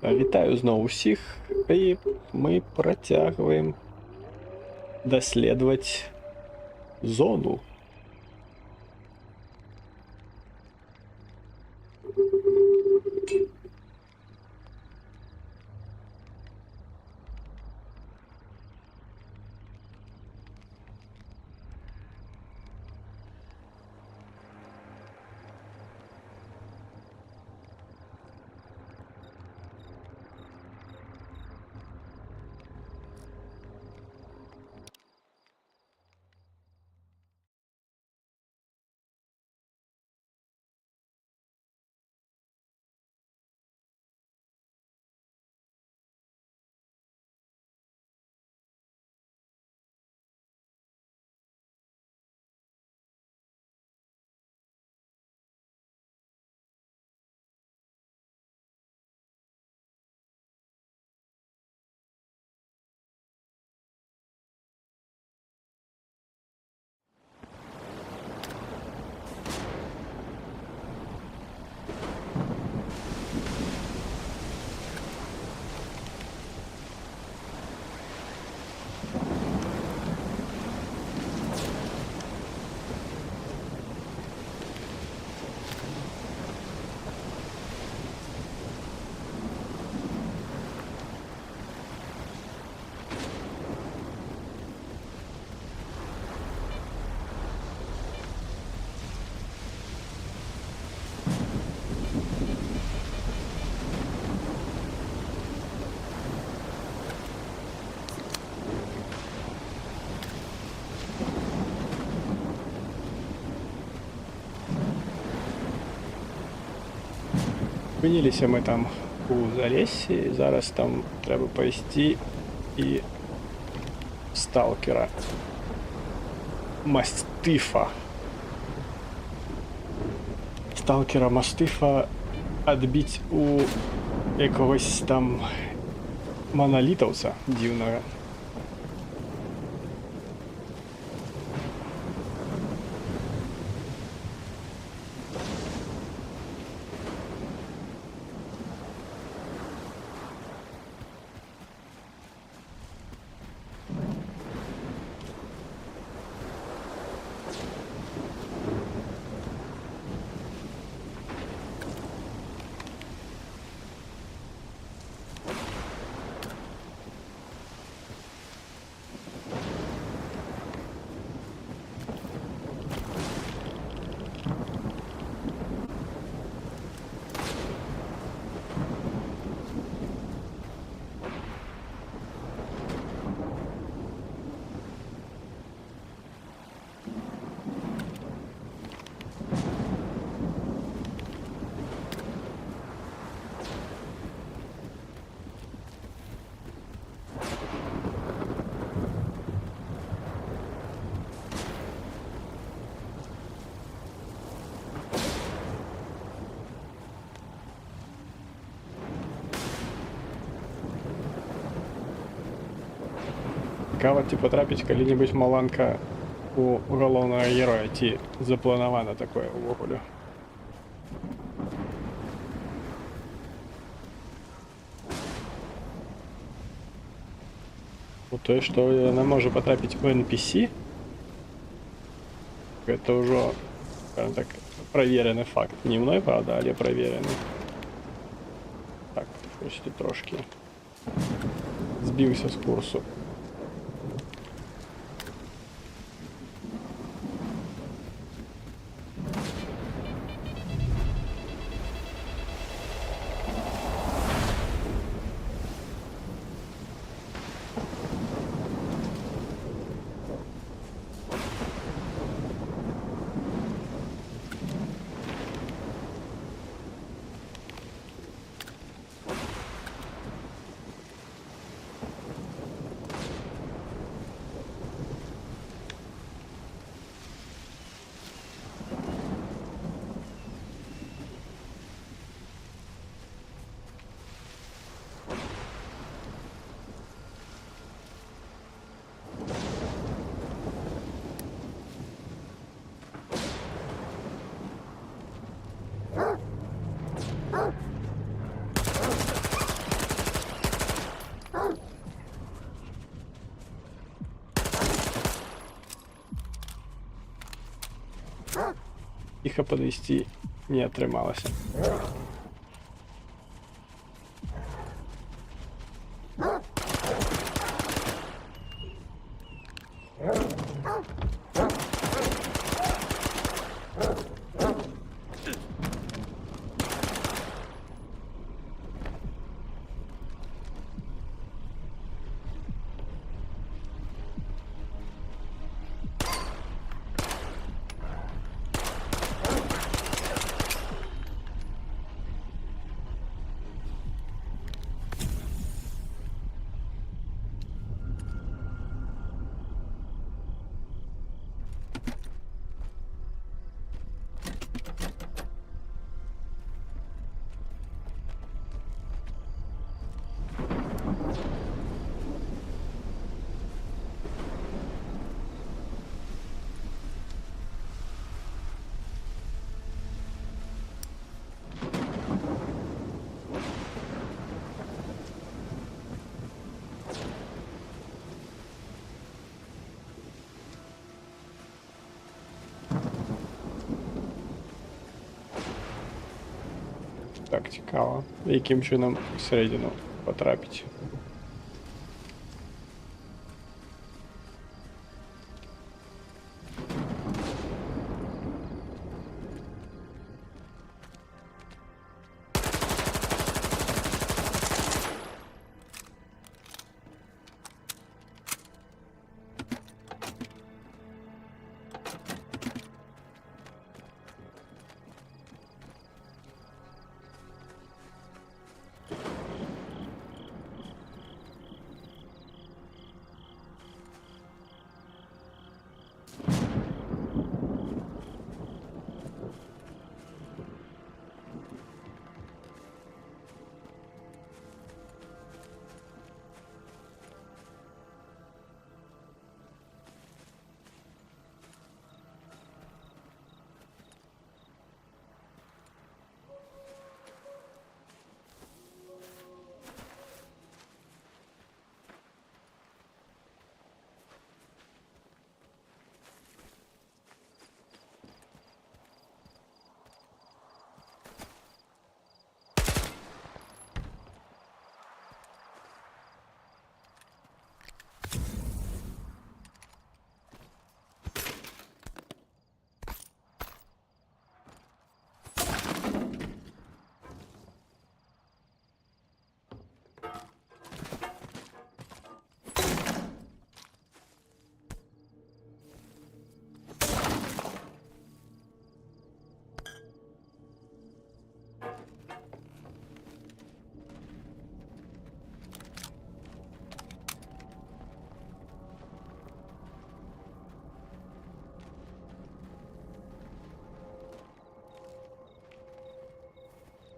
Вітаю зноў усіх, і мы працягваем даследаваць зону. Спыніліся мы там у залесе, зараз там трэба пайсці і сталкера мастыфа. Сталкера мастыфа адбіць у якогось там маналітаўца дзіўнага. Цікава, ці потрапіць калі-небудзь маланка у галоўнага героя, ці запланавана такое ўвогуле. У тое, што яна можа патрапіць у NPC, гэта ўжо, скажем так, праверены факт. Не мной, правда, але праверены. Так, щось тут трошки збіўся з курсу. тихо подвести не отрималося. Так, цікаво. Яким чином всередину потрапити?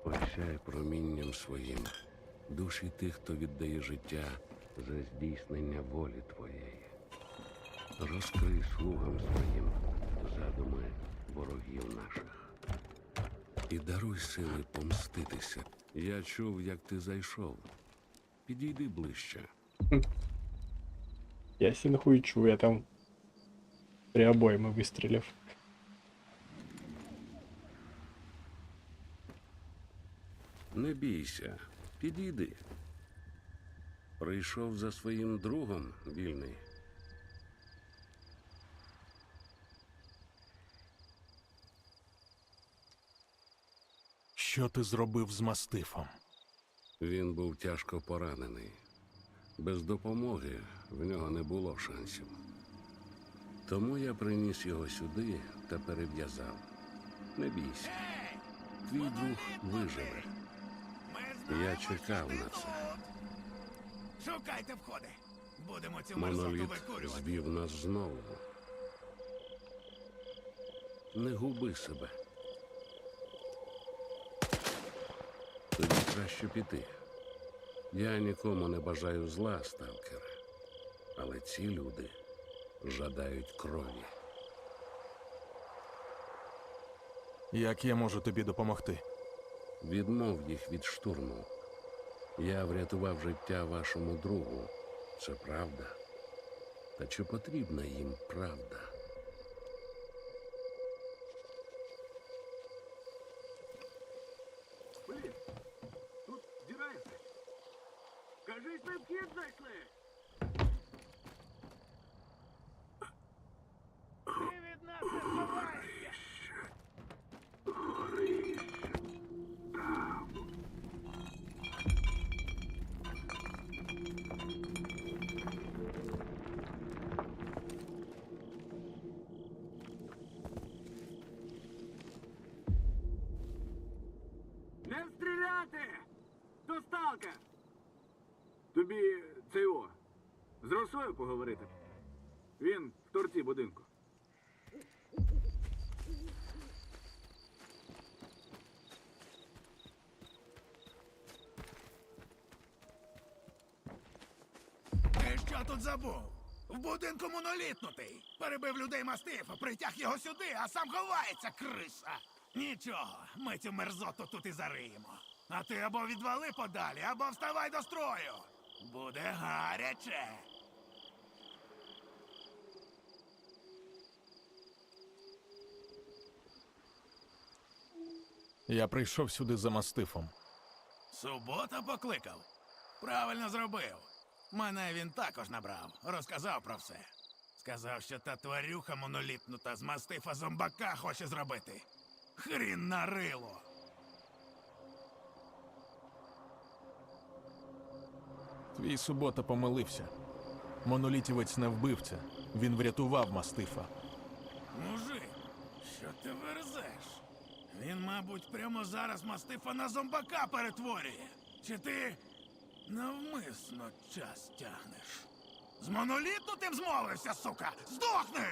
Осяй промінням своїм душі тих, хто віддає життя за здійснення волі Твоєї. Розкрий слугам своїм задуми ворогів наших. І даруй сили помститися. Я чув, як ти зайшов. Підійди ближче. Я синхуй чую, я там 3 обойми вистрілив. Не бійся, підійди. Прийшов за своїм другом, вільний. Що ти зробив з мастифом? Він був тяжко поранений. Без допомоги в нього не було шансів. Тому я приніс його сюди та перев'язав. Не бійся. Твій друг виживе. Я чекав на це. Шукайте входи. Будемо цю мерзоту Моноліт викурювати. звів нас знову. Не губи себе. Тобі краще піти. Я нікому не бажаю зла, сталкере. Але ці люди жадають крові. Як я можу тобі допомогти? Відмов їх від штурму. Я врятував життя вашому другу. Це правда. Та чи потрібна їм правда? Кажись, ми вхід знайшли. Ти від нас не сховаєшся! Не стріляти! То сталкер! Тобі це о, з Росою поговорити? Він в торці будинку. Ти що тут забув? В будинку монолітнутий. Перебив людей мастифа, притяг його сюди, а сам ховається, криса. Нічого, ми цю мерзоту тут і зариємо. А ти або відвали подалі, або вставай до строю. Буде гаряче. Я прийшов сюди за мастифом. Субота покликав. Правильно зробив. Мене він також набрав, розказав про все. Сказав, що та тварюха монолітнута з мастифа зомбака хоче зробити. Хрін на рило. Твій субота помилився. Монолітівець не вбивця. Він врятував мастифа. Мужик, що ти верзеш? Він, мабуть, прямо зараз мастифа на зомбака перетворює. Чи ти навмисно час тягнеш? З монолітнутим змовився, сука! Здохни!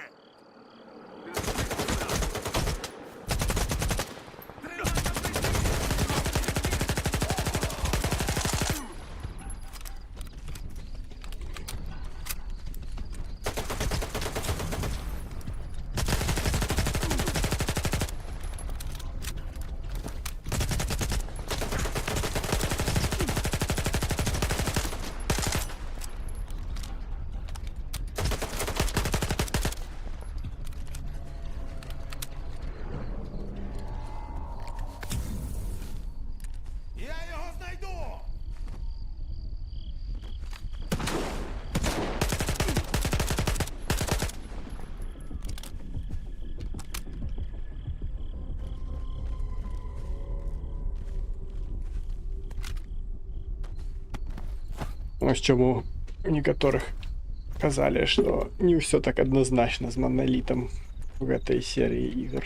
Я його знайду! Ось чому у некоторых казали, что не все так однозначно с монолитом в этой серии игр.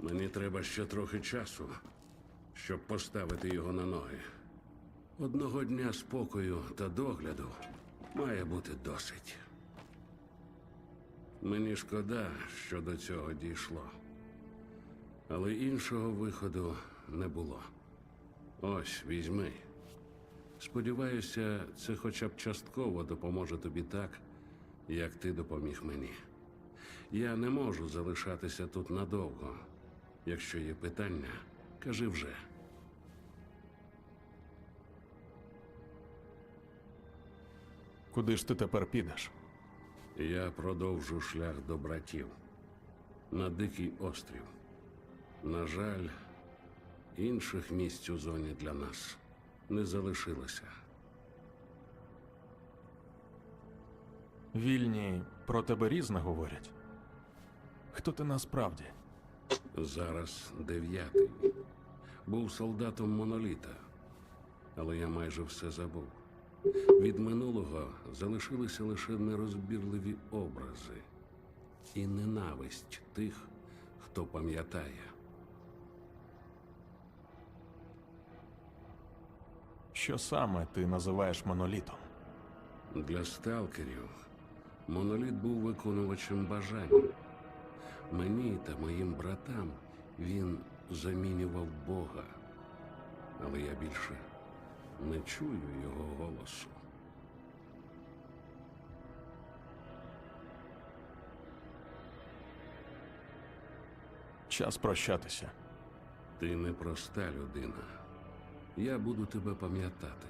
Мені треба ще трохи часу, щоб поставити його на ноги. Одного дня спокою та догляду має бути досить. Мені шкода, що до цього дійшло. Але іншого виходу не було. Ось, візьми. Сподіваюся, це хоча б частково допоможе тобі так, як ти допоміг мені. Я не можу залишатися тут надовго. Якщо є питання, кажи вже. Куди ж ти тепер підеш? Я продовжу шлях до братів. На Дикий острів. На жаль, інших місць у зоні для нас не залишилося. Вільні про тебе різне говорять. Хто ти насправді? Зараз 9-й. Був солдатом моноліта, але я майже все забув. Від минулого залишилися лише нерозбірливі образи і ненависть тих, хто пам'ятає. Що саме ти називаєш монолітом? Для сталкерів моноліт був виконувачем бажань. Мені та моїм братам він замінював Бога, але я більше не чую його голосу. Час прощатися. Ти непроста людина. Я буду тебе пам'ятати.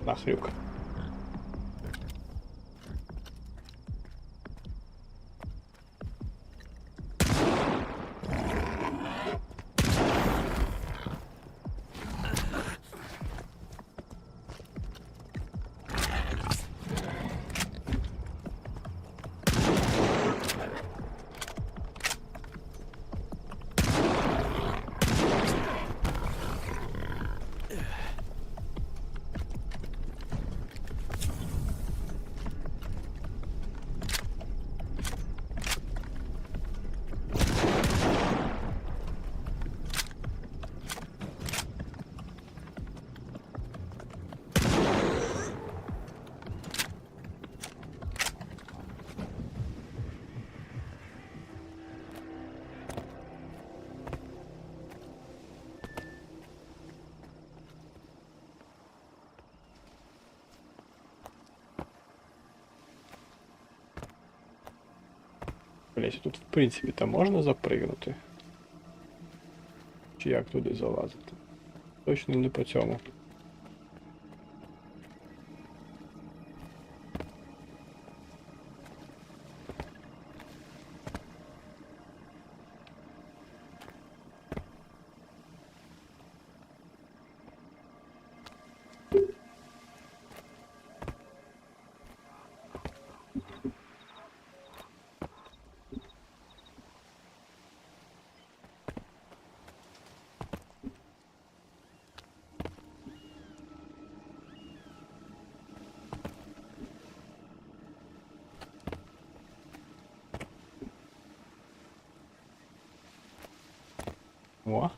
Нахрюк. Блять, тут в принципі там можна запригнути? Чи як туди залазити? Точно не по цьому. О.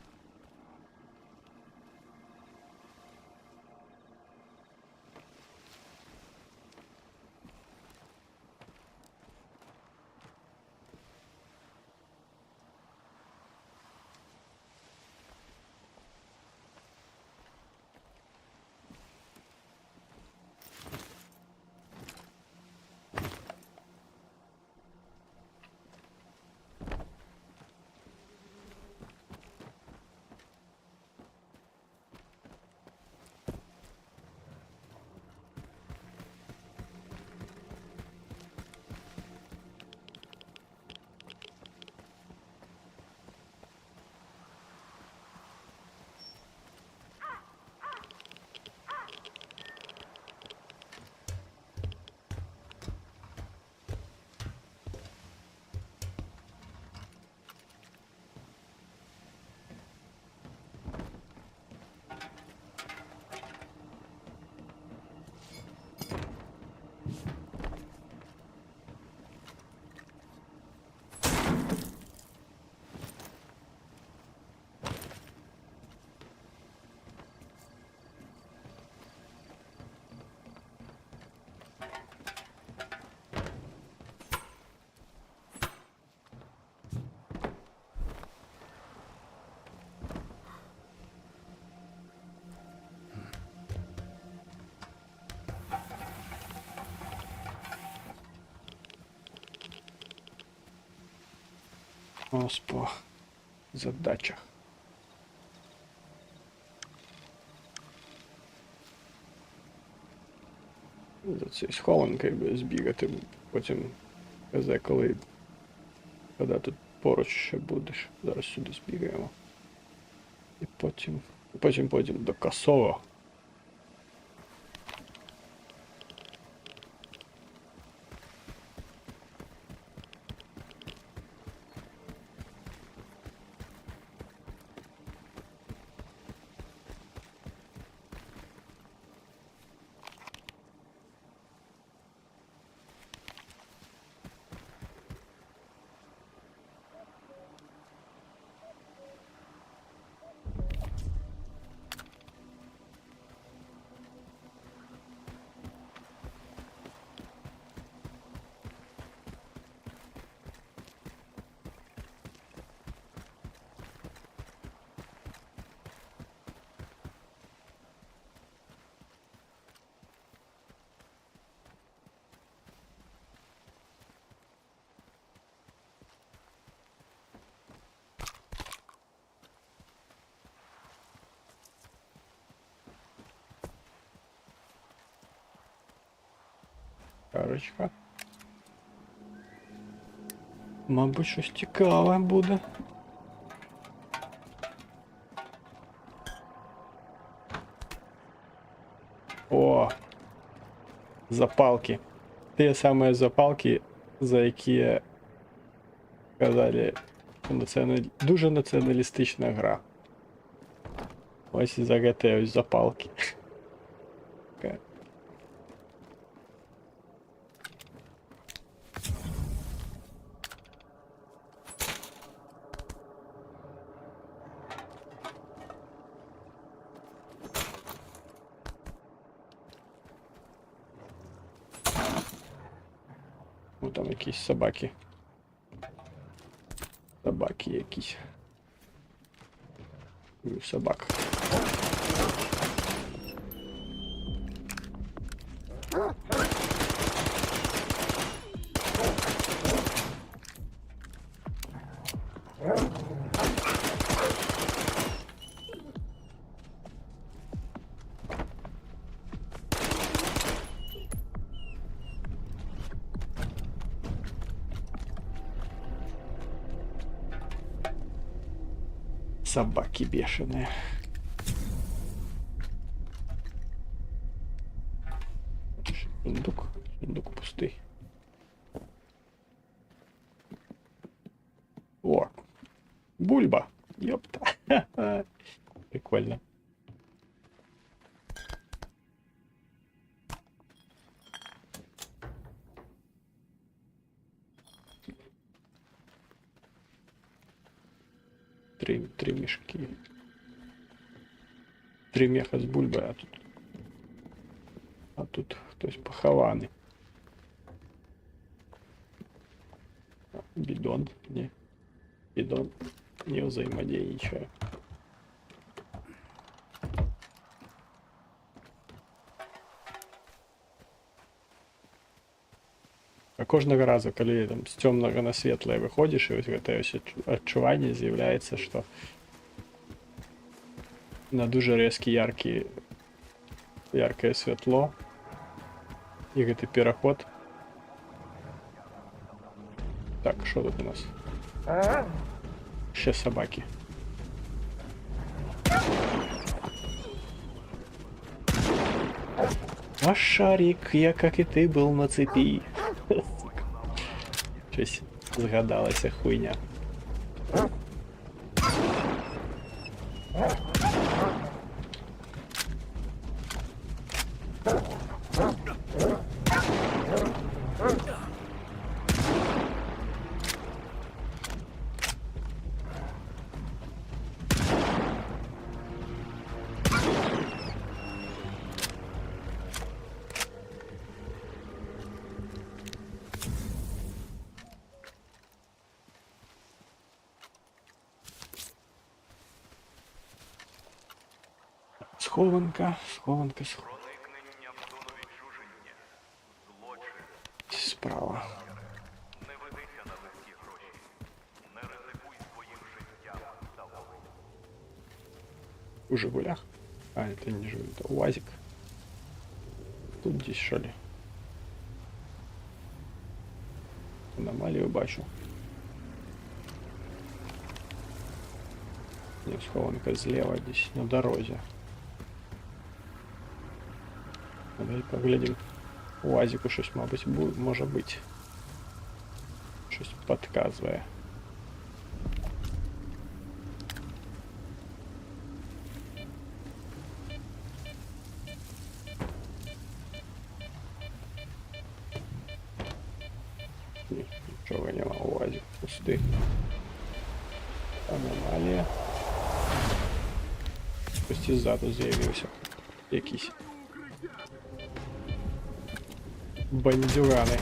Ось по задачах. За цією схованкою би збігати, потім казе, коли тут поруч ще будеш. Зараз сюди збігаємо. І потім до Косово. Карочка. Мабуть, щось цікаве буде. О! Запалки. Те самые запалки, за які казали, що це дуже націоналістична гра. Ось і за ГТ ось запалки. Ну там якісь собаки. Собаки якісь. Собак. Собаки бешеные. Сундук пустый. О, бульба, ёпта. Прикольно. три мішки. 3 меха з бульбою, а тут хтось похований. Бидон, не. Бидон не взаимодействует. А кожного разу, коли там з темного на світле виходиш, і ось це ось відчування з'являється, що на дуже резкий яркое світло і це переход. Так, що тут у нас? Ще собаки. А шарик, я как и ты был на цепи. Щось згадалася хуйня. Схованка. Проникнення в зону відчуження. Злочин. Справа. Не ведися на легкі гроші. Не ризикуй своїм життям за волю. У Жигулях? А, это не Жигуль, это УАЗик. Тут здесь что ли? Аномалию бачу. Не, схованка злева здесь, на дороге. Давай поглядим. УАЗику щось, мабуть, може бути. Щось підказує. Ні, нічого нема, УАЗик пустий. Аномалія. Хтось ззаду з'явився. Якийсь. Бандюганы.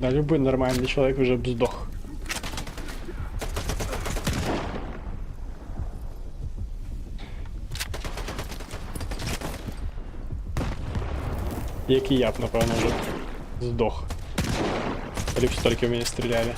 Да, любой нормальный человек уже б сдох. Як і я б, напевно, вже здох. Коли б стільки в мене стріляли.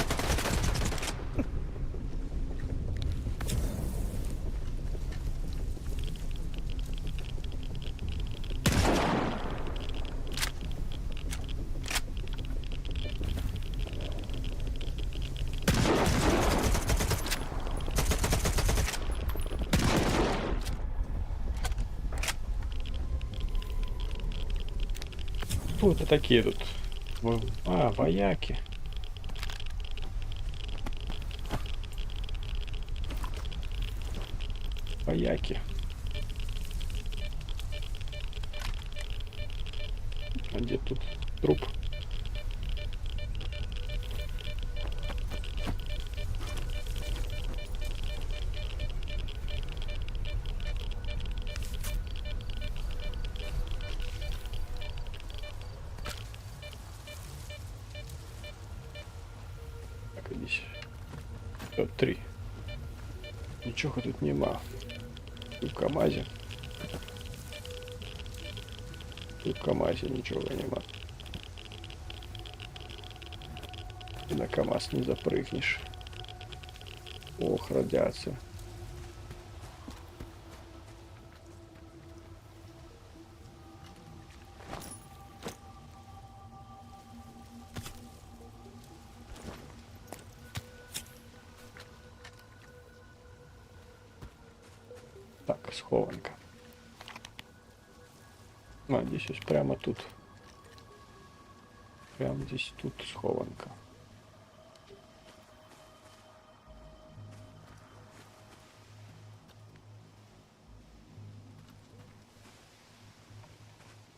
Вот такие тут. А, вояки. Вояки. А где тут труп? Так, идись. Тут 3. Ничего тут нема. И в КамАЗе. И в КамАЗе ничего нема. И на КамАЗ не запрыгнешь. Ох, радіація. Так, схованка. А, здесь ось прямо тут. Прямо здесь тут схованка.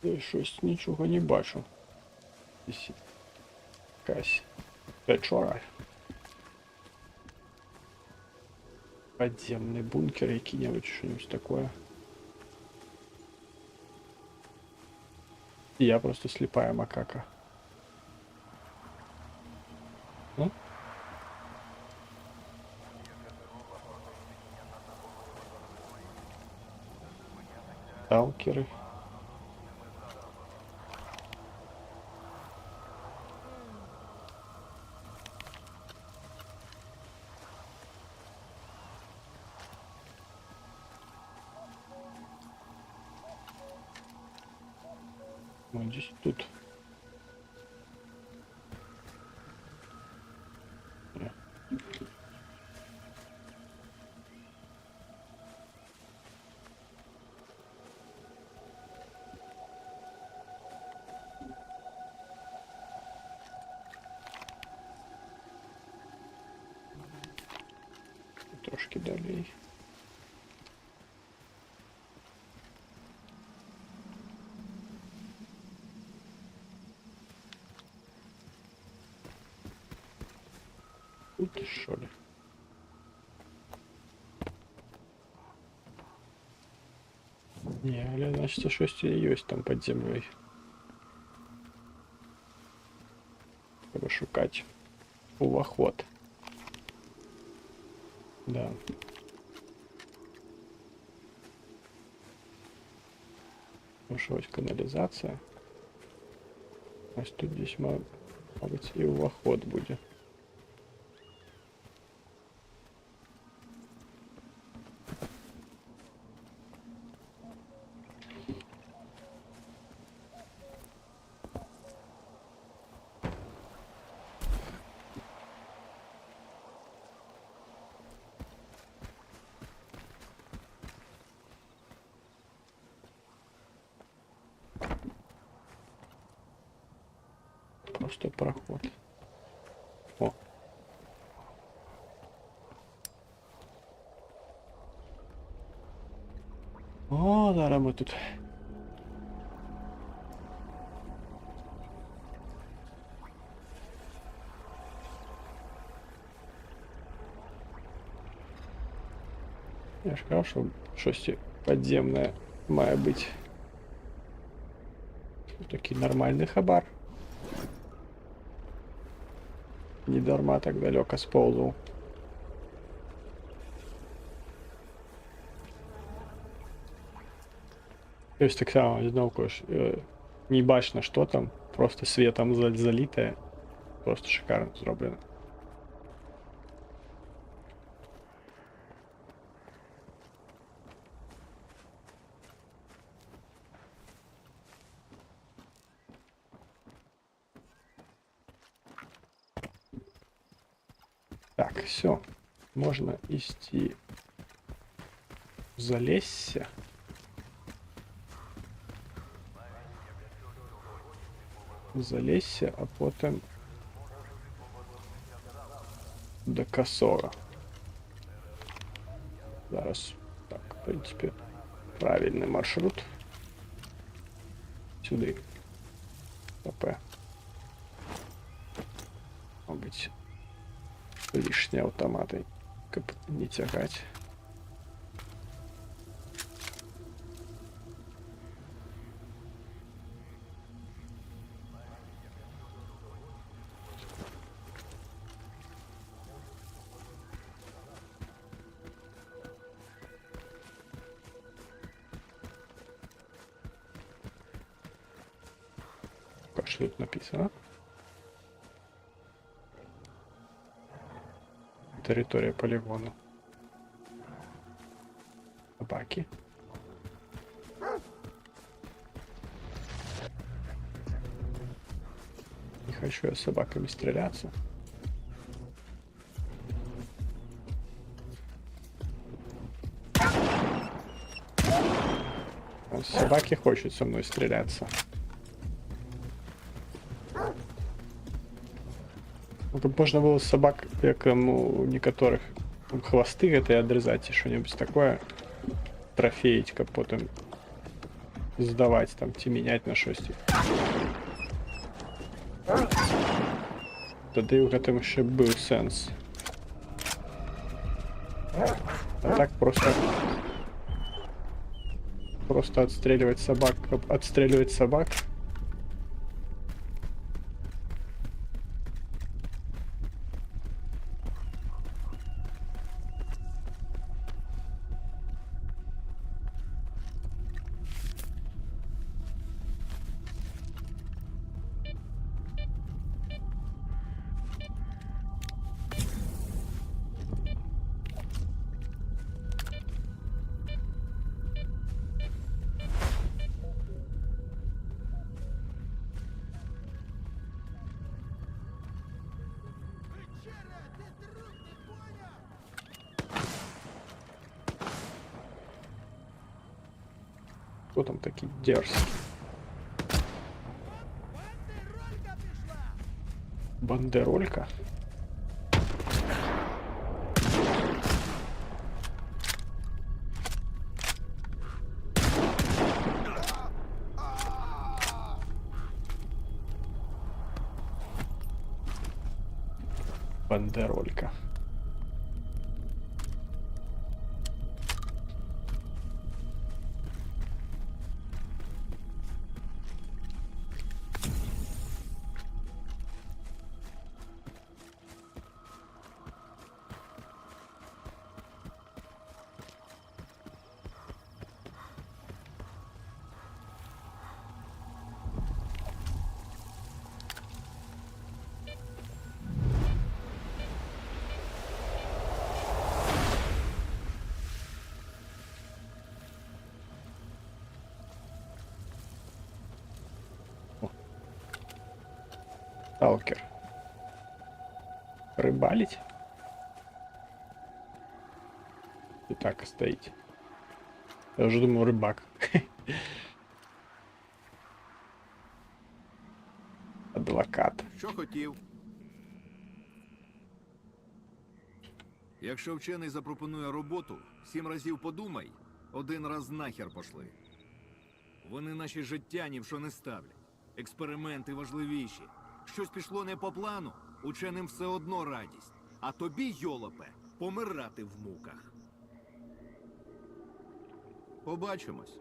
Я щось нічого не бачу. Здесь якась печора. Подземный бункер, який-нибудь, что-нибудь такое. И я просто слепая макака. Ну? Сталкеры. Вот здесь тут. Трошки далі. Тут що ли? Ні, але значить щось і є там під землею. Треба шукати уваход. Да. Ну що, ось каналізація. Ось тут десь, мабуть, і уваход буде. Просто проход. О. О, зараз ми тут. Я ж казав, що щось підземне має бути. Такий нормальний хабар. Не дарма так далеко сползал. То есть так само, знову ж, не бачно, що там, просто светом залите, просто шикарно зроблено. Так, все. Можна идти в Залесье. В Залесье, а потім до Косора. Зараз, так, в принципі, правильний маршрут. Сюди. ТП. Мабуть, лишні автомати не тягать. Что тут написано? територія полігону. Собаки. Не хочу я с собаками стреляться. А собаки хочут со мной стреляться. Ну, тут можно было собак, как у некоторых хвосты это отрезать и что-нибудь такое. Трофеить, как потом сдавать, там, ті міняти на щось. Тоді в этом ще був сенс. А так просто отстреливать собак. Хто там такий дерзкий? Бандеролька? Бандеролька. Сталкер. Рыбалить? И так и стоите. Я уже думал, рыбак. Адвокат. Що хотів? Якщо вчений запропонує роботу, 7 разів подумай, 1 раз нахер пошли. Вони наші життя ні в що не ставлять. Експерименти важливіші. Щось пішло не по плану, ученим все одно радість. А тобі, йолопе, помирати в муках. Побачимось.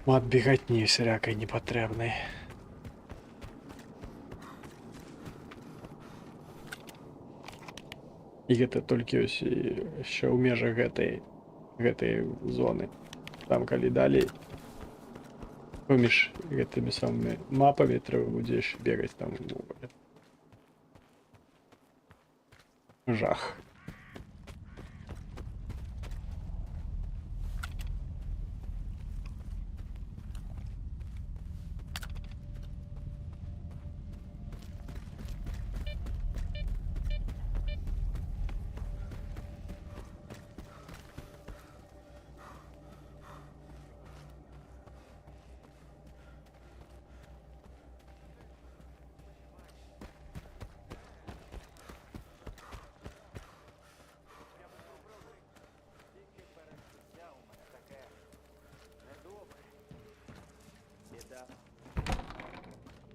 Мат бігатні всілякої непотребної. І це тільки ось ще у межах гэтай зони. Там коли далі поміж гэтымі самими мапами треба буде ще бігати там. Жах.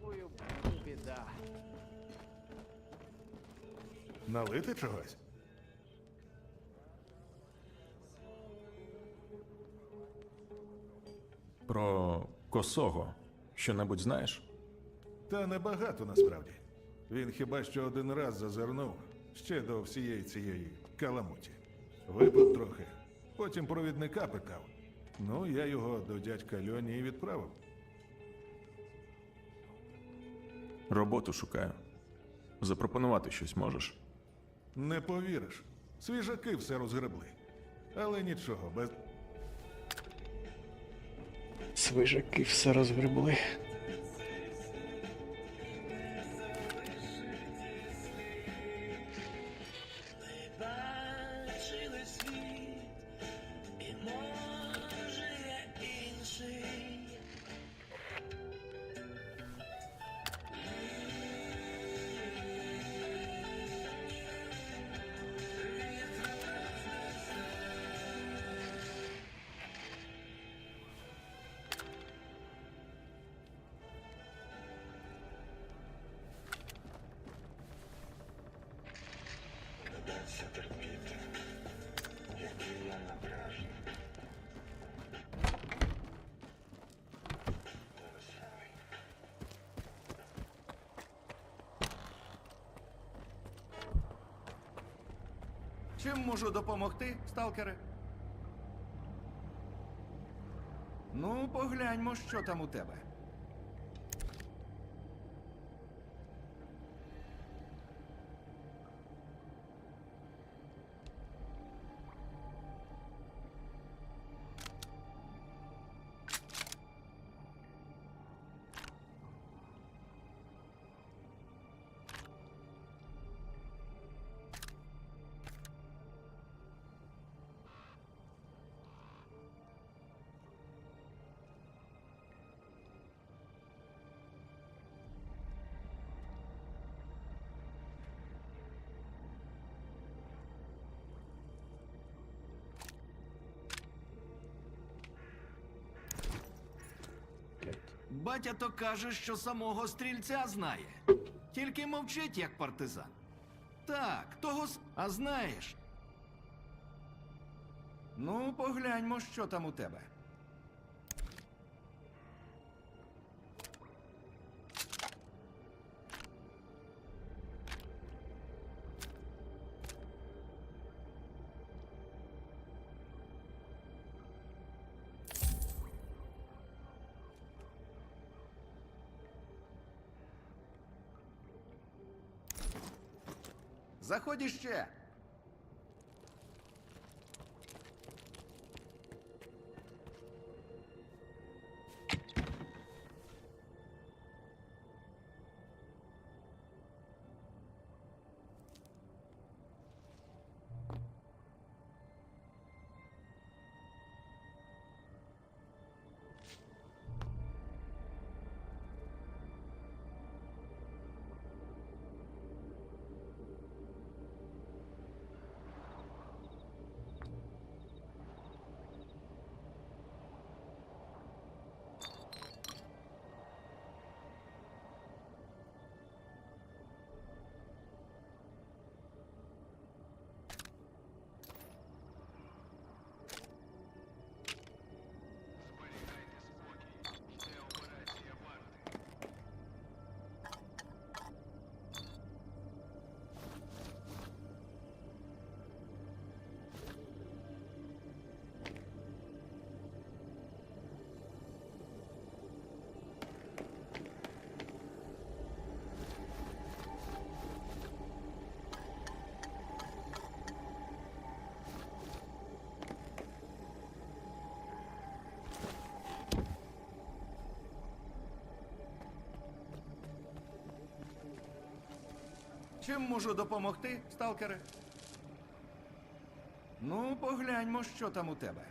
Ой, біда. Налити чогось? Про косого що-небудь знаєш? Та небагато насправді. Він хіба що один раз зазирнув ще до всієї цієї каламуті. Випив трохи, потім провідника питав. Ну, я його до дядька Льоні і відправив. Роботу шукаю. Запропонувати щось можеш. Не повіриш. Свіжаки все розгребли. Але нічого, без. Свижаки все розгребли. Бачили світ, і може я інший. Доведеться терпіти, який я напряжний. Веселий. Чим можу допомогти, сталкери? Ну, погляньмо, що там у тебе. Батя то каже, що самого стрільця знає. Тільки мовчить, як партизан. Так, А знаєш? Ну, погляньмо, що там у тебе. Заходь іще. Чим можу допомогти, сталкери? Ну, погляньмо, що там у тебе.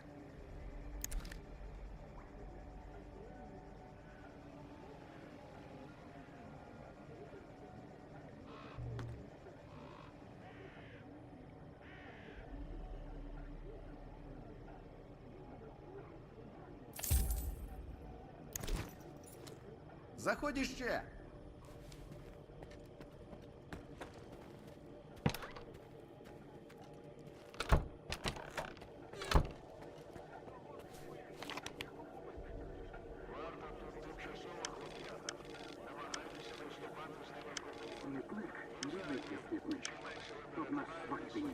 Заходь іще. Не клик, дивися, світник. Тут нас спортіння.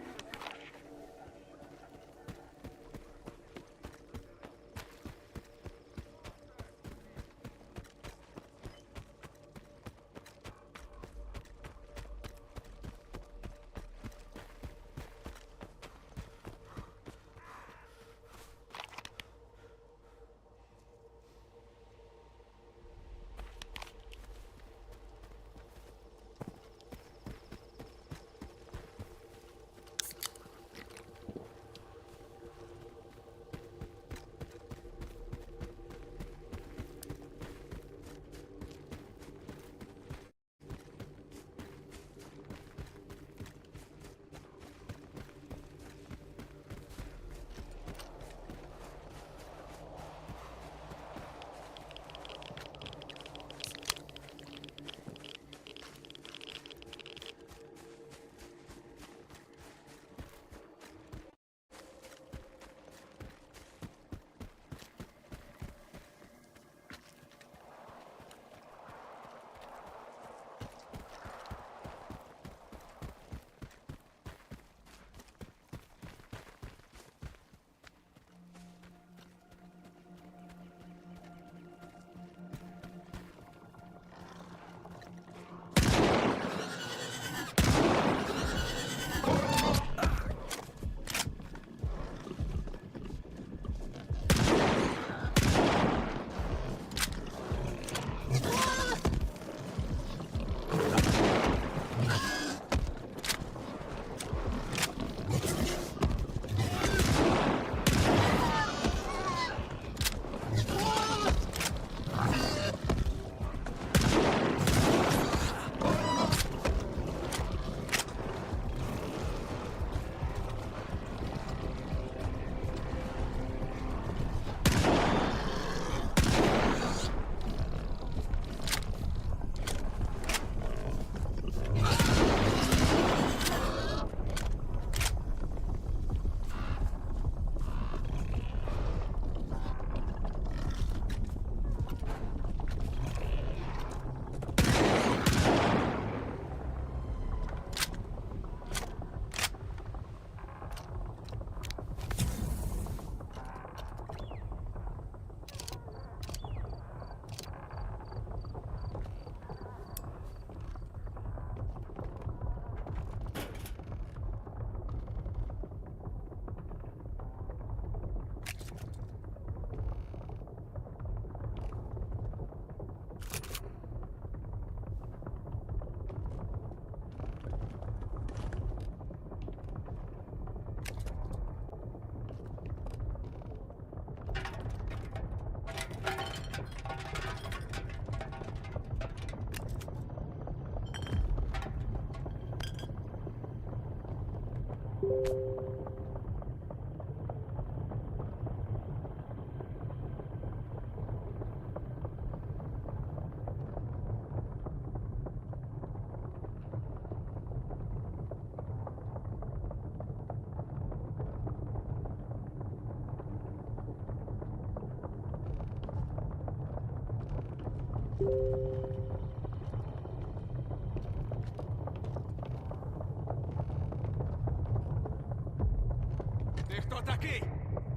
Ти хто такий?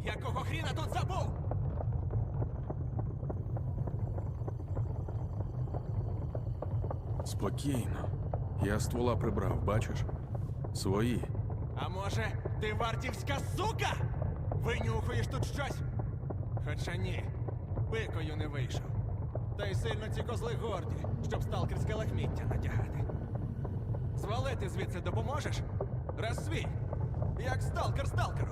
Якого хріна тут забув? Спокійно. Я ствола прибрав, бачиш? Свої. А може, ти вартівська сука? Винюхуєш тут щось? Хоча ні, пикою не вийшов. Та й сильно ці козли горді, щоб сталкерське лахміття надягати. Звалити звідси допоможеш? Раз свій, як сталкер сталкеру.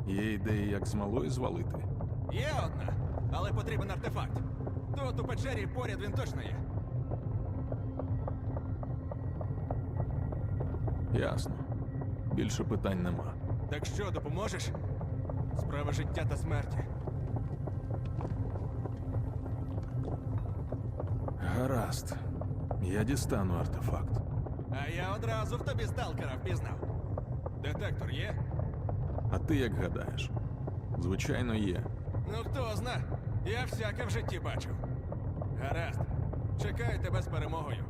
Є ідеї, як з малої звалити? Є одна, але потрібен артефакт. Тут у печері поряд він точно є. Ясно. Більше питань нема. Так що, допоможеш? Справа життя та смерті. Гаразд. Я дістану артефакт. А я одразу в тобі сталкера впізнав. Детектор є? А ти як гадаєш? Звичайно, є. Ну хто зна, я всяке в житті бачив. Гаразд. Чекаю тебе з перемогою.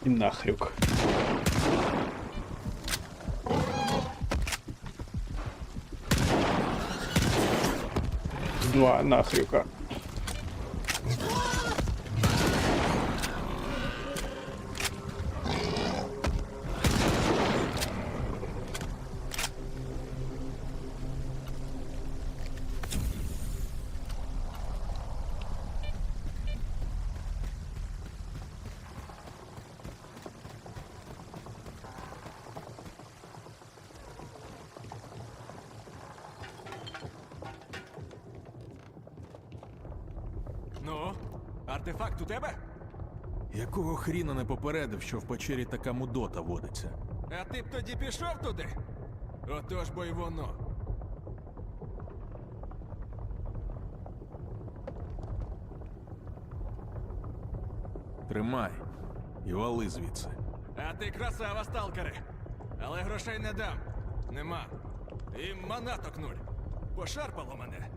І нахрюк. Два нахрюка. Ну, артефакт у тебе? Якого хріна не попередив, що в печері така мудота водиться? А ти б тоді пішов туди? Отож бо й воно. Тримай і вали звідси. А ти красава, сталкере. Але грошей не дам. Нема. І манаток нуль. Пошарпало мене.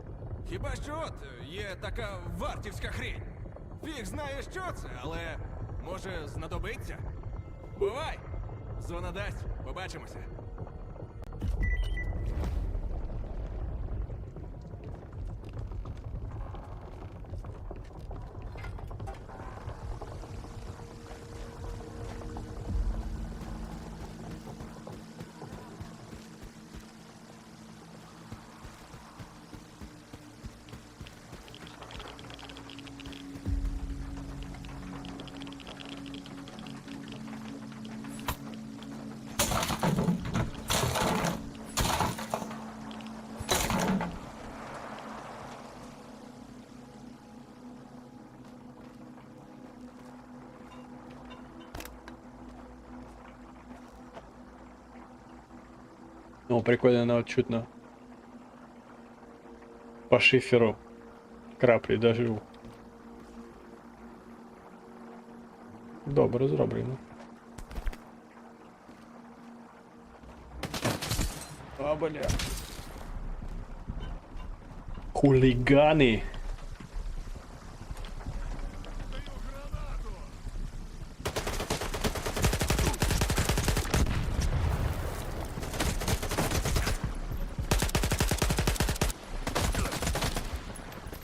Хіба що от є така вартівська хрінь. Фіг знає, що це, але може знадобиться. Бувай! Зона дасть, побачимося. Ну, прикольно, она вот чутно по шиферу краплі дожив. Добре зроблено. А, бля. Хулиганы.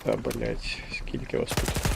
Та, блять, скільки вас тут?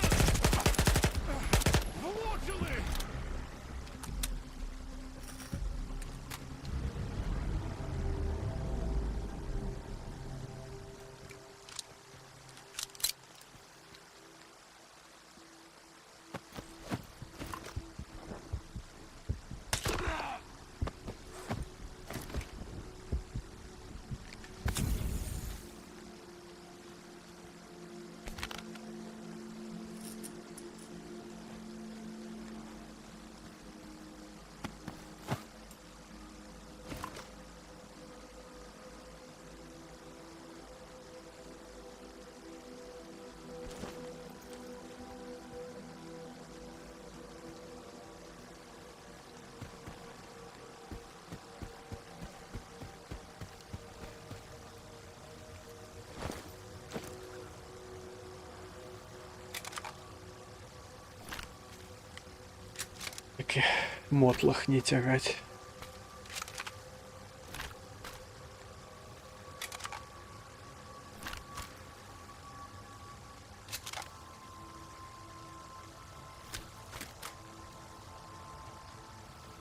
Таке мотлах не тягать.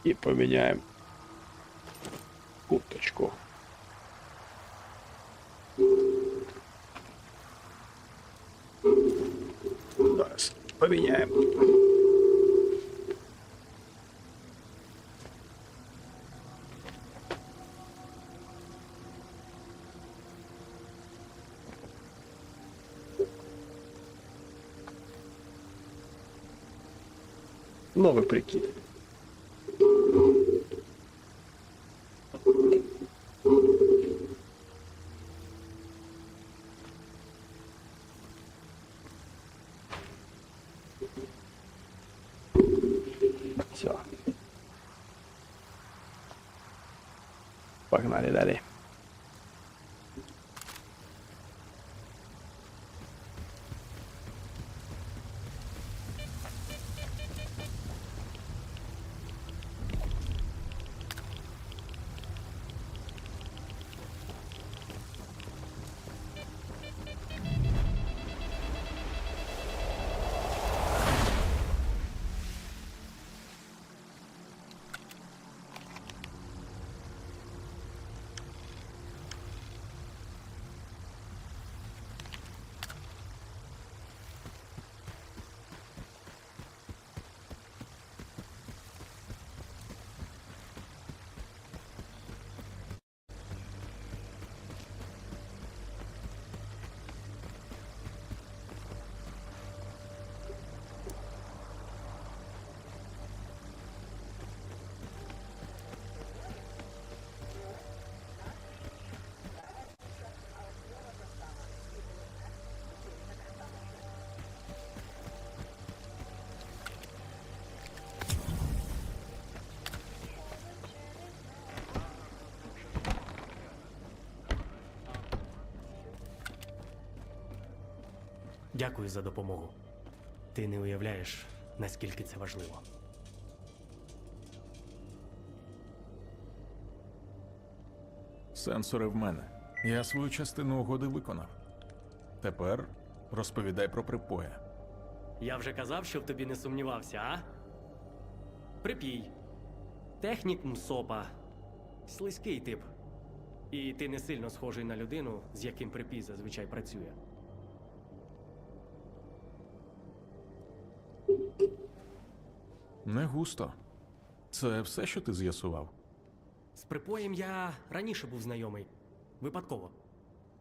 И поменяем курточку. Зараз поменяем. Новый прикид. Все. Погнали далее. Дякую за допомогу. Ти не уявляєш, наскільки це важливо. Сенсори в мене. Я свою частину угоди виконав. Тепер розповідай про припоя. Я вже казав, щоб тобі не сумнівався, а? Припій. Технік Мсопа. Слизький тип. І ти не сильно схожий на людину, з яким припій зазвичай працює. Не густо. Це все, що ти з'ясував? З припоєм я раніше був знайомий. Випадково.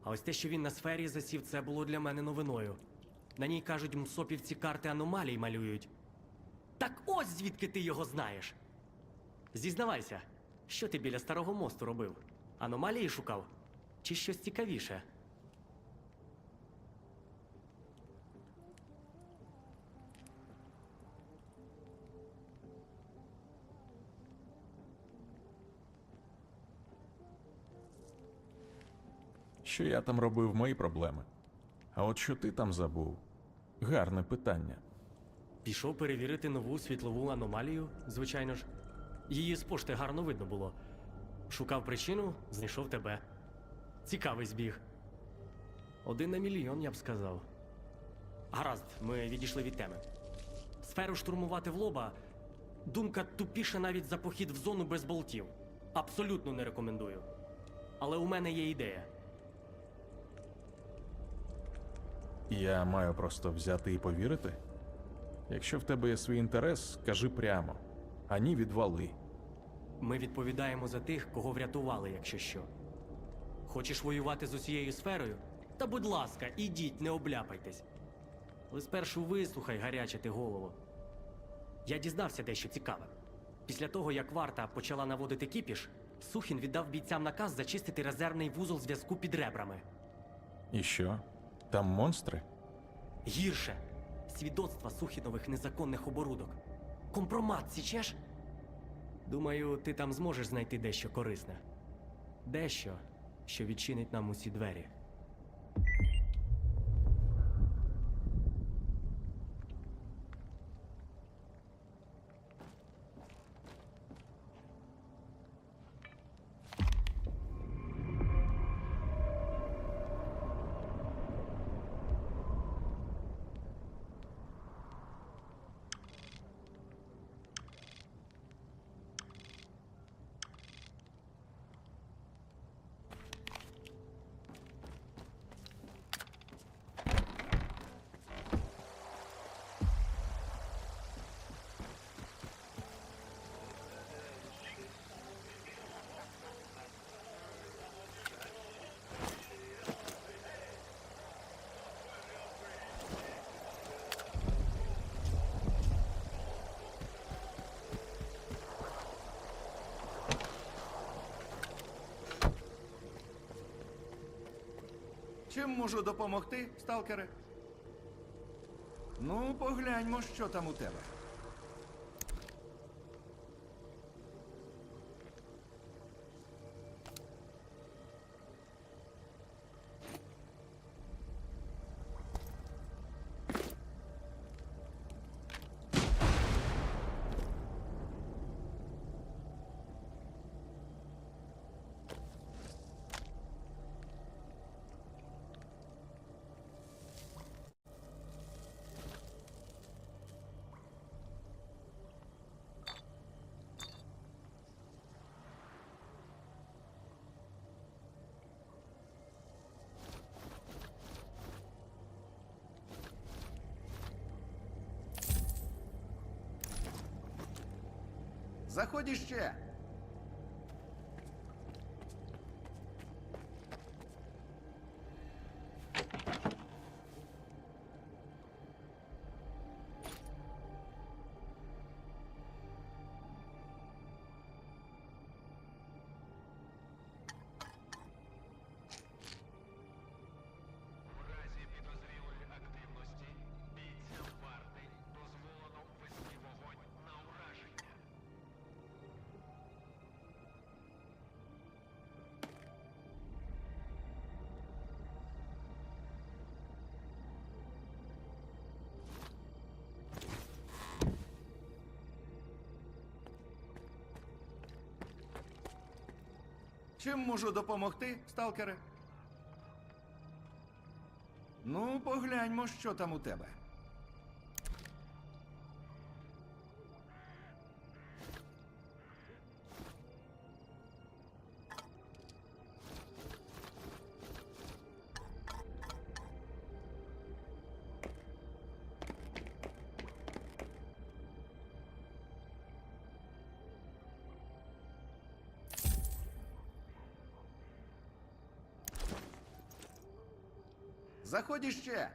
А ось те, що він на сфері засів, це було для мене новиною. На ній, кажуть, мсопівці карти аномалій малюють. Так ось звідки ти його знаєш. Зізнавайся, що ти біля Старого мосту робив? Аномалії шукав? Чи щось цікавіше? Що я там робив, мої проблеми. А от що ти там забув? Гарне питання. Пішов перевірити нову світлову аномалію, звичайно ж. Її з пошти гарно видно було. Шукав причину, знайшов тебе. Цікавий збіг. 1 на мільйон, я б сказав. Гаразд, ми відійшли від теми. Сферу штурмувати в лоба – думка тупіша навіть за похід в зону без болтів. Абсолютно не рекомендую. Але у мене є ідея. Я маю просто взяти і повірити? Якщо в тебе є свій інтерес, кажи прямо. А ні, відвали. Ми відповідаємо за тих, кого врятували, якщо що. Хочеш воювати з усією сферою? Та будь ласка, ідіть, не обляпайтесь. Але спершу вислухай, гарячити голову. Я дізнався дещо цікаве. Після того, як варта почала наводити кіпіш, Сухін віддав бійцям наказ зачистити резервний вузол зв'язку під ребрами. І що? Там монстри? Гірше. Свідоцтва Сухінових незаконних оборудок. Компромат, січеш? Думаю, ти там зможеш знайти дещо корисне. Дещо, що відчинить нам усі двері. Чим можу допомогти, сталкере? Ну, погляньмо, що там у тебе. Заходь іще. Чим можу допомогти, сталкере? Ну, погляньмо, що там у тебе. Заходь іще.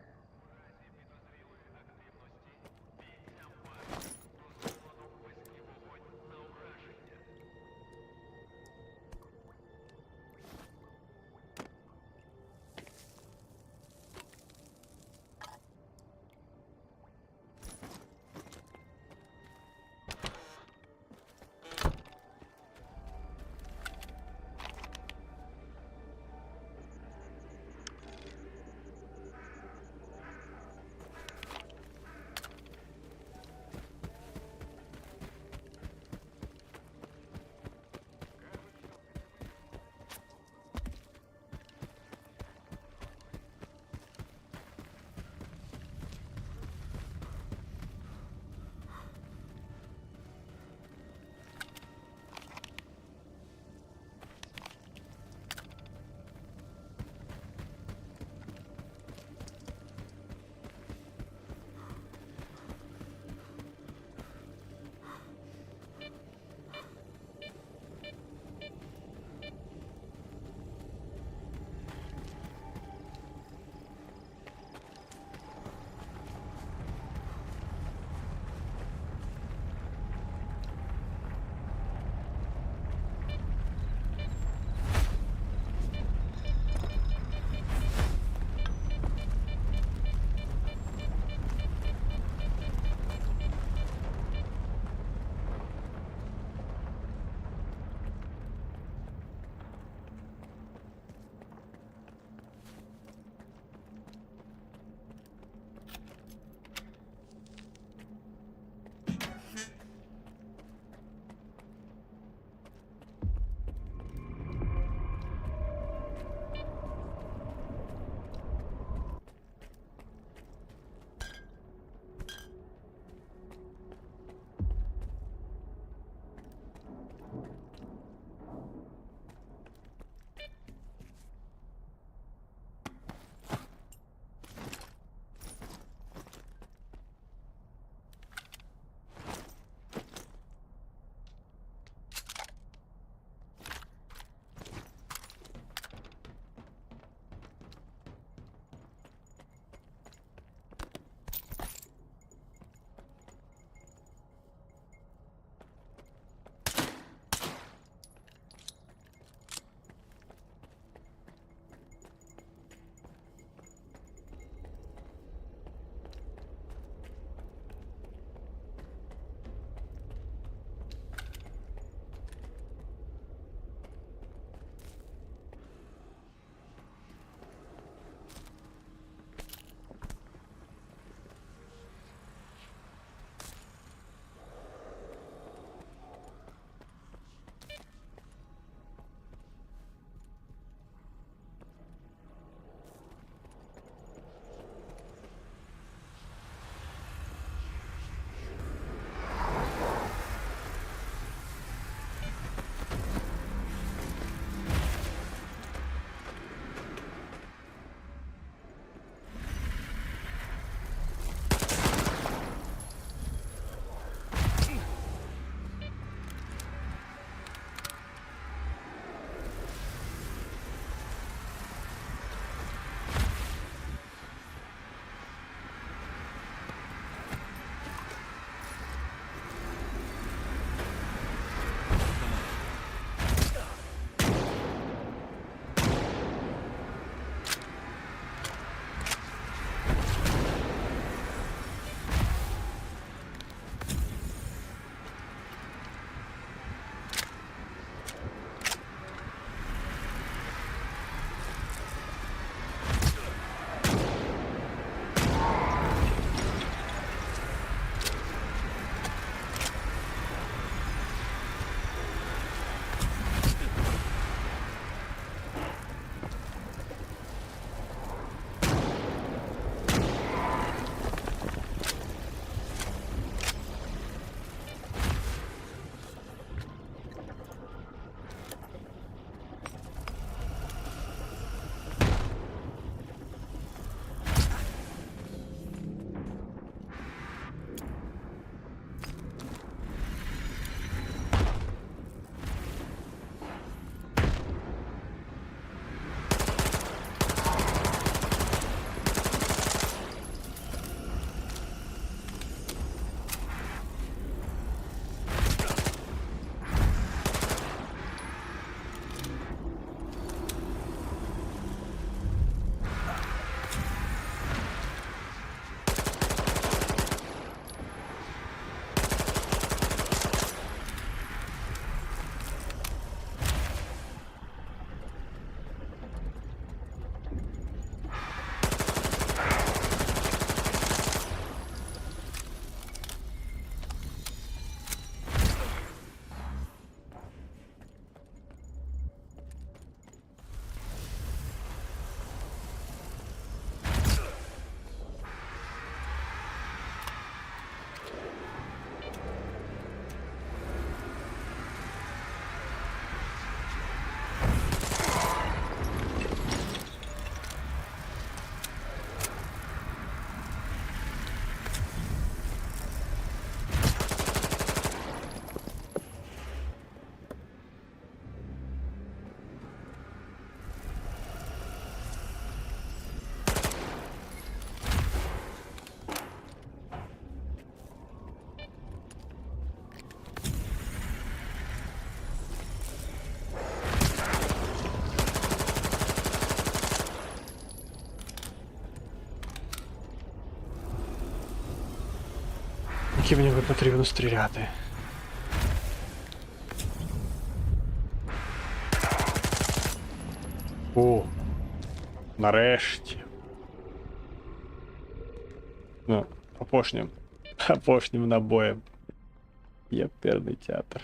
Скільки мені потрібно стріляти? О, нарешті. Ну, опошнім набоєм. Єперний театр.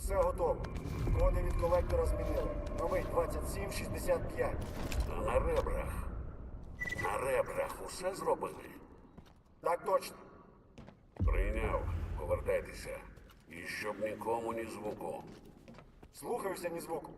Усе готово. Коди від колектора змінили. Новий 2765. А на ребрах? На ребрах усе зробили? Так точно. Прийняв. Повертайтеся. І щоб нікому ні звуку. Слухаюся, ні звуку.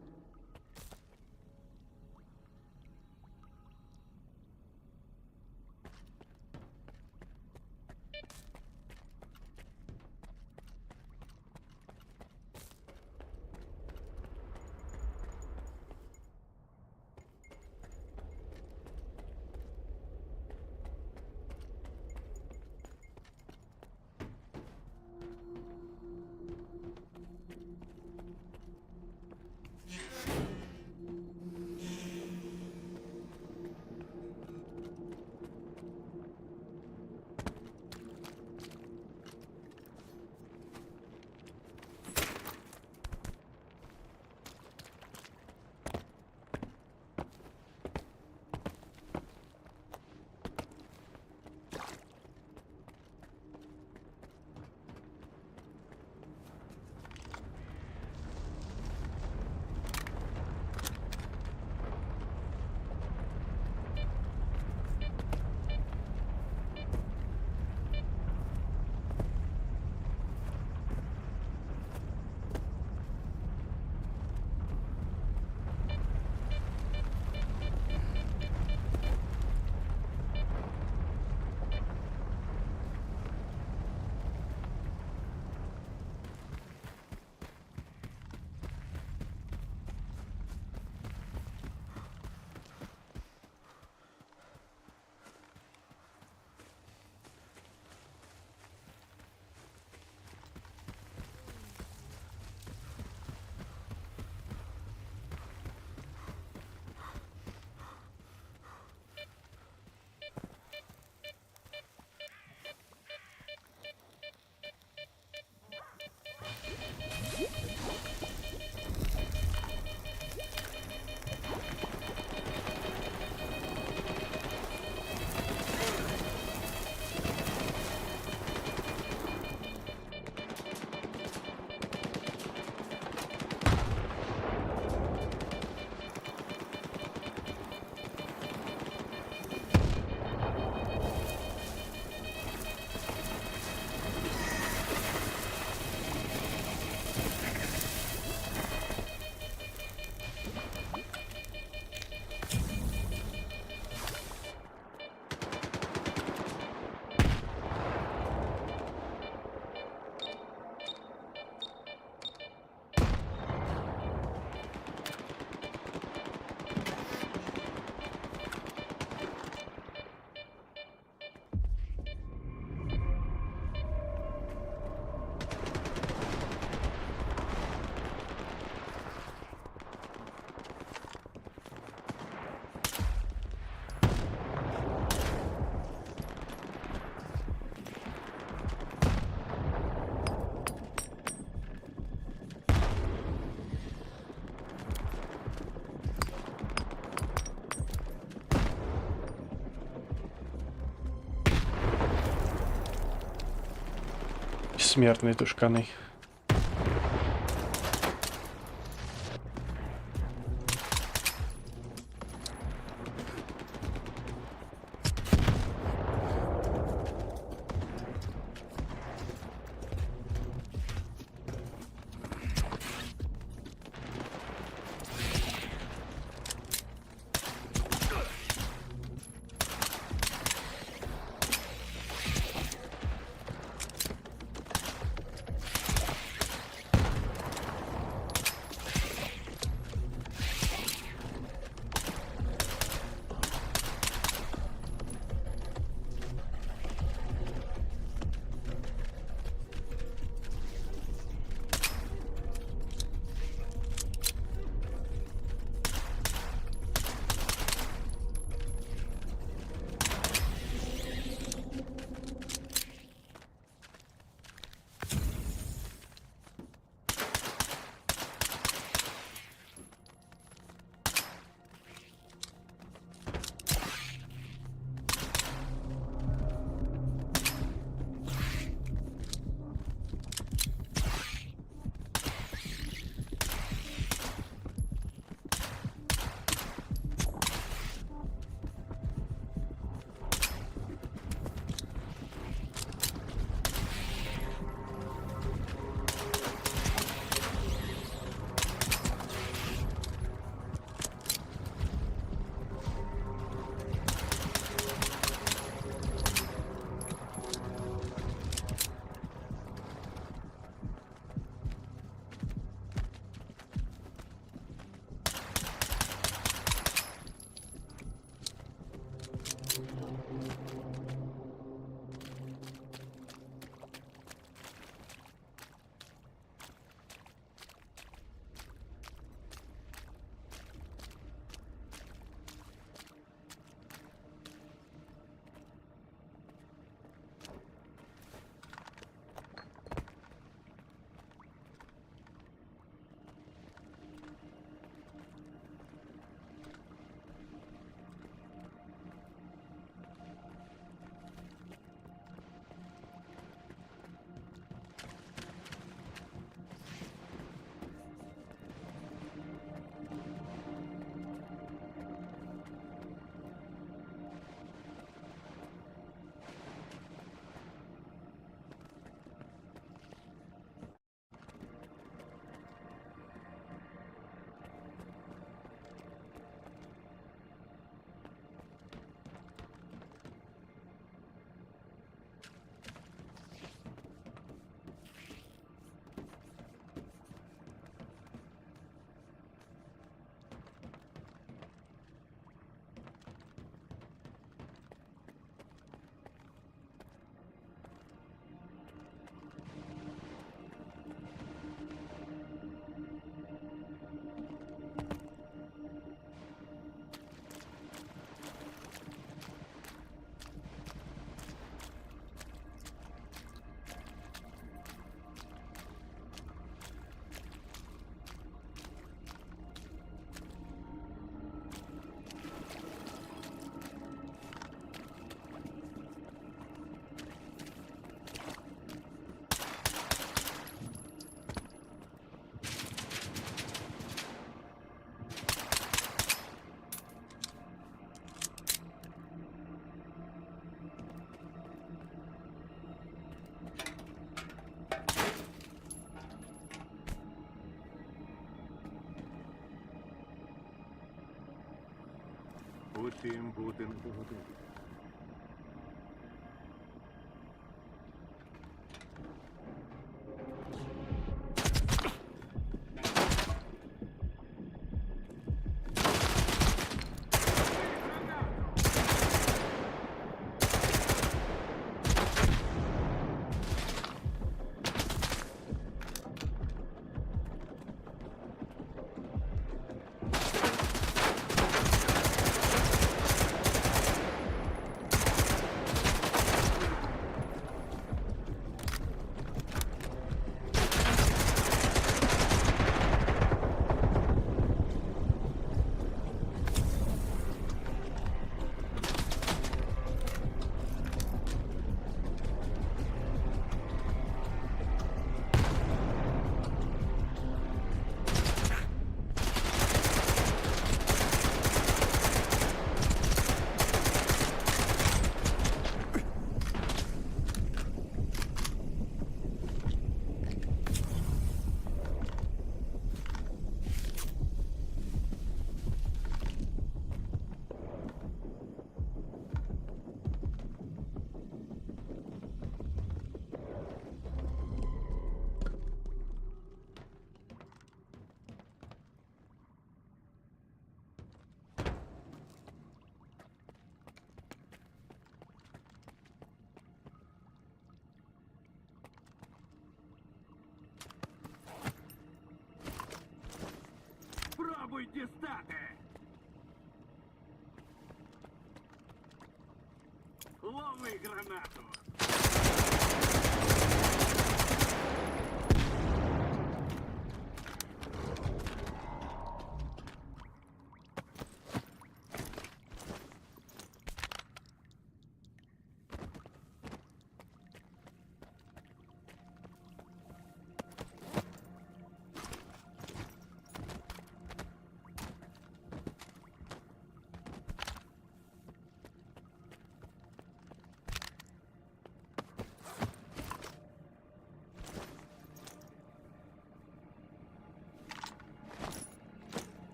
Смертний тушканий. у тім будинку один. Спробуй дістати! Лови гранату!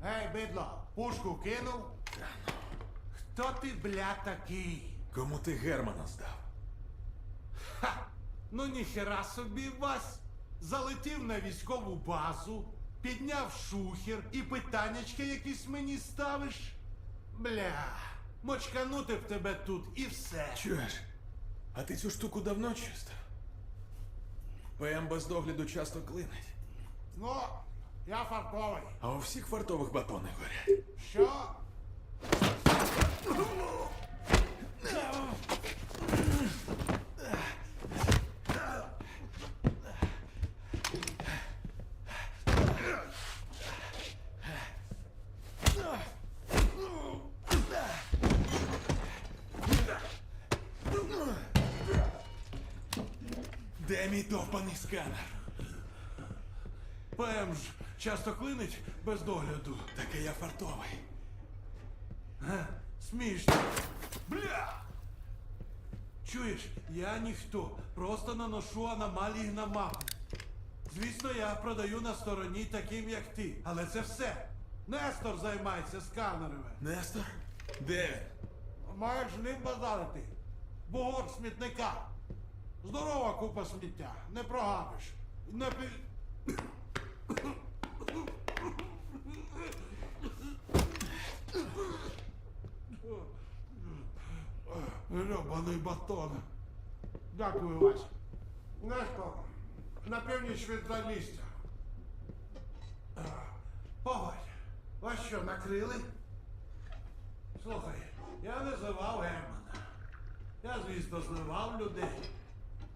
Ей, бидло, пушку кинув? Хто ти, бля, такий? Кому ти Германа здав? Ха! Ну ніхера собі вас. Залетів на військову базу, підняв шухер і питаннячки якісь мені ставиш. Бля, мочканути в тебе тут і все. Чуєш? А ти цю штуку давно чистив? ПМ без догляду часто клинить. Ну, я фартовий. А у всіх фартових батони горять. Що? Де мій довбаний сканер? ПМ ж часто клинить без догляду. Таке я фартовий. Смішно. Бля! Чуєш, я ніхто. Просто наношу аномалії на мапу. Звісно, я продаю на стороні таким, як ти. Але це все. Нестор займається сканерами. Нестор? Де він? Маєш з ним базарити. Бугор смітника. Здорова купа сміття. Не прогавиш. Не пі... Гребаний батон. Дякую, Вась. Нешко, на північ від Залісся. Погодь, вас що, накрили? Слухай, я не зливав Германа. Я, звісно, зливав людей,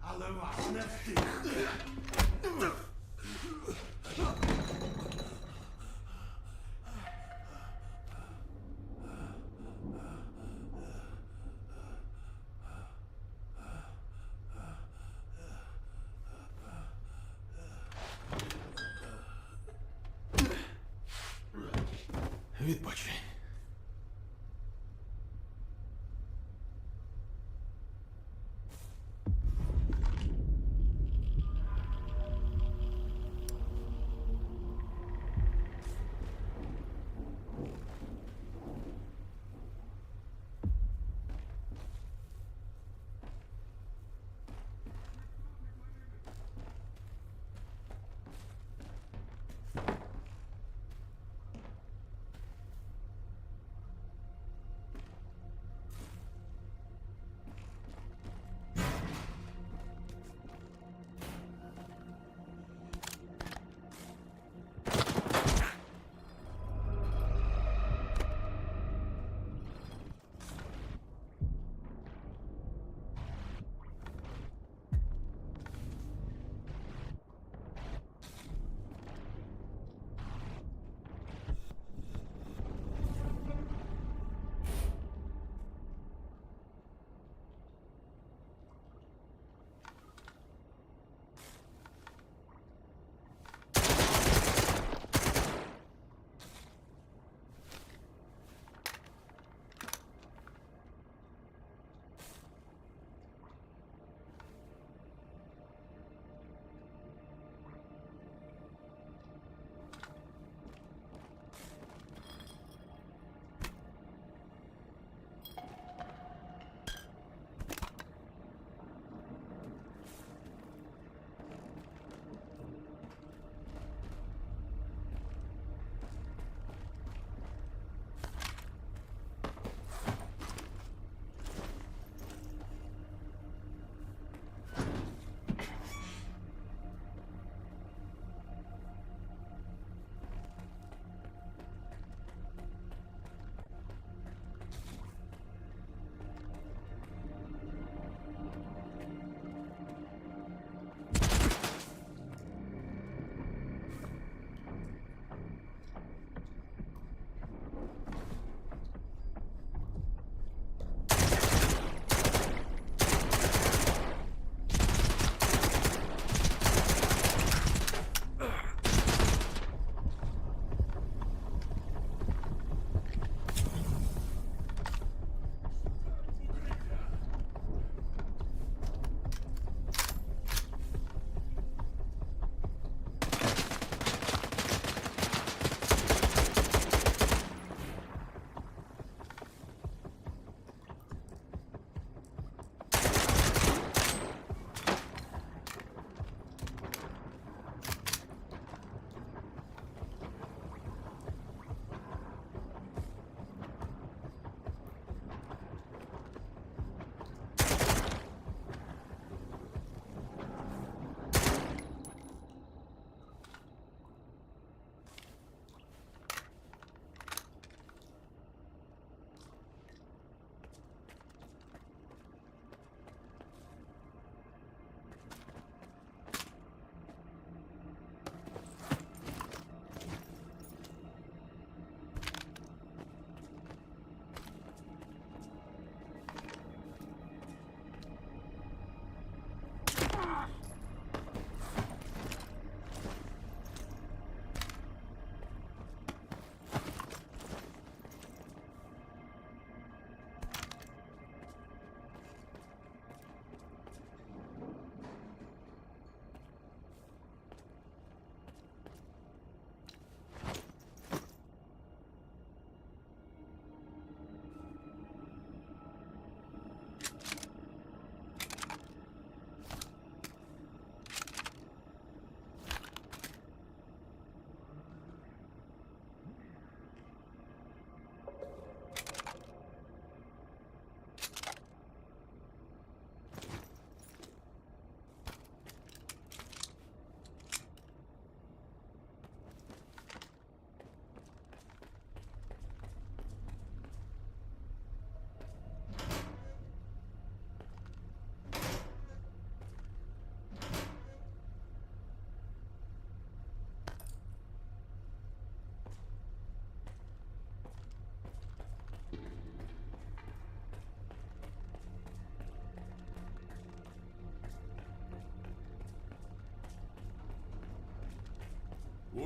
але вас не встиг. Відпочинь.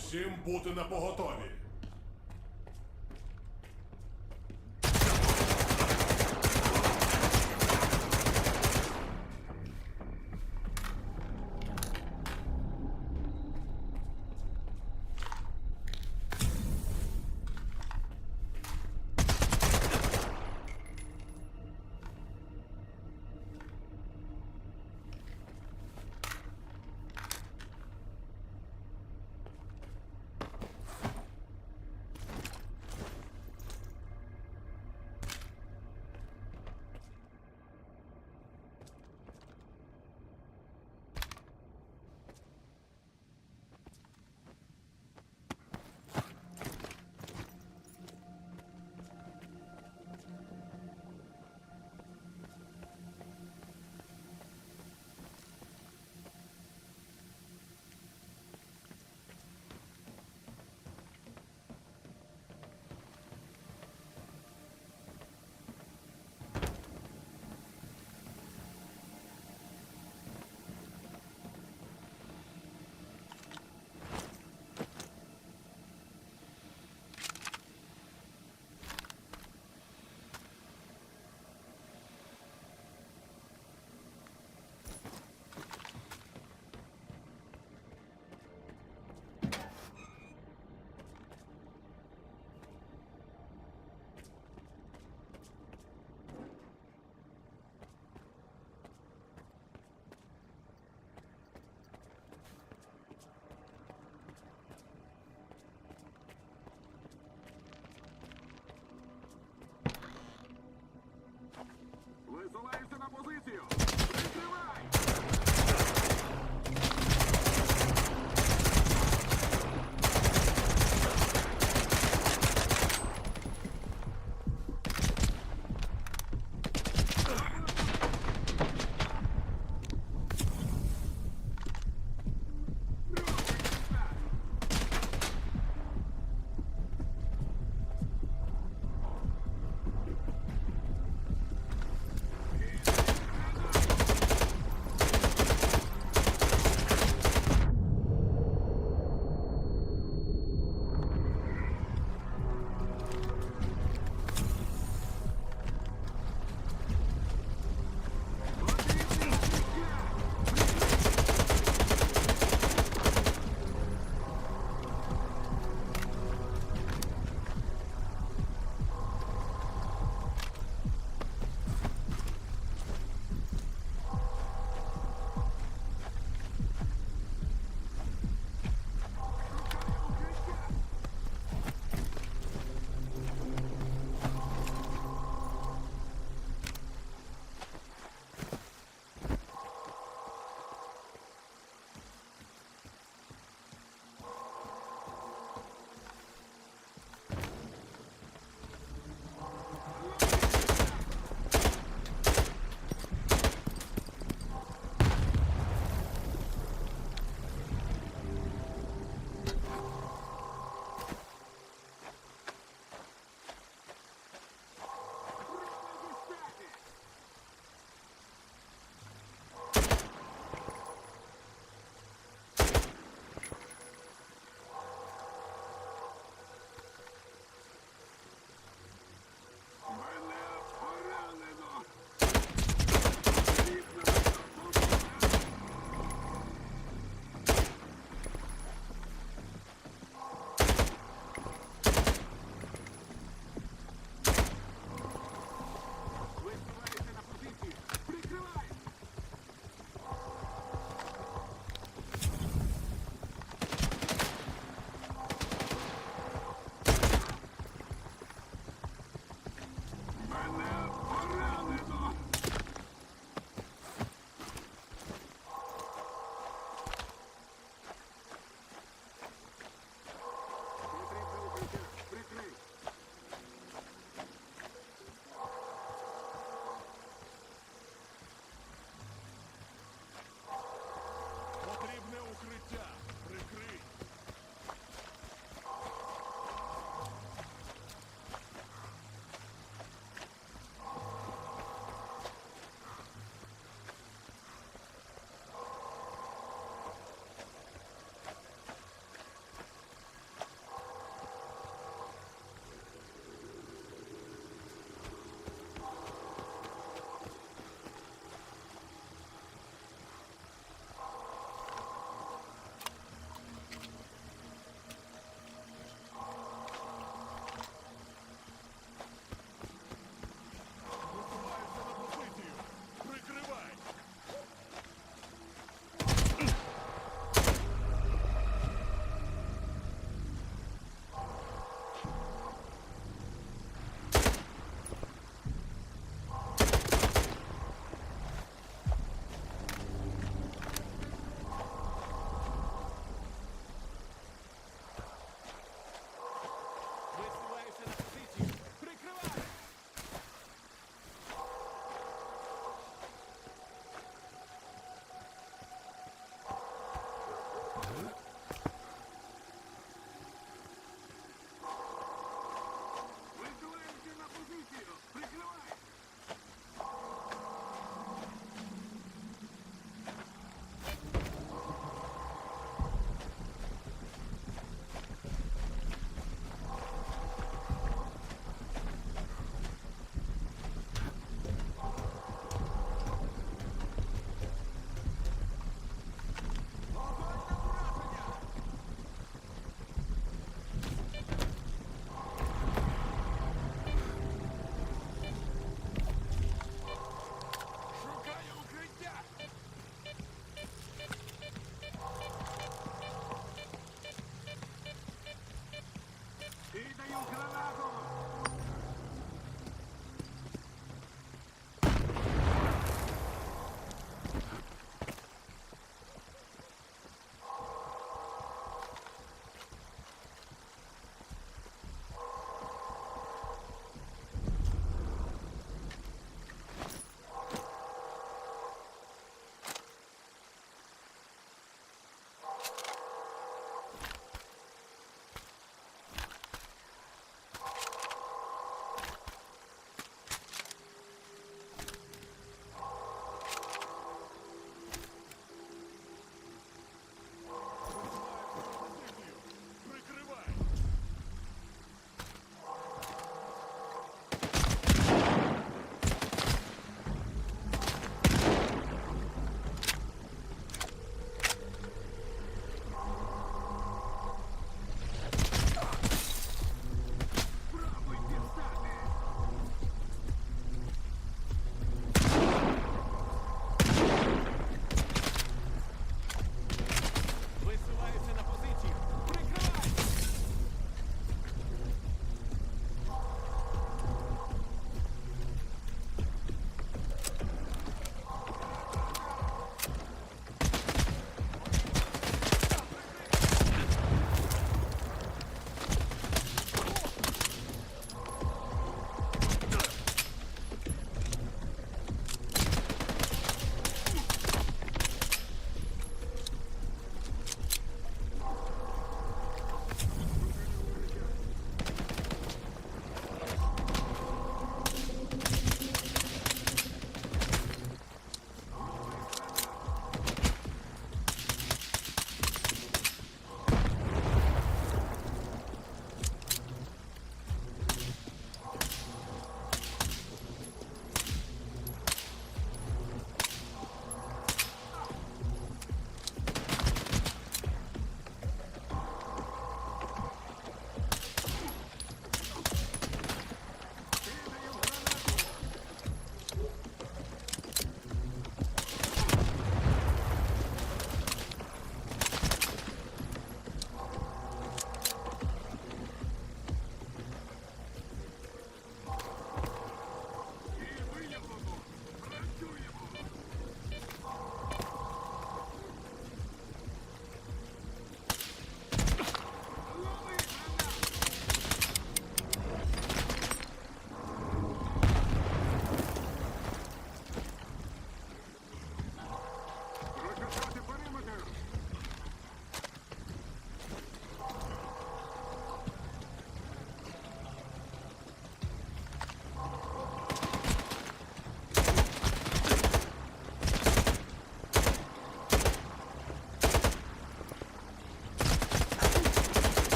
Усім бути на поготові.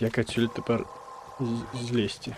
Яка ціль тепер злізти?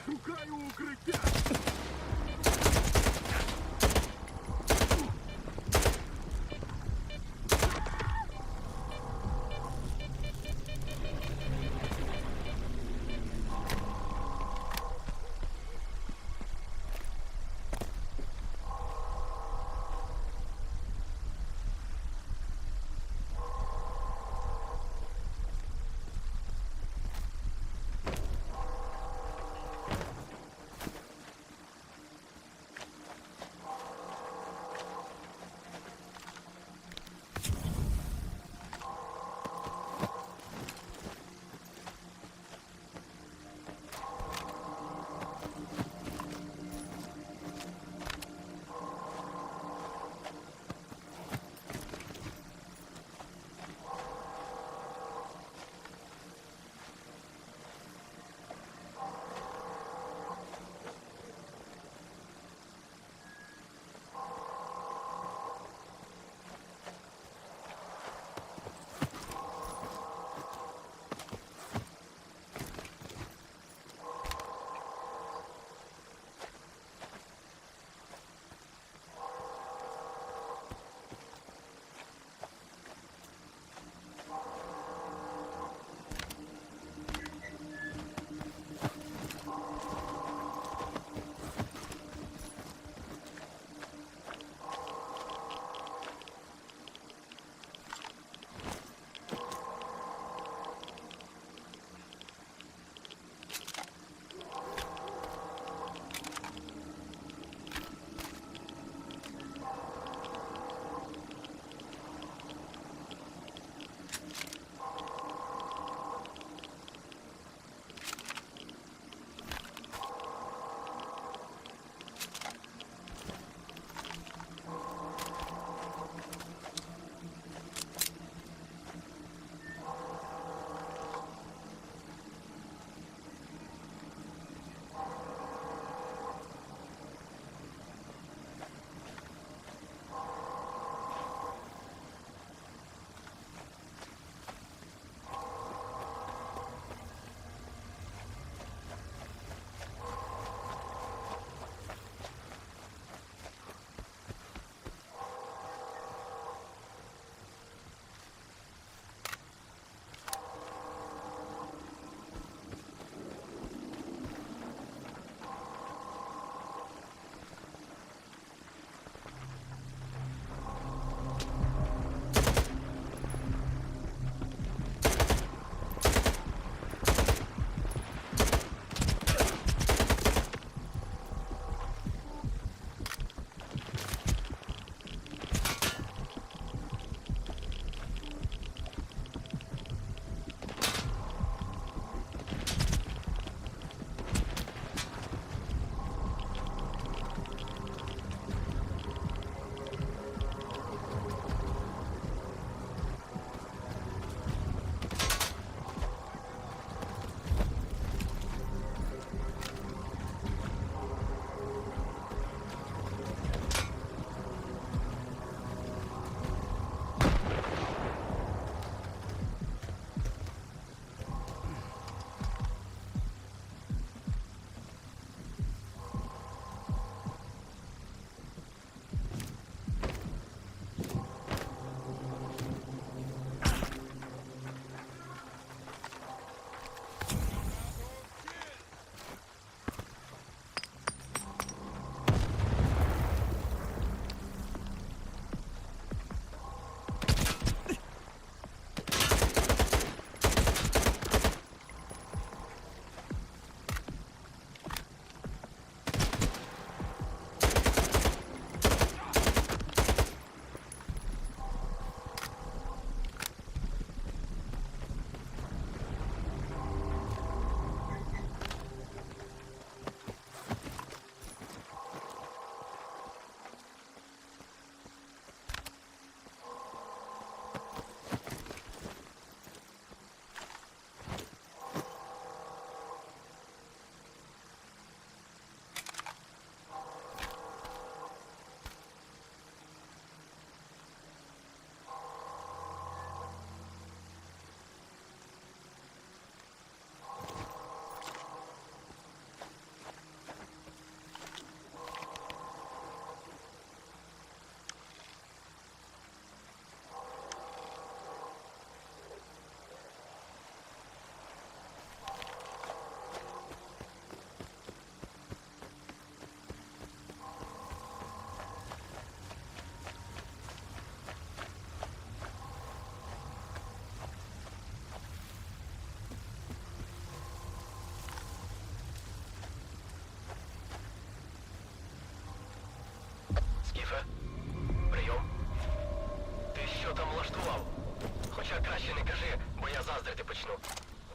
почну.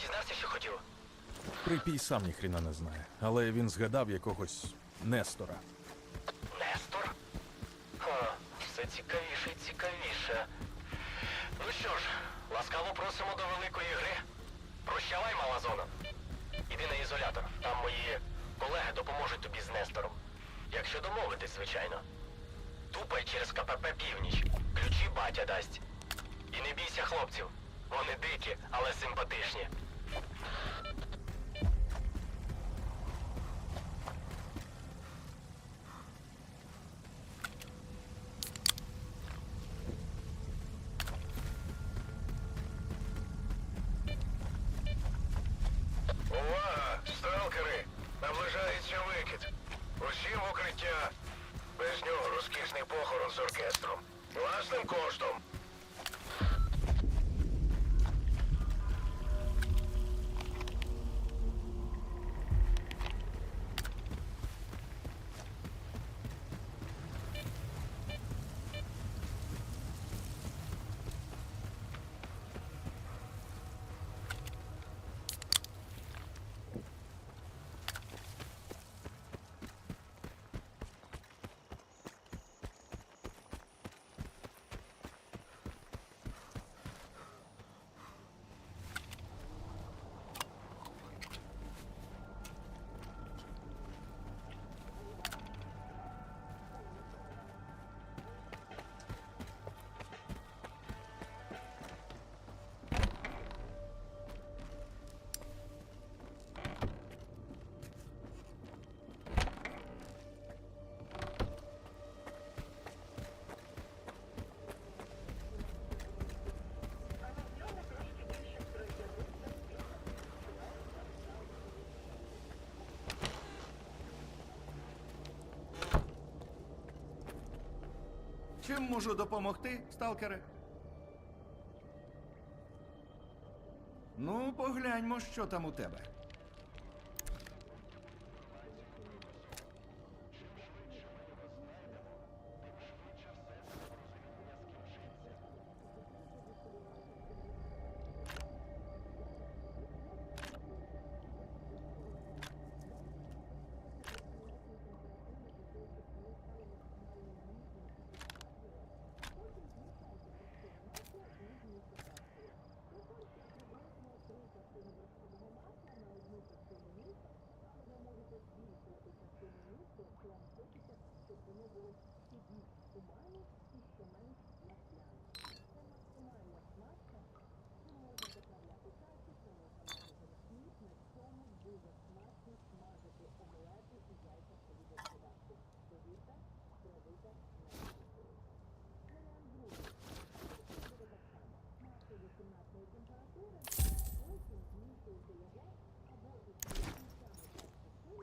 Дізнався, що хотів? Припій сам ніхріна не знає, але він згадав якогось Нестора. Нестор? Ха, все цікавіше і цікавіше. Ну що ж, ласкаво просимо до великої гри. Прощавай, мала зона. Іди на ізолятор. Там мої колеги допоможуть тобі з Нестором. Якщо домовитись, звичайно. Тупай через КПП «Північ». Ключі батя дасть. І не бійся хлопців. Вони дикі, але симпатичні. Увага! Сталкери! Наближається викид. Усі в укриття. Без нього розкішний похорон з оркестром. Власним коштом. Чим можу допомогти, сталкере? Ну, погляньмо, що там у тебе.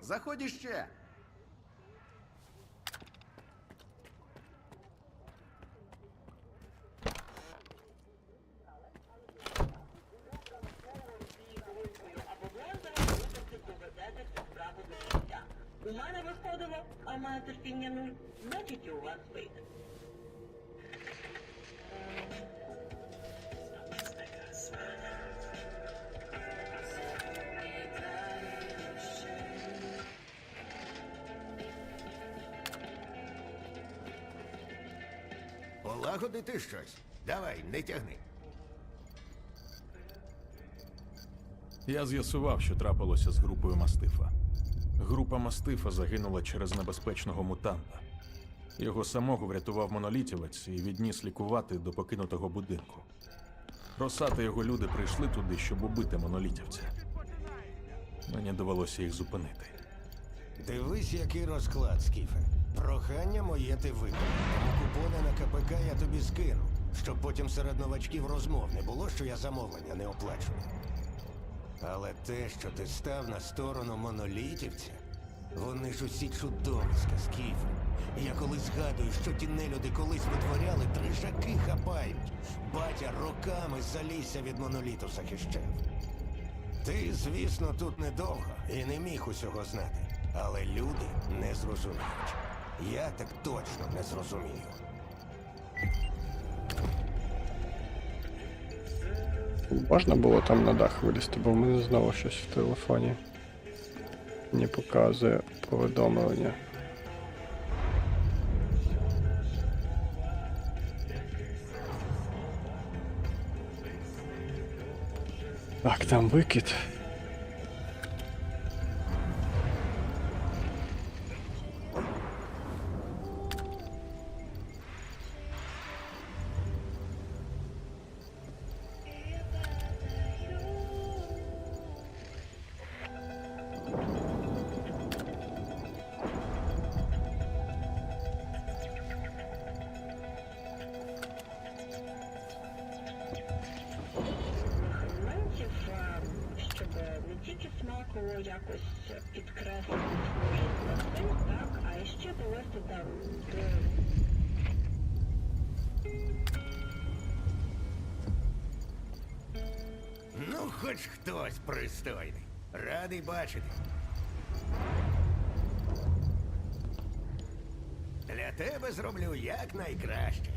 Заходь іще. У мене виходило, а в мене терпіння нуль, значить і у вас вийде. Полагодити щось? Давай, не тягни. Я з'ясував, що трапилося з групою Мастифа. Група Мастифа загинула через небезпечного мутанта. Його самого врятував монолітівець і відніс лікувати до покинутого будинку. Роса та його люди прийшли туди, щоб убити монолітівця. Мені довелося їх зупинити. Дивись, який розклад, Скіфе. Прохання моє ти виконав. Тому купони на КПК я тобі скину, щоб потім серед новачків розмов не було, що я замовлення не оплачую. Але те, що ти став на сторону монолітівця, вони ж усі чудовиська, Скіфе. Я коли згадую, що ті нелюди колись витворяли, тришаки хапають. Батя роками залісся від моноліту захищав. Ти, звісно, тут недовго і не міг усього знати. Але люди не зрозуміють. Я так точно не зрозумію. Можна було там на дах вилізти, бо в мене знову щось в телефоні не показує повідомлення. Так, там викид. Елементів, щоб не тільки смаково якось підкреслити свій стиль, так, а ще довести там до Ну, хоч хтось пристойний. Радий бачити. Для тебе зроблю якнайкраще.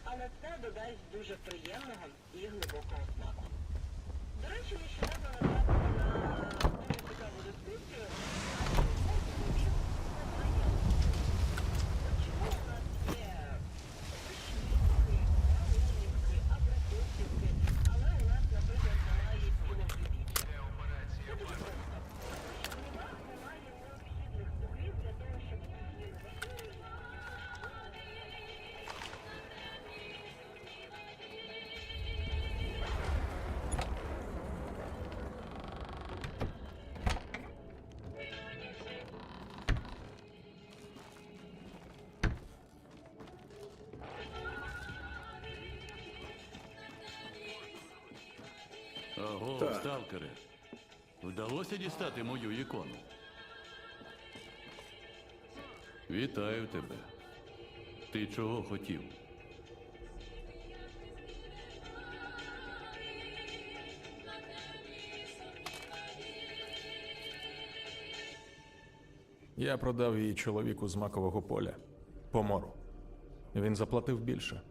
Але це додасть дуже приємного і глибокого смаку. До речі, нещодавно натрапила на дуже цікаву дискусію. Чому у нас є вишнівки, малинівки, абрикосівки, але у нас, наприклад, немає білогрибівки? Це дуже просто. У нас немає необхідних цукрів для того, щоб Ого, Так. сталкере. Вдалося дістати мою ікону. Вітаю тебе. Ти чого хотів? Я продав її чоловіку з макового поля. Помору. Він заплатив більше.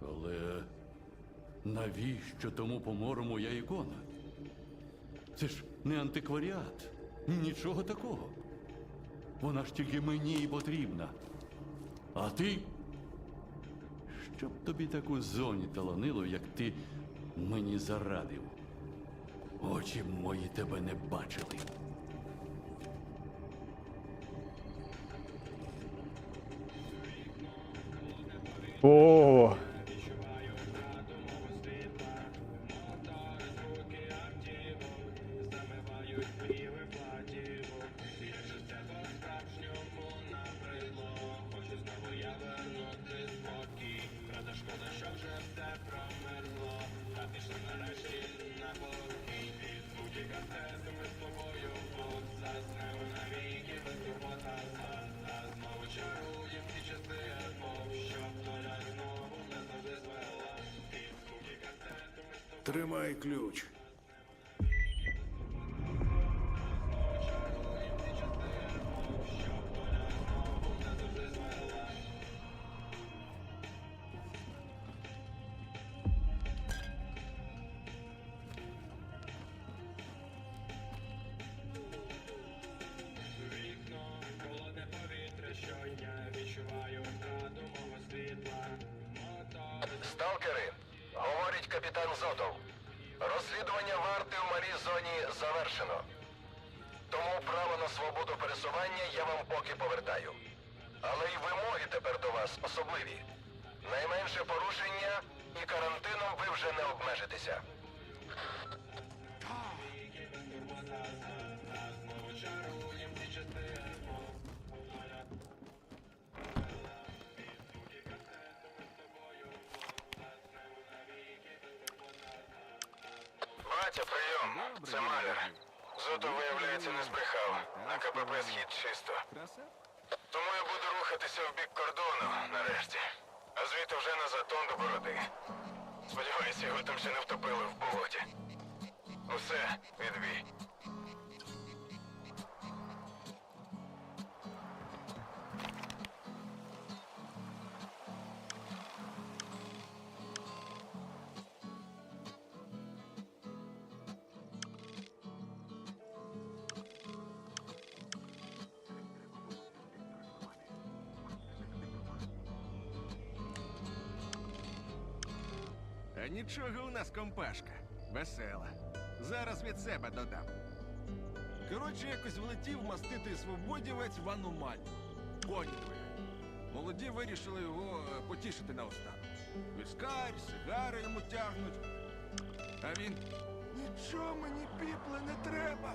Але навіщо тому помору моя ікона? Це ж не антикваріат. Нічого такого. Вона ж тільки мені і потрібна. А ти? Щоб тобі таку зоні таланило, як ти мені зарадив. Очі мої тебе не бачили. О, Тримай ключ. Сталкери, говорить капітан Зотов. Розслідування варти в малій зоні завершено. Тому право на свободу пересування я вам поки повертаю. Але й вимоги тепер до вас особливі. Найменше порушення і карантином ви вже не обмежитеся. Батя, прийом. Це Маляр. Зотов, виявляється, не збрехав. На КПП схід чисто. Тому я буду рухатися в бік кордону, нарешті. А звідти вже на затон до Бороди. Сподіваюся, його там ще не втопили в болоті. Усе, відбій. А нічого у нас компашка. Весела. Зараз від себе додам. Коротше, якось влетів маститий свободівець в аномалію. Коні двигає. Молоді вирішили його потішити наостанок. Віскарь, сигари йому тягнуть. А він... Нічого мені, піпле, не треба.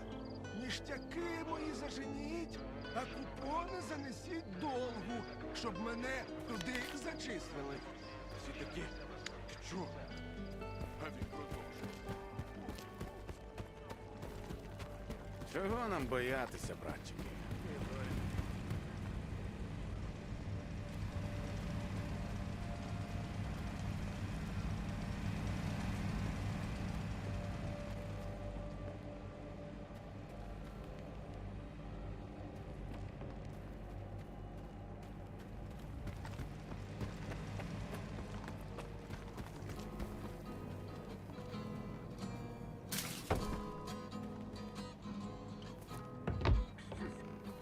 Ніштяки мої заженіть, а купони занесіть долгу, щоб мене туди зачислили. Всі такі... Що? А він продовжує. Чого нам боятися, братчики?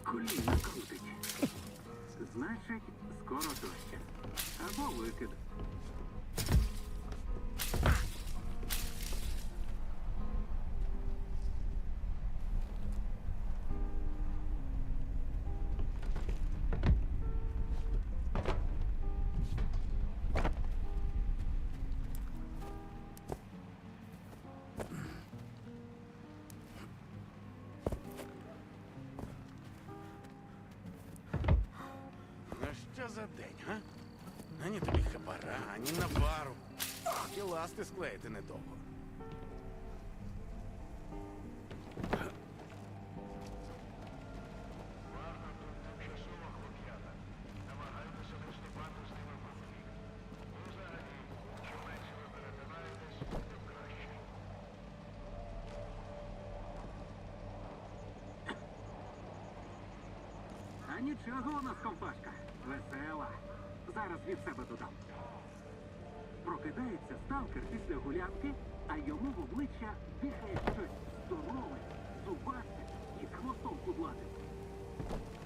Коліна крутить. Значить, скоро дощ. Або викид. Ну що за день, га? Ані тобі хабара, ані навару. І ласти склеїти недовго. А нічого у нас компашка. Весела. Зараз від себе додам. Прокидається сталкер після гулянки, а йому в обличчя дихає щось здорове, зубасте і з хвостом кудлатим.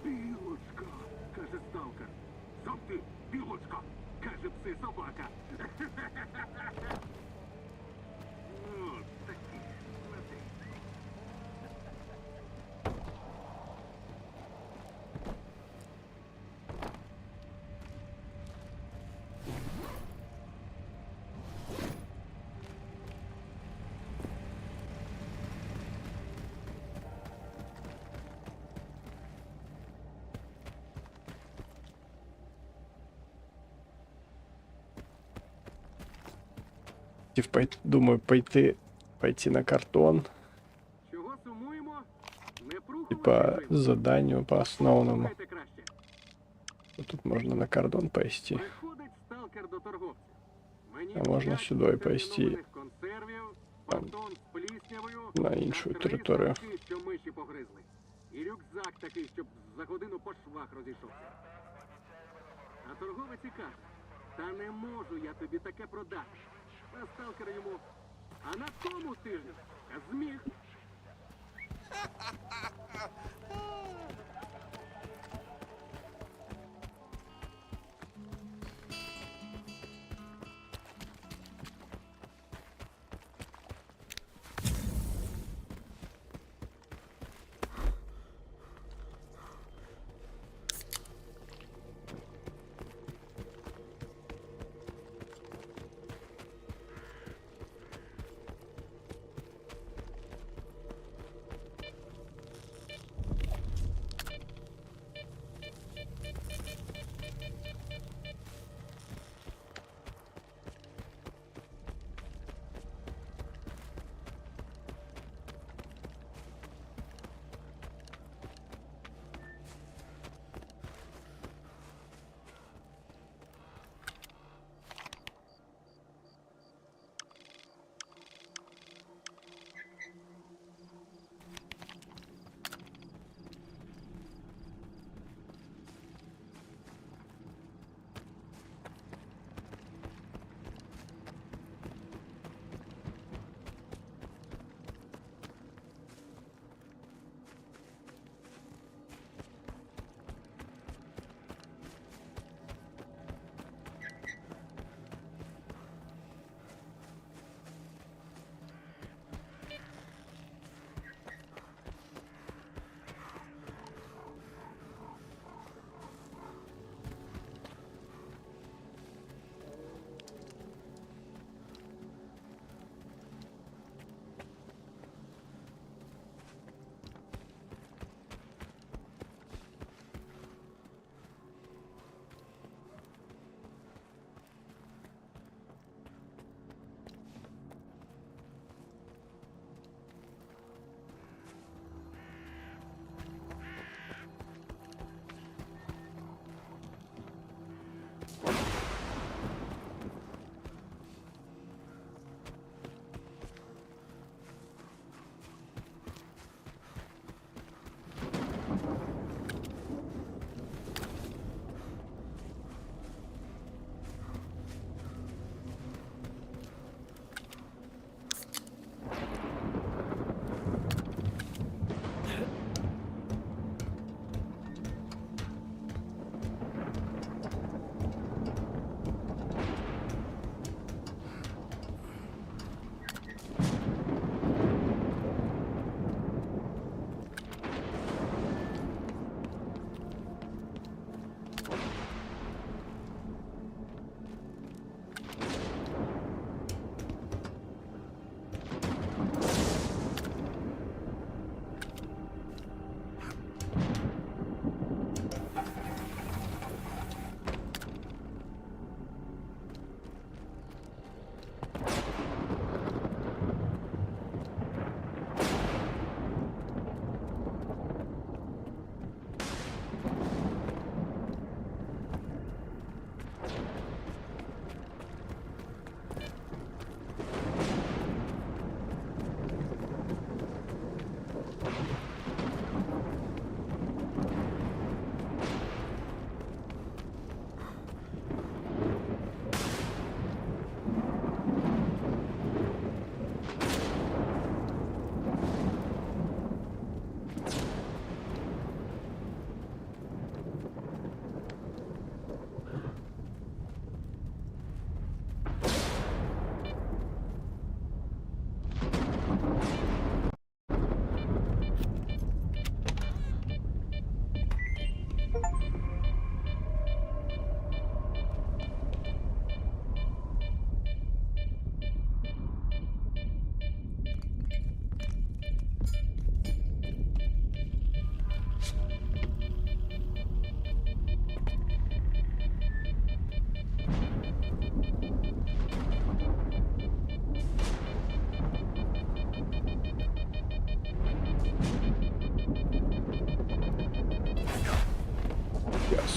Білочка, каже сталкер. Сам ти, білочка, каже пси собака. О, такі смерти. Думаю, пойти на картон. Чого сумуємо? Не прухало Типа заданию по основному. краще. Тут можно на кордон пойти. Приходить сталкер до торговця. Мені А можно сюда и пойти. консервів Бартон з пліснявою на та іншу 3 територію. замки, що миші погризли. І рюкзак такий, щоб за годину по швах розійшовся. А торговець і каже, та не можу я тобі таке продати. А сталкер йому, а на тому тижні зміг.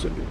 собі.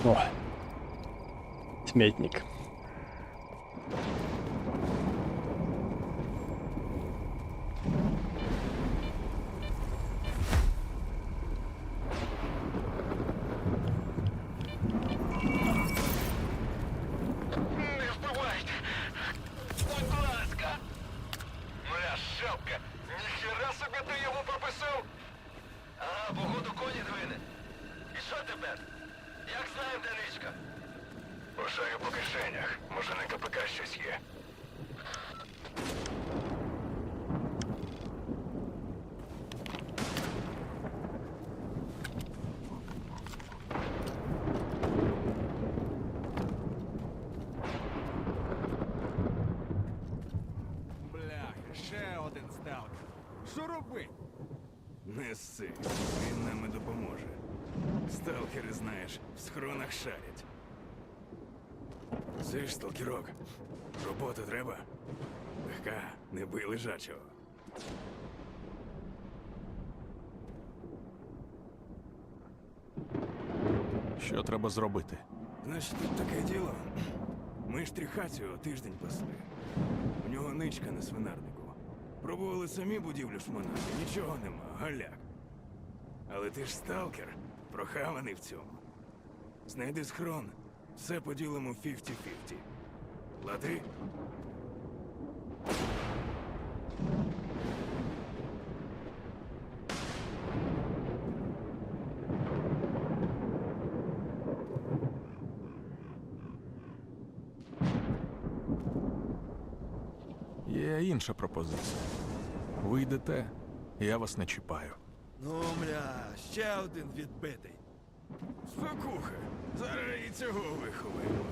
О, смітник. Не вбивайте! Будь ласка! Моя шапка! Ніхера собі ти йому прописав! Ага, походу коні двине. І що тепер? Як знаємо, де ничка? Пошаю по кишенях. Може на КПК щось є. Бляха, ще один сталкер. Що робить? Не сси, він нам і допоможе. Сталкери, знаєш, в схронах шарять. Це ж сталкерок. Робота треба. Легка, не бий лежачого. Що треба зробити? Значить, тут таке діло. Ми ж Тріхацію тиждень пасли. У нього ничка на свинарнику. Пробували самі будівлю шмонати, нічого нема, галяк. Але ти ж сталкер, прохаваний в цьому. Знайди схрон, все поділимо 50-50. Лади? Є інша пропозиція. Ви йдете, я вас не чіпаю. Ну, мля, ще один відбитий. Спокуха, зараз і цього виховаємо.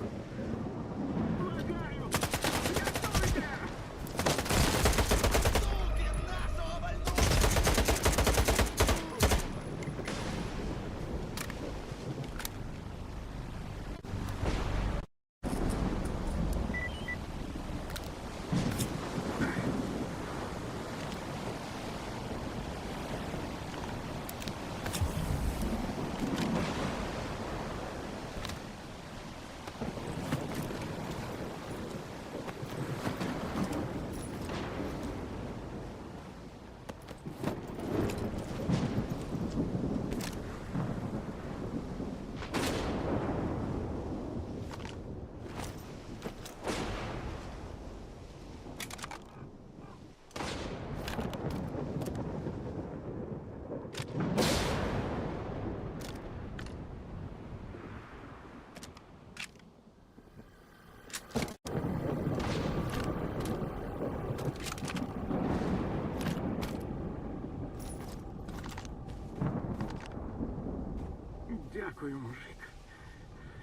Дякую, мужик.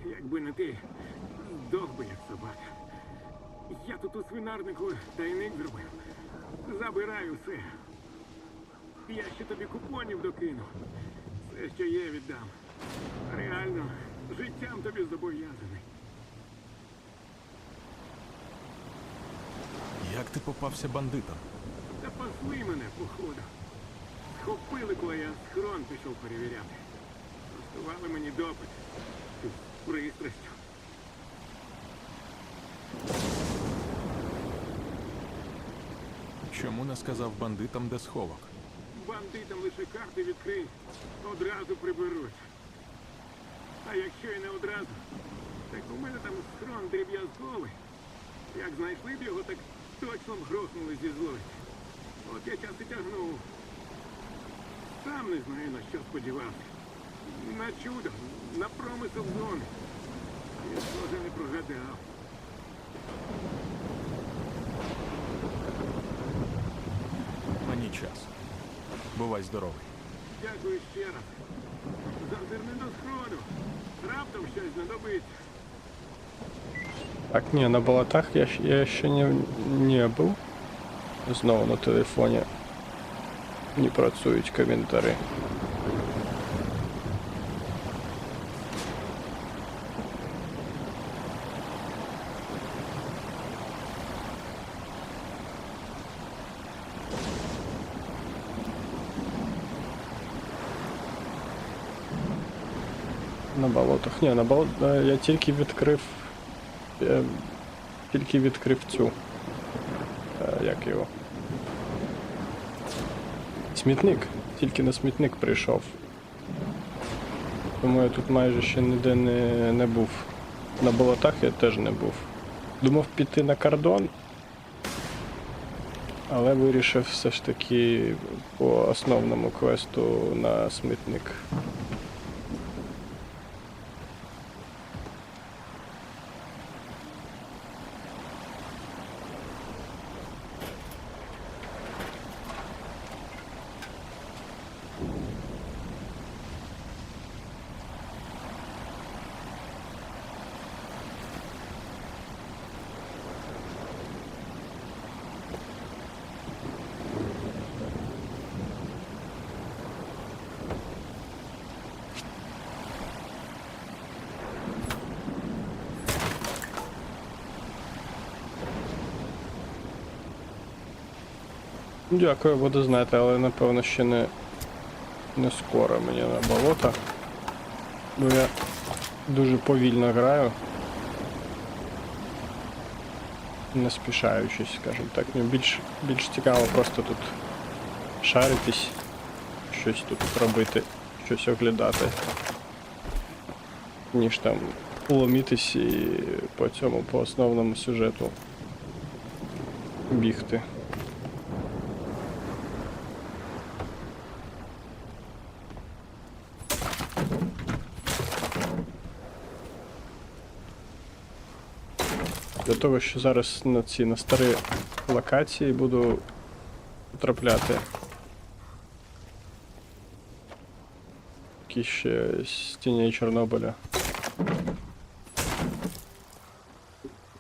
Якби не ти, здох би як собака. Я тут у свинарнику тайник зробив. Забираю все. Я ще тобі купонів докину. Все, що є, віддам. Реально, життям тобі зобов'язаний. Як ти попався бандитам? Та пасли мене, походу. Схопили, коли я схрон пішов перевіряти. Влаштували мені допит. З пристрастю. Чому не сказав бандитам, де сховок? Бандитам лише карти відкрий, одразу приберуть. А якщо і не одразу, так у мене там схрон дріб'язковий. Як знайшли б його, так точно б грохнули зі злості. От я час і тягнув. Сам не знаю, на що сподівався. На чудо, на промисел зони. Я схоже не прогадав. Мені час. Бувай здоровий. Дякую ще раз. Зазирни до сходу. Раптом щось знадобиться. Так, ні, на болотах я ще не був. Знову на телефоні не працюють коментарі. На болотах. Ні, на болотах я тільки відкрив цю. Як його? Смітник. Тільки на смітник прийшов. Тому я тут майже ще ніде не був. На болотах я теж не був. Думав піти на кордон, але вирішив все ж таки по основному квесту на смітник. Дякую, буду знати, але напевно ще не скоро мені на болото. Бо я дуже повільно граю. Не спішаючись, скажімо так. Мені більш цікаво просто тут шаритись, щось тут робити, щось оглядати, ніж там уломітись і по основному сюжету бігти. Для того, що зараз на старі локації буду потрапляти. Які ще з тіней Чорнобиля.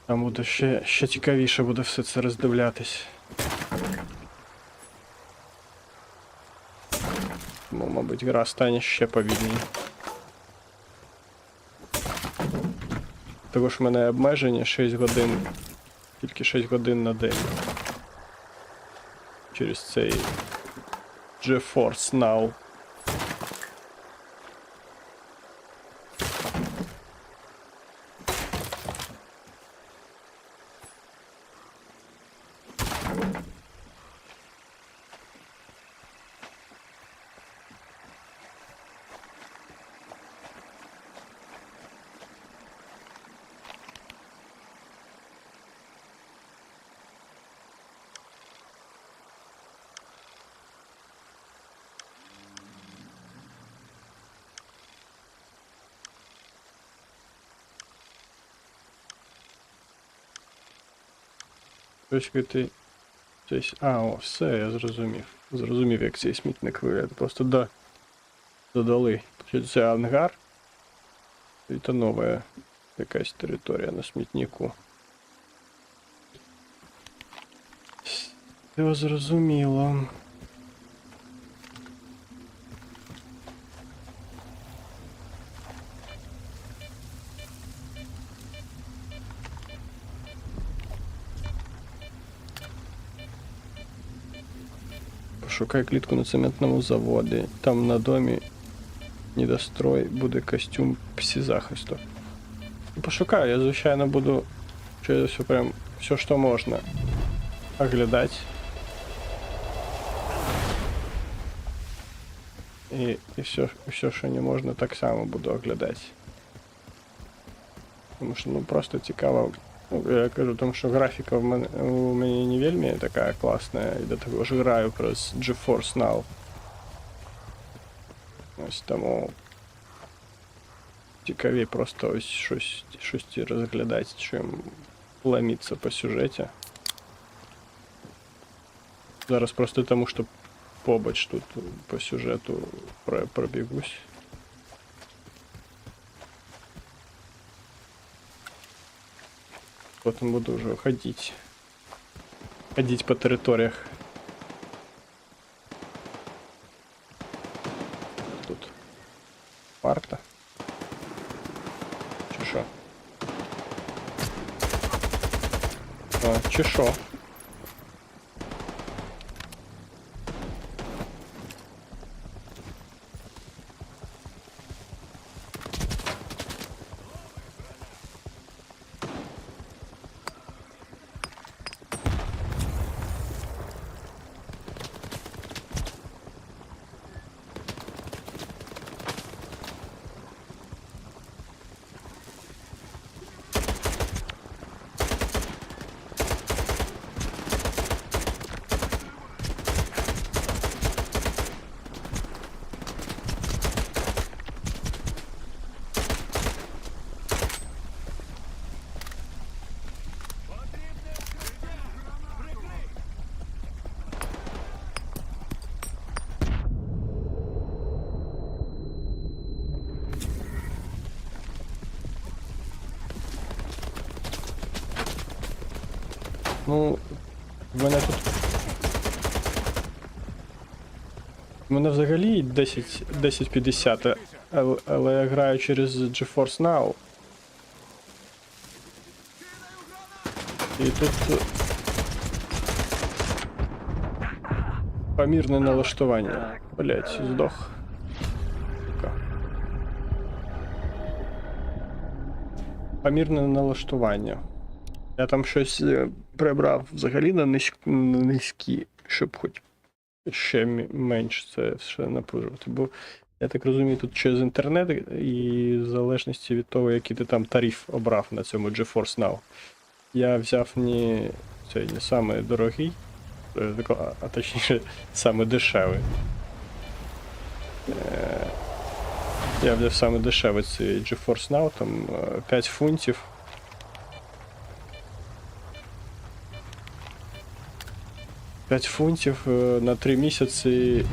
Там буде ще цікавіше буде все це роздивлятись. Тому, мабуть, гра стане ще повільніше. Того ж в мене обмеження 6 годин, тільки 6 годин на день. Через цей GeForce Now. Ти... А, о, все, я зрозумів. Зрозумів, як цей смітник виглядає. Просто додали. Це ангар. І це нова якась територія на смітнику. Все зрозуміло. Шукай клітку на цементному заводі. Там на домі недострой буде костюм псі-захисту. Пошукаю, я звичайно буду через все прям все, що можна оглядати. І все, що не можна, так само буду оглядати. Тому що, ну, просто цікаво. Я кажу, тому що графіка у мене не вельми така класна, і до того ж граю через GeForce Now. Ось тому цікаві просто ось щось розглядати, чим ломитися по сюжеті. Зараз просто тому, що побач тут по сюжету пробігусь. Потом буду уже ходить по территориях. Тут Спарта. Чи шо? А, чи шо? Ну, в мене тут... У мене взагалі 1050, але я граю через GeForce Now. І тут... помірне налаштування. Блять, здох. Помірне налаштування. Я там щось прибрав взагалі на низькі, щоб хоч ще менше це все напружувати. Бо, я так розумію, тут через інтернет і в залежності від того, який ти там тариф обрав на цьому GeForce Now. Я взяв не самий дорогий, а точніше, саме дешевий. Я взяв саме дешевий цей GeForce Now, там 5 фунтів. 5 фунтів на 3 місяці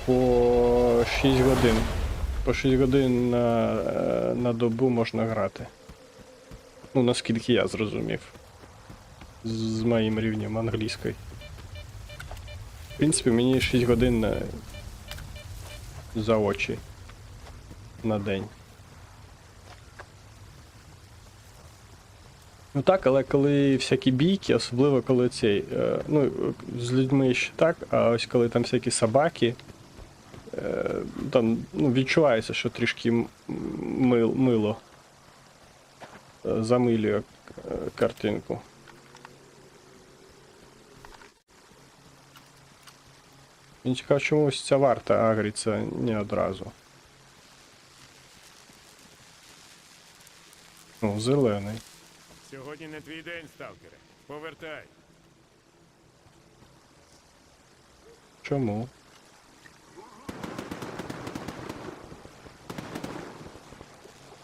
по 6 годин. По 6 годин на добу можна грати. Ну, наскільки я зрозумів. З моїм рівнем англійської. В принципі, мені 6 годин за очі на день. Ну так, але коли всякі бійки, особливо коли цей, ну, з людьми ще так, а ось коли там всякі собаки, там, ну, відчувається, що трішки мило замилює картинку. Мені цікаво, чомусь ця варта агриться не одразу. Ну, зелений. Сьогодні не твій день, сталкере. Повертай. Чому?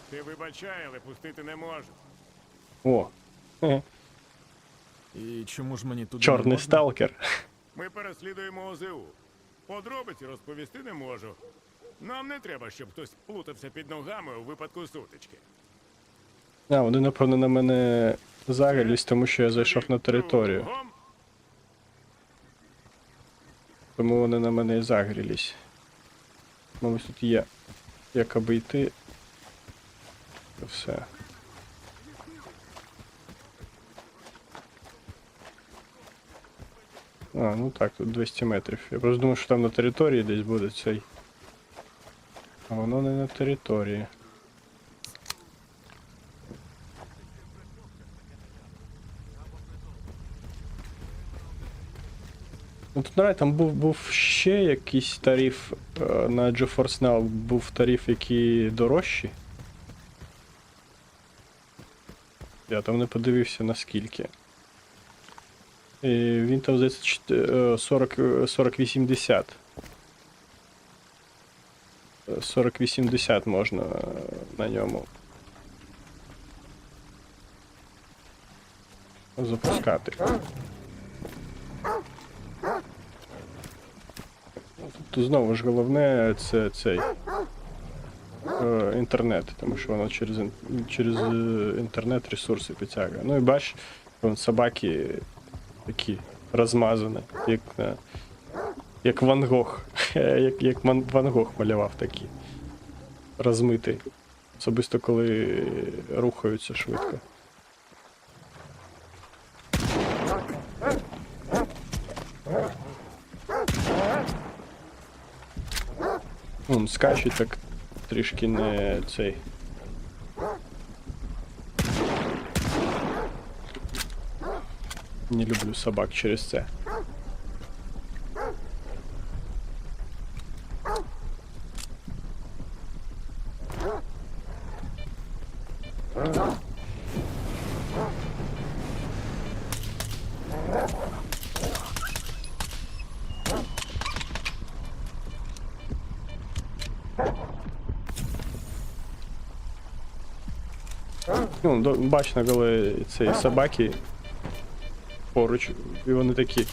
Ти вибачай, але пустити не можу. О. І чому ж мені тут Чорний сталкер. Ми переслідуємо ОЗУ. Подробиці розповісти не можу. Нам не треба, щоб хтось плутався під ногами у випадку сутички. А, вони, напевно, на мене загрілись, тому що я зайшов на територію. Тому вони на мене і загрілись. Ну, ось тут є як обійти. Все. А, ну так, тут 200 метрів. Я просто думав, що там на території десь буде цей. А воно не на території. Ну тут там був ще якийсь тариф на GeForce Now, був тариф, який дорожчий. Я там не подивився наскільки. І він там, здається, 4080. 4080 можна на ньому запускати. Тут знову ж головне це цей інтернет, тому що воно через інтернет ресурси підтягує. Ну і бач, вон собаки такі розмазані, як Ван Гог. як Ван Гог малював такі. Розмитий. Особисто коли рухаються швидко. Вон скачуть так трішки не цей. Не люблю собак через це. Ну, бачно, коли ці собаки поруч, і вони такі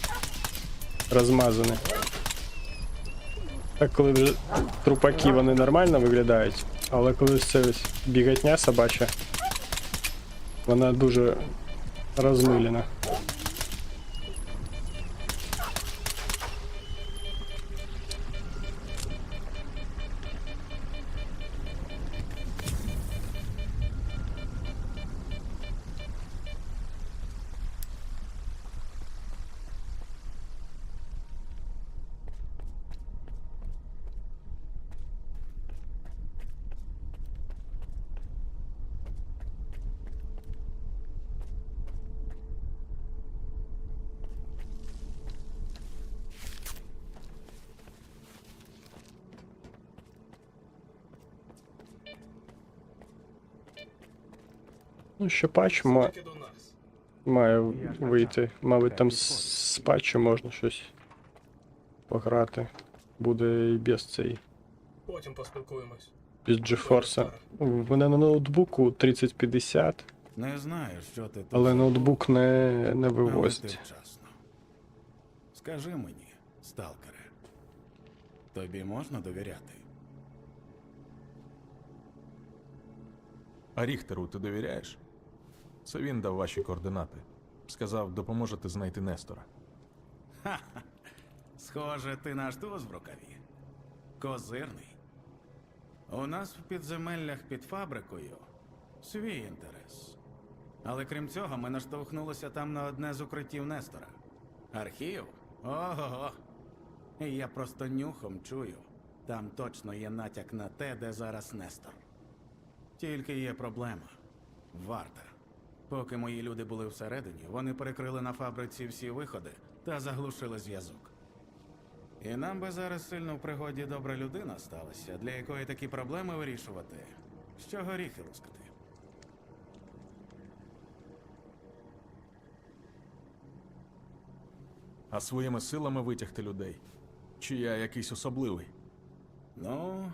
розмазані. Так, коли вже трупаки, вони нормально виглядають, але коли це ось біготня собача, вона дуже розмилена. Ну, ще патч має вийти. Мабуть, там з патчу можна щось пограти. Буде і без цей. Потім поспілкуємось. Без GeForce. У мене на ноутбуку 3050. Не знаю, що ти тут. Але ноутбук не вивозить. Скажи мені, сталкере, тобі можна довіряти? А Ріхтеру ти довіряєш? Це він дав ваші координати. Сказав, допоможете знайти Нестора. Ха-ха. Схоже, ти наш туз в рукаві. Козирний. У нас в підземеллях під фабрикою свій інтерес. Але крім цього, ми наштовхнулися там на одне з укриттів Нестора. Архів? Ого-го. І я просто нюхом чую. Там точно є натяк на те, де зараз Нестор. Тільки є проблема. Варта. Поки мої люди були всередині, вони перекрили на фабриці всі виходи та заглушили зв'язок. І нам би зараз сильно в пригоді добра людина сталася, для якої такі проблеми вирішувати, що горіхи лускати. А своїми силами витягти людей? Чи я якийсь особливий? Ну,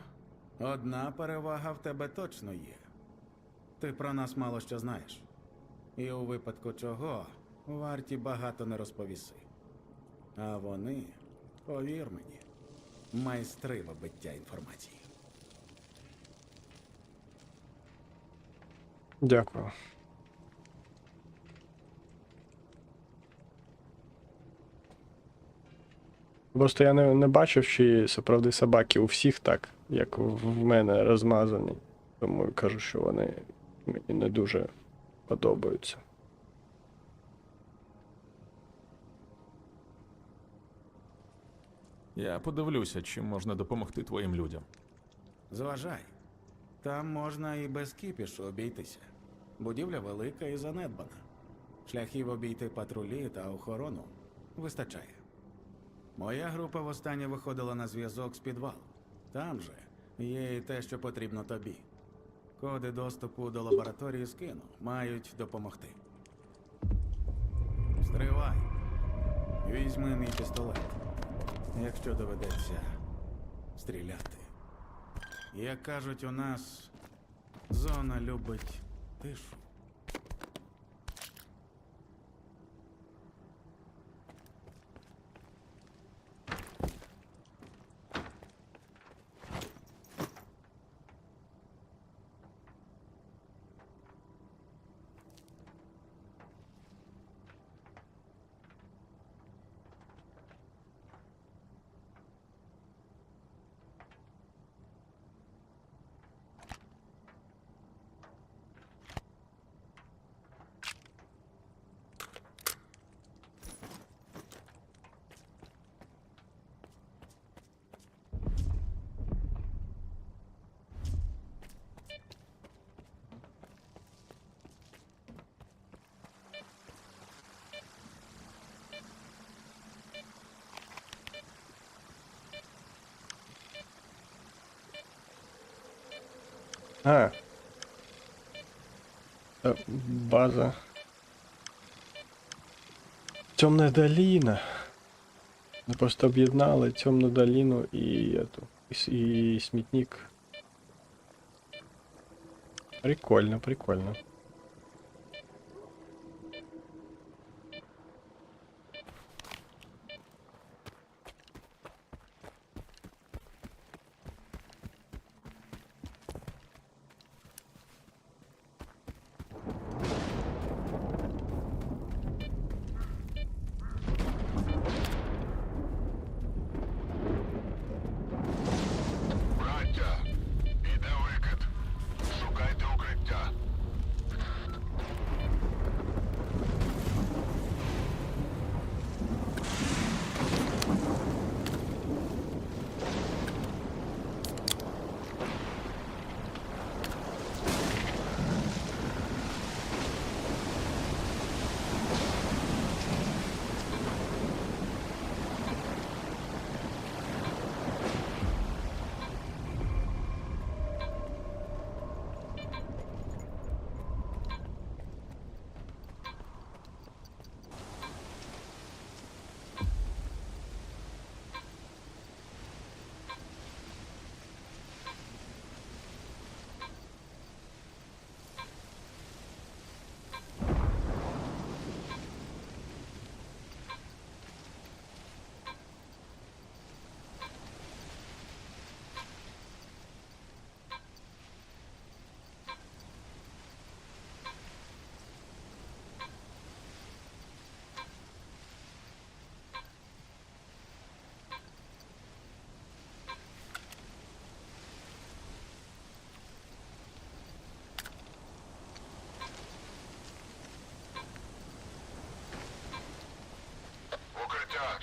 одна перевага в тебе точно є. Ти про нас мало що знаєш. І у випадку чого, варті багато не розповіси. А вони, повір мені, майстри вибиття інформації. Дякую. Просто я не бачив, чи справді собаки у всіх так, як в мене розмазані. Тому я кажу, що вони мені не дуже подобаються. Я подивлюся, чим можна допомогти твоїм людям. Зважай. Там можна і без кіпішу обійтися. Будівля велика і занедбана. Шляхів обійти патрулі та охорону вистачає. Моя група востаннє виходила на зв'язок з підвалу. Там же є і те, що потрібно тобі. Коди доступу до лабораторії скину. Мають допомогти. Стривай. Візьми мій пістолет. Якщо доведеться стріляти. Як кажуть у нас, зона любить тишу. А. База. Темна доліна. Ми просто об'єднали темну доліну і смітник. Прикольно, прикольно.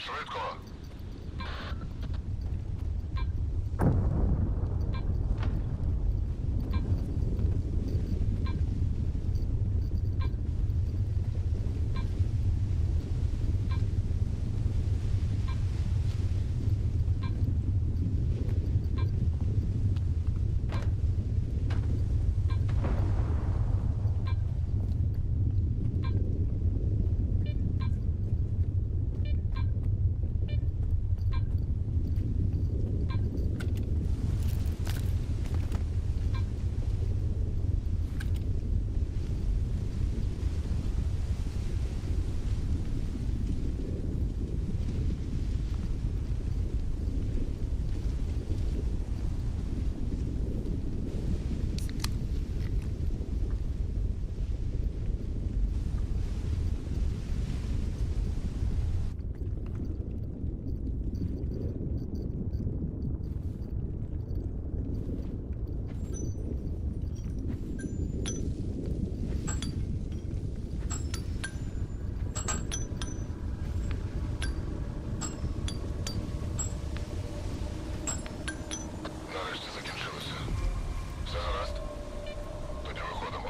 Швидко. Нарешті закінчилося. Все гаразд? Тоді виходимо.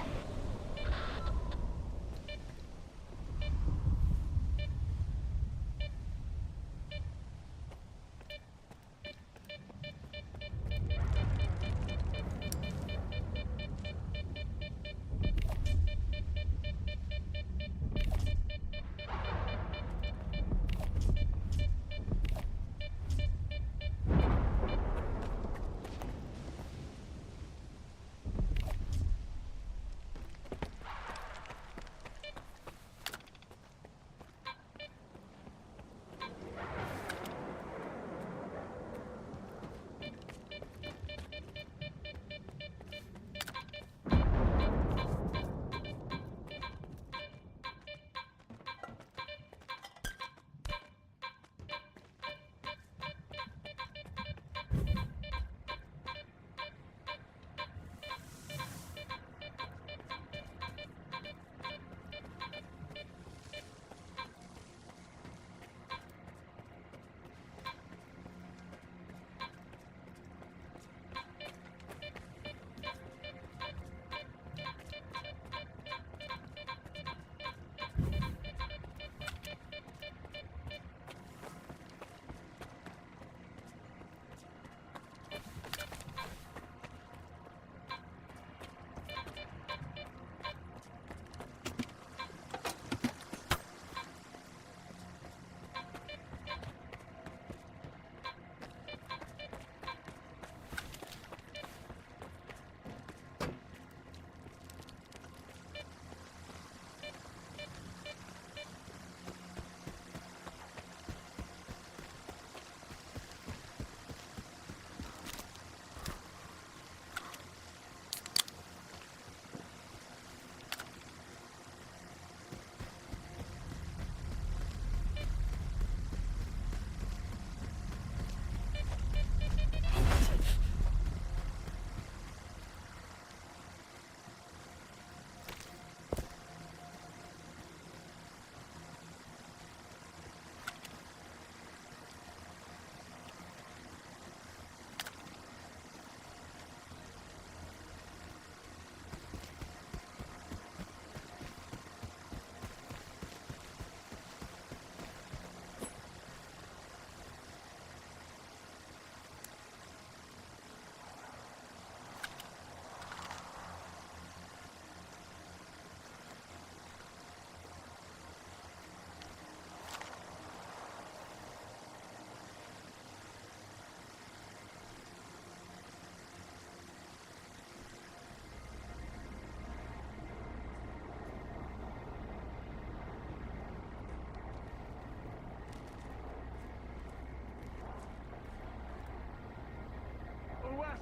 У вас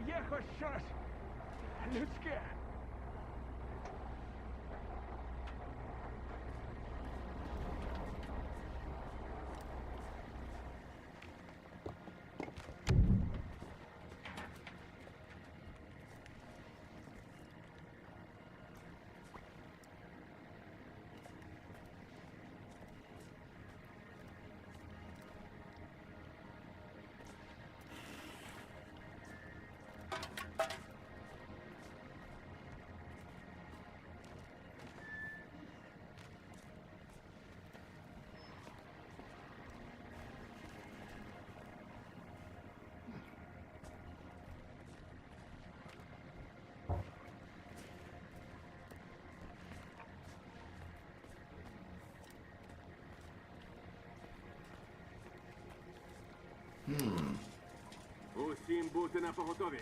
є хоч щось людське. Бути на поготові.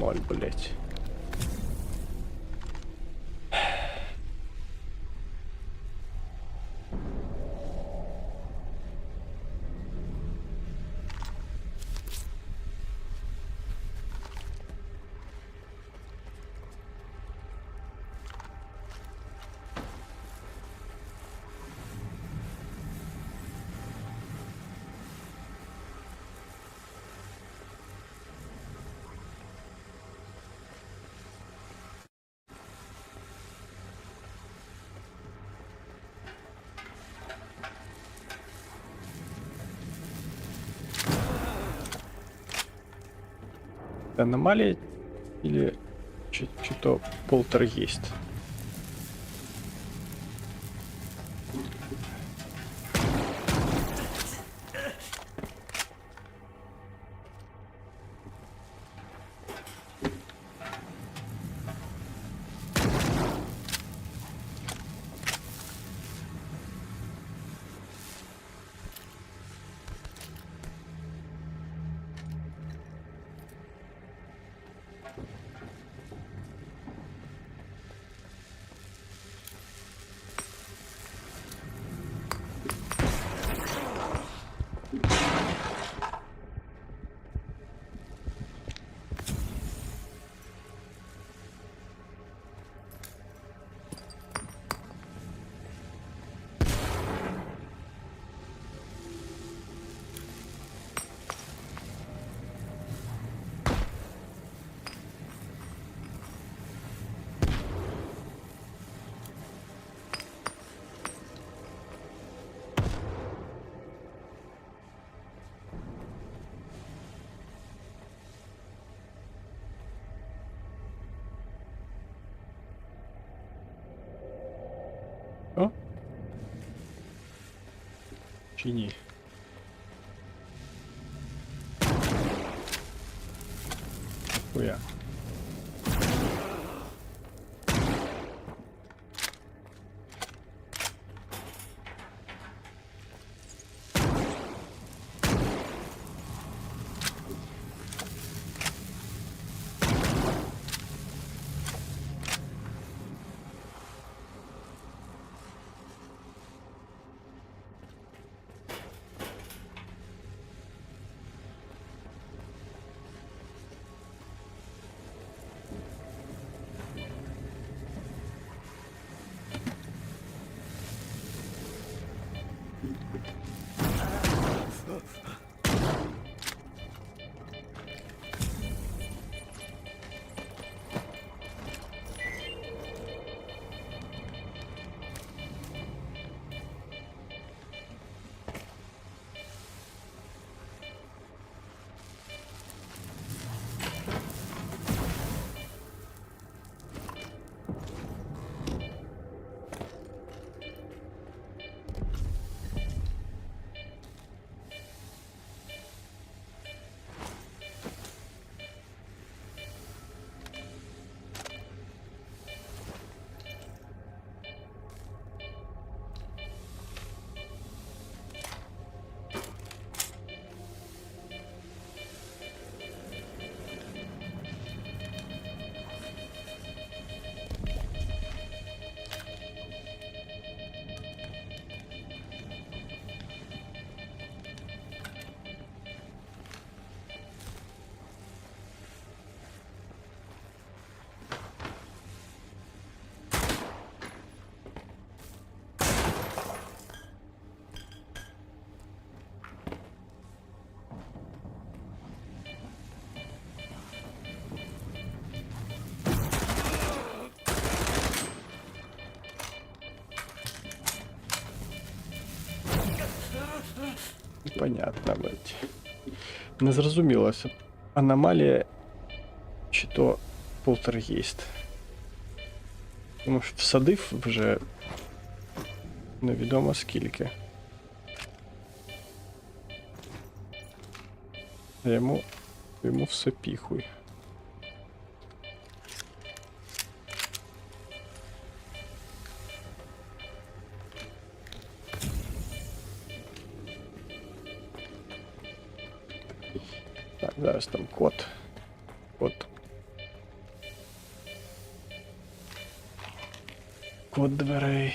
Ой, блять. Аномалия или что-то полтергейст? О? Чи ні? Хуя. Понятно, блядь. Не зрозумілося. Аномалія чи то полтергейст. Тому що всадив вже невідомо скільки. А йому все піхуй. Так, зараз там код. Код дверей.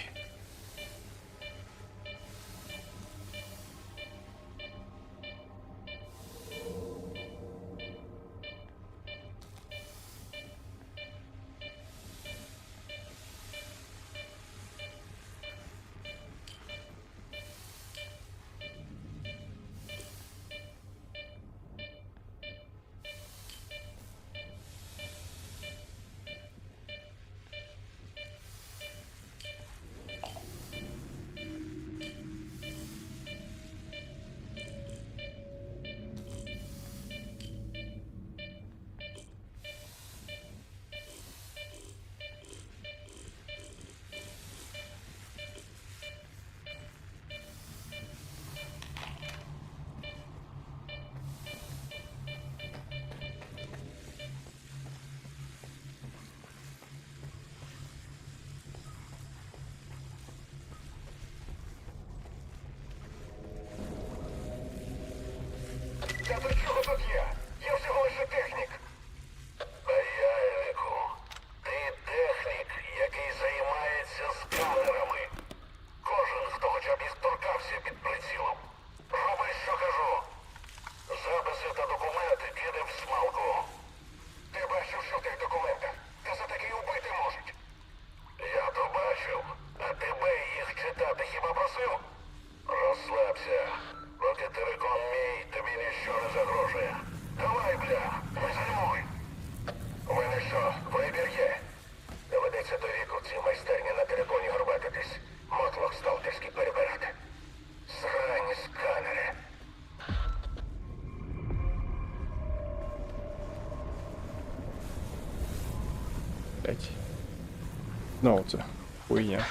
блядь. Знову це хуйня.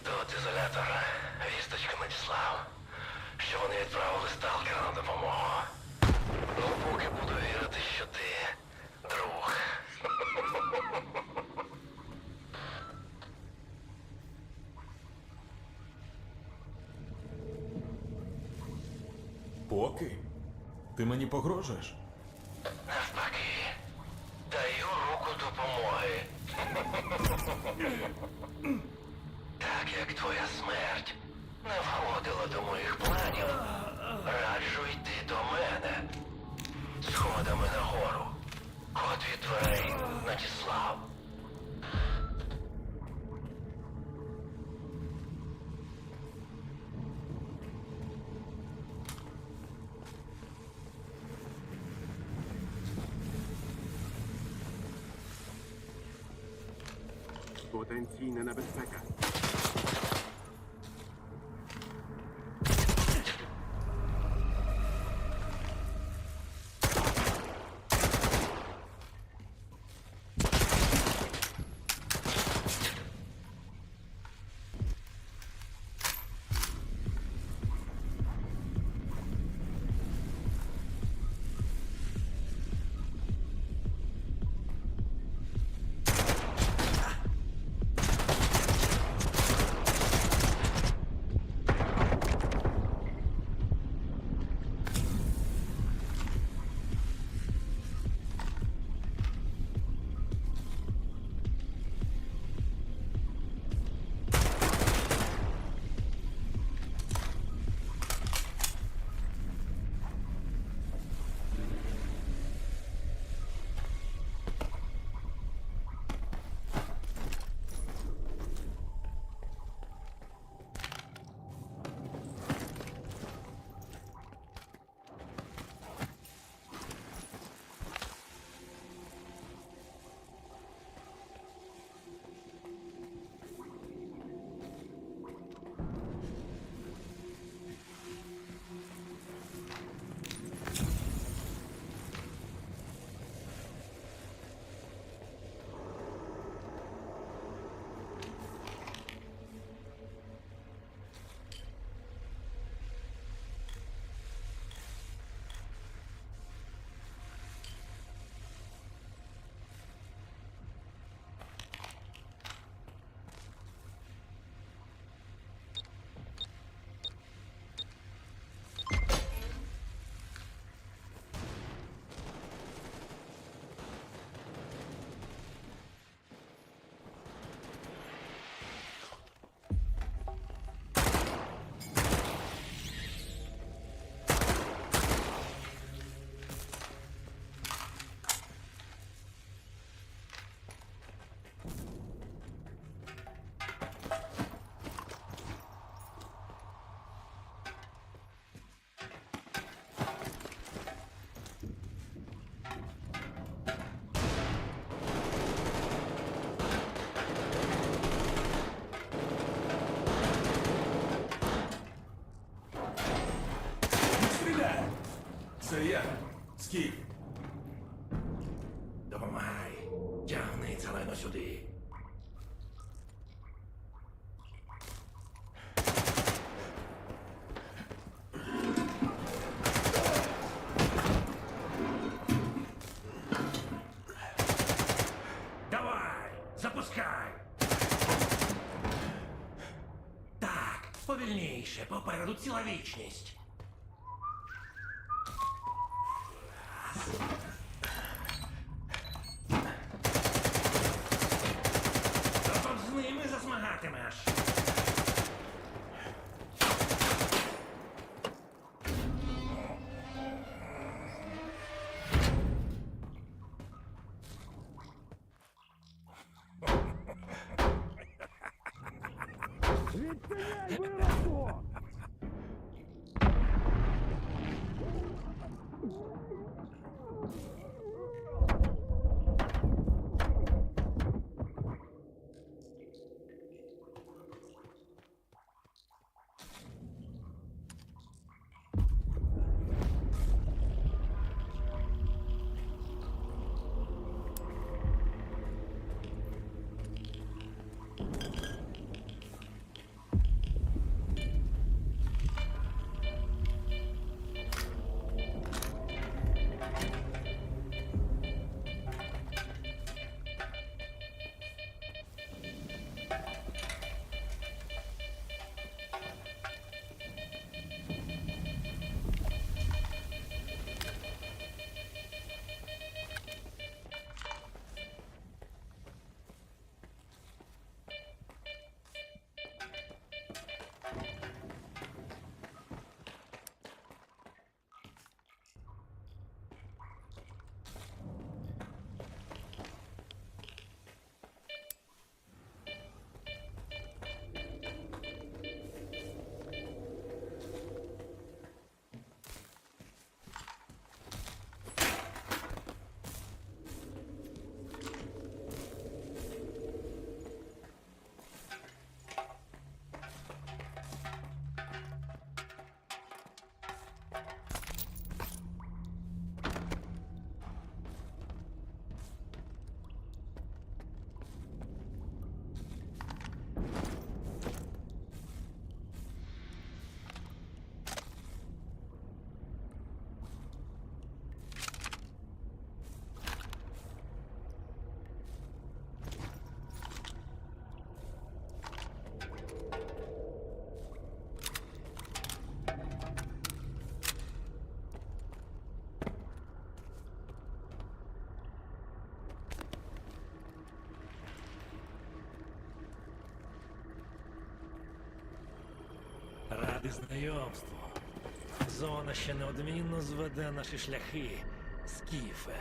Тут ізолятор. Вісточка надіслав, що вони відправили сталкера на допомогу. Ну, поки буду вірити, що ти друг. Поки? Ти мені погрожуєш? Навпаки, даю руку допомоги. Так як твоя смерть не входила до моїх планів, раджу йти до мене. Сходами нагору. Код від дверей надіслав. Потенційна небезпека. Це я. Скіф. Допомагай. Тягни Целено сюди. Давай, запускай. Так, повільніше, попереду ціла вічність. То з ними засмагатимеш. Відчиняй виробку! Радий знайомству. Зона ще неодмінно зведе наші шляхи, Скіфе.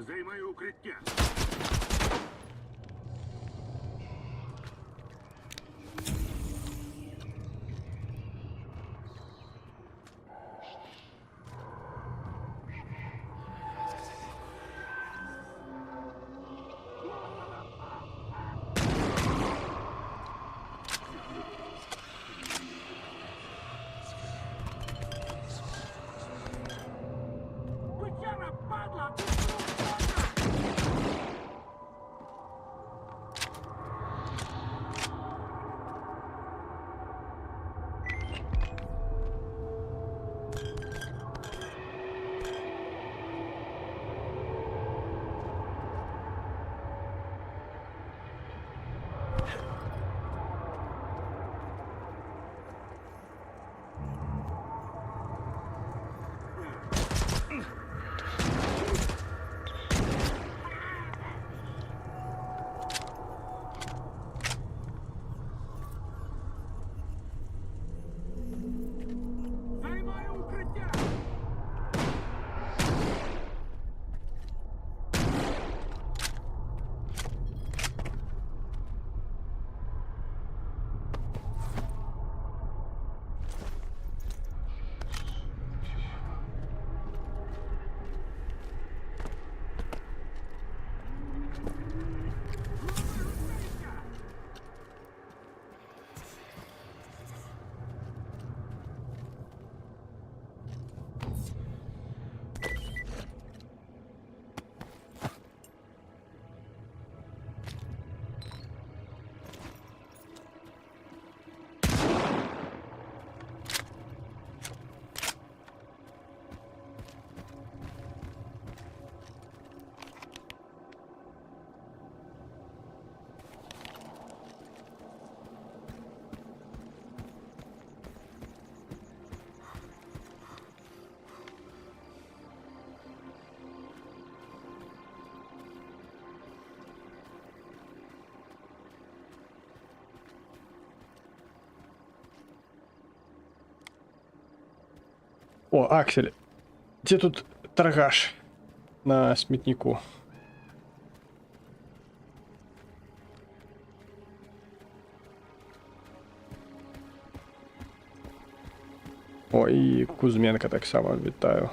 Займаю укриття. Бычара, падла! Займаю укриття! О, Аксель, где тут торгаш на смітнику? О, і Кузьменка так само вітаю.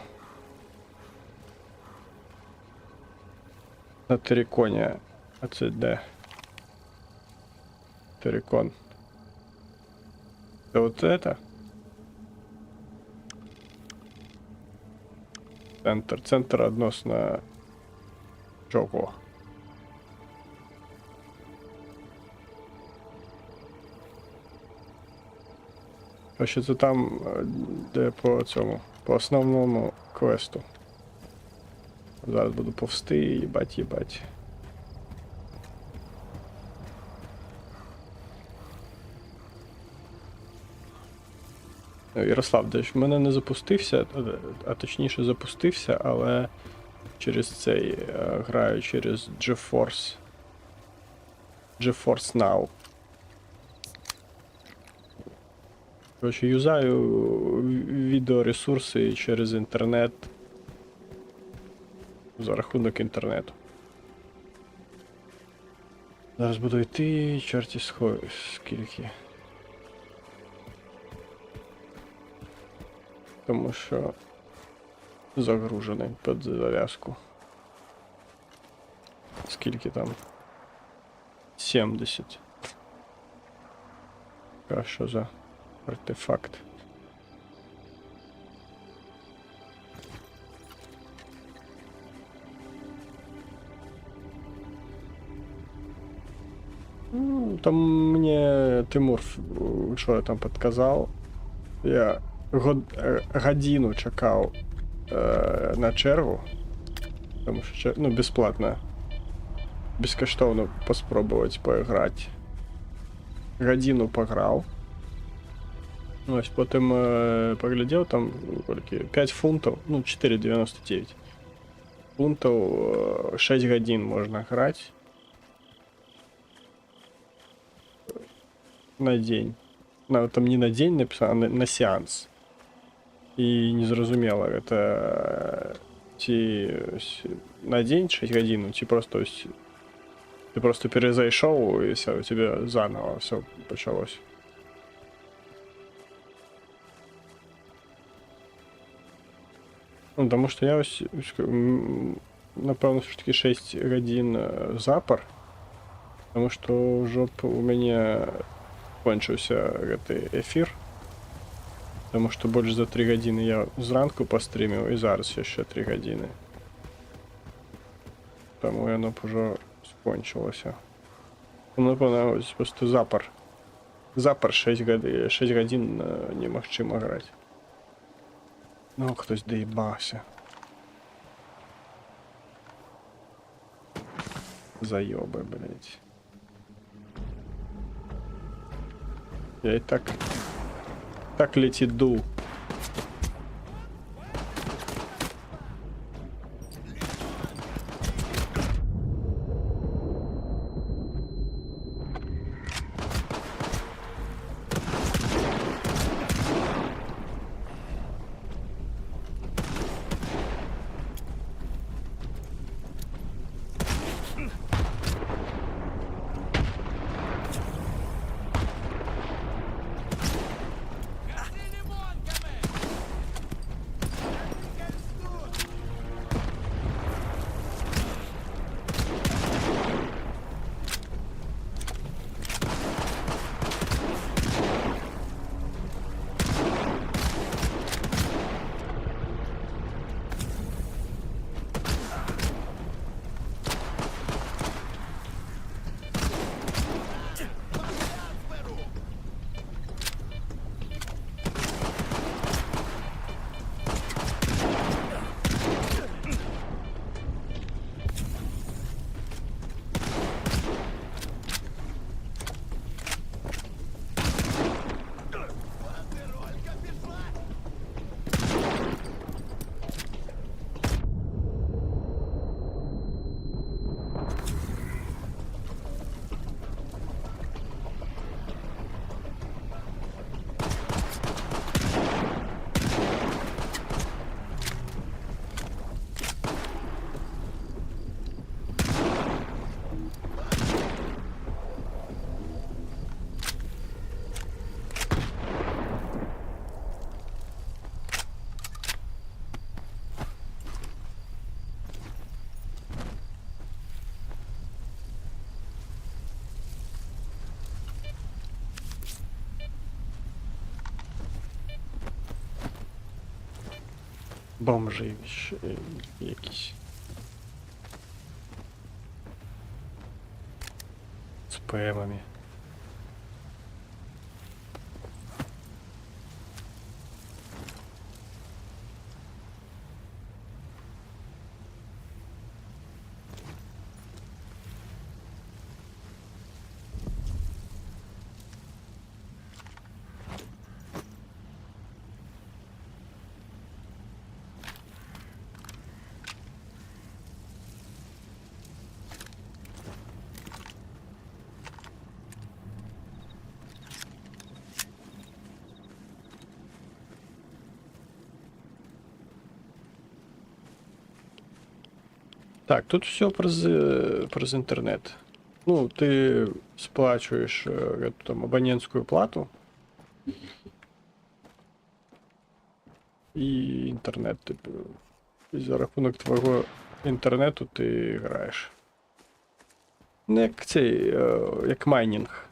На Териконі. А це де? Терикон. Це вот это? Центр односно чого? Що це там, де по цьому, по основному квесту. Зараз буду повсти, їбать. Ярослав, де ж в мене не запустився, а точніше запустився, але через цей граю через GeForce Now. Короче, юзаю відеоресурси через інтернет за рахунок інтернету. Зараз буду йти, чорті скільки. Тому що загружений під зав'язку. Скільки там? 70. А що за артефакт? Ну, там мне Тимур вчора там підказав. Я годину чекав на чергу, тому що ну, безплатно, безкоштовно поспробувати поіграти. Годину пограв. Ось потім поглядів, там 5 фунтів, ну 4,99 фунтів, 6 годин можна грати на день. Ну, там не на день написано, а на сеанс. І незрозуміло, це ці на день 6 годин, ці просто ось ти просто перезайшов і все, у тебе заново все почалось. Ну, тому що я ось, напевно, все ж таки 6 годин запар, тому що вже у мене кончився цей ефір, тому що більше за 3 години я зранку пострімив і зараз ще 3 години. Тому воно б вже скончилося. Ну, напевно, ось просто запар. Запар 6 годин немагчимо грати. Ну, хтось доїбався. Заёбы, блядь. Я и так летит дул. Бомжи якісь. З ПМами. Так, тут все про інтернет. Ну, ти сплачуєш там абонентську плату. І інтернет, типу. І за рахунок твого інтернету ти граєш. Ну, як цей, як майнінг.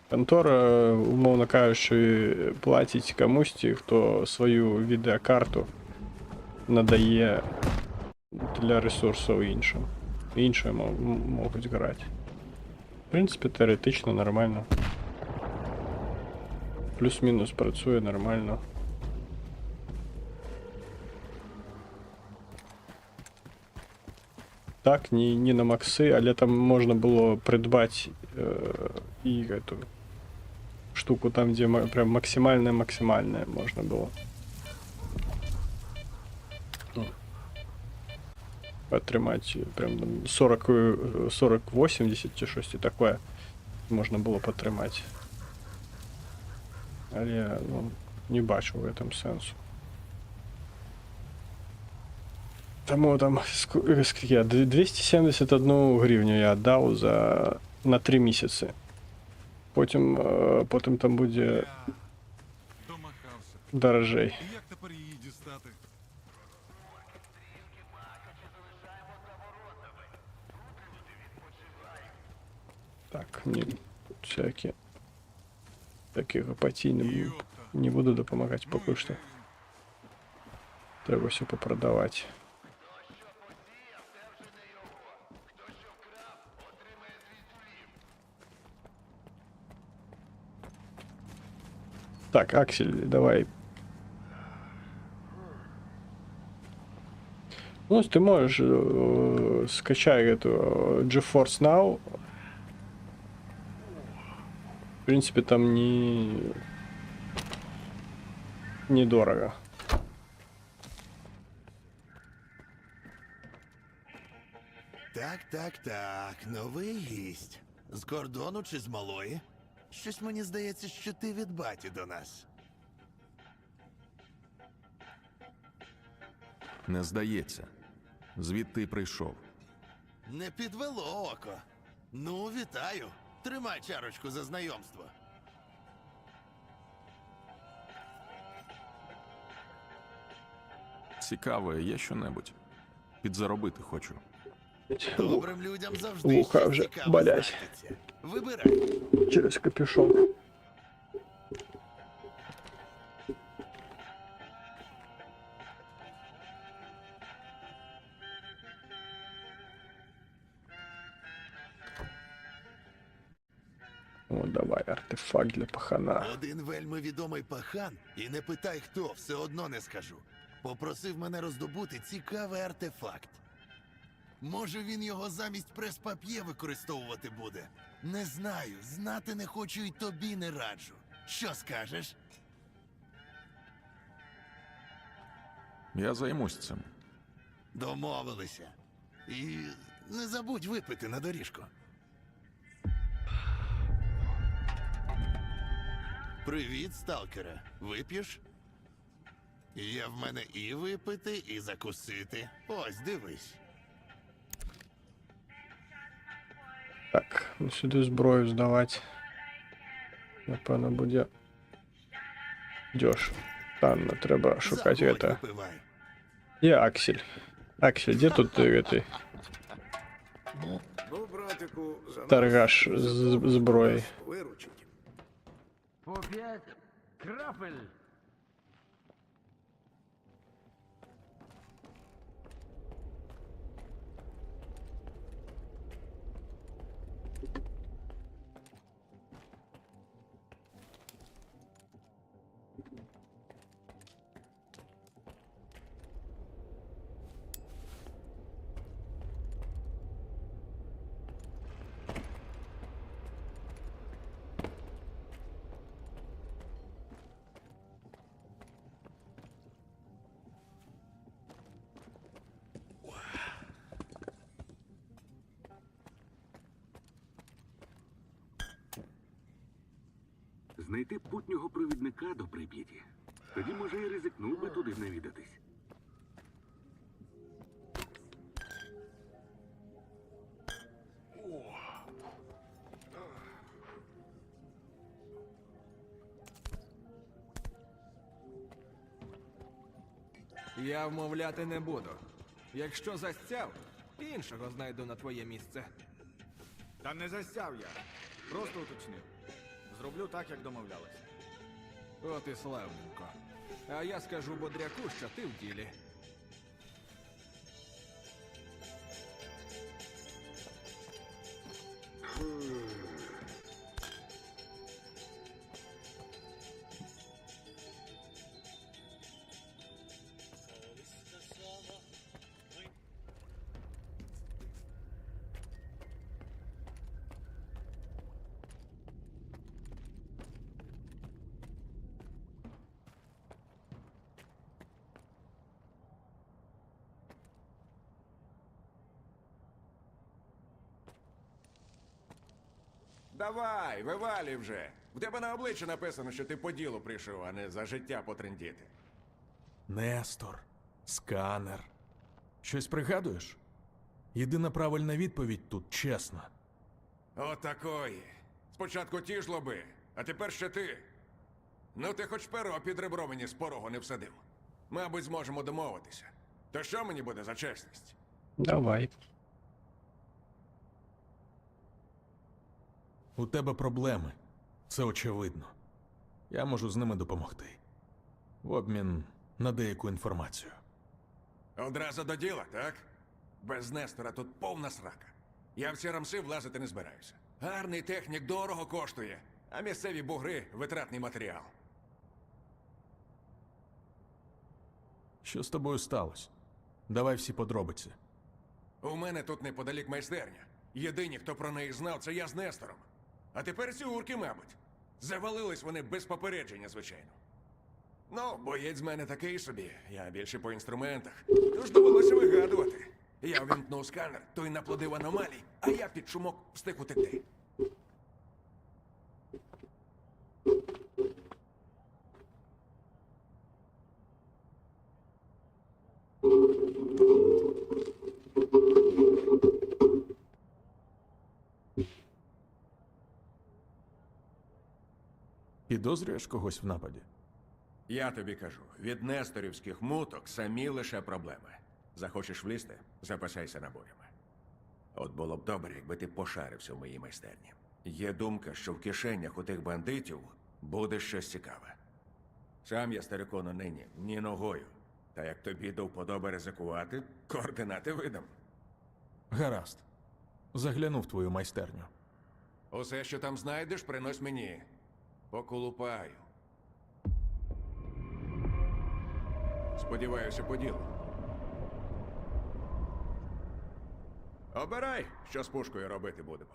Контора, умовно кажучи, платить комусь, хто свою відеокарту надає для ресурсів іншим. Інші можуть грати. В принципі, теоретично нормально. Плюс-мінус працює нормально. Так, не на макси, але там можна було придбати і эту штуку там, де прям максимальне можна було. Отримати прям 40-80 чи щось таке можна було потримати. Але я не бачу в этом сенсу. Тому там скільки я, 271 гривню я віддав на 3 місяці. Потім там буде дорожей. Як тепер її дістати? Так, ні, всякі апатії не буду допомагати поки що. Треба все попродавати. Так, Аксель, давай. Ну, ты можешь скачай эту GeForce Now. В принципе, там недорого. Так, новий гість. З кордону чи з малої? Щось мені здається, що ти від баті до нас. Не здається. Звідти й прийшов. Не підвело око. Ну, вітаю. Тримай чарочку за знайомство. Цікаво, є що-небудь? Підзаробити хочу. Добрим людям завжди Вуха щось вже цікаве болять. знайдеться. Вибирай. Через капюшон. О, давай, артефакт для пахана. Один вельми відомий пахан, і не питай хто, все одно не скажу. Попросив мене роздобути цікавий артефакт. Може, він його замість прес-пап'є використовувати буде? Не знаю, знати не хочу і тобі не раджу. Що скажеш? Я займусь цим. Домовилися. І не забудь випити на доріжку. Привіт, сталкере. Вип'єш? Є в мене і випити, і закусити. Ось, дивись. Так, ну сюди зброю здавати. Напевно, буде дешево. Там треба шукати Заходь, это. випивай. Где Аксель? Аксель, где тут этой Ну, братику, за нас торгаш з зброєю? виручить. По 5 крапель. Знайти путнього провідника до Прип'яті. Тоді, може, і ризикнув би туди навідатись. Я вмовляти не буду. Якщо застяв, іншого знайду на твоє місце. Та не застяв я. Просто уточнив. Зроблю так, як домовлялись. От і славненько. А я скажу Бодряку, що ти в ділі. Давай, вивалюй вже. У тебе на обличчі написано, що ти по ділу прийшов, а не за життя потрендіти. Нестор. Сканер. Щось пригадуєш? Єдина правильна відповідь тут чесна. Отакої. Спочатку ті ж лоби, а тепер ще ти. Ну ти хоч перо під ребро мені з порогу не всадив. Мабуть, зможемо домовитися. То що мені буде за чесність? Давай. У тебе проблеми. Це очевидно. Я можу з ними допомогти. В обмін на деяку інформацію. Одразу до діла, так? Без Нестора тут повна срака. Я в ці рамси влазити не збираюся. Гарний технік дорого коштує, а місцеві бугри – витратний матеріал. Що з тобою сталося? Давай всі подробиці. У мене тут неподалік майстерня. Єдині, хто про неї знав, це я з Нестором. А тепер ці урки, мабуть. Завалились вони без попередження, звичайно. Ну, боєць з мене такий собі. Я більше по інструментах. Тож довелося вигадувати. Я увімкнув сканер, той наплодив аномалій, а я під шумок встиг утекти. Підозрюєш когось в нападі? Я тобі кажу, від несторівських муток самі лише проблеми. Захочеш влізти – запасайся набоями. От було б добре, якби ти пошарився в моїй майстерні. Є думка, що в кишенях у тих бандитів буде щось цікаве. Сам я, старикону, нині ні ногою. Та як тобі до вподоби ризикувати, координати видам. Гаразд. Загляну в твою майстерню. Усе, що там знайдеш, принось мені. Поколупаю. Сподіваюся, по ділу. Обирай, що з пушкою робити будемо.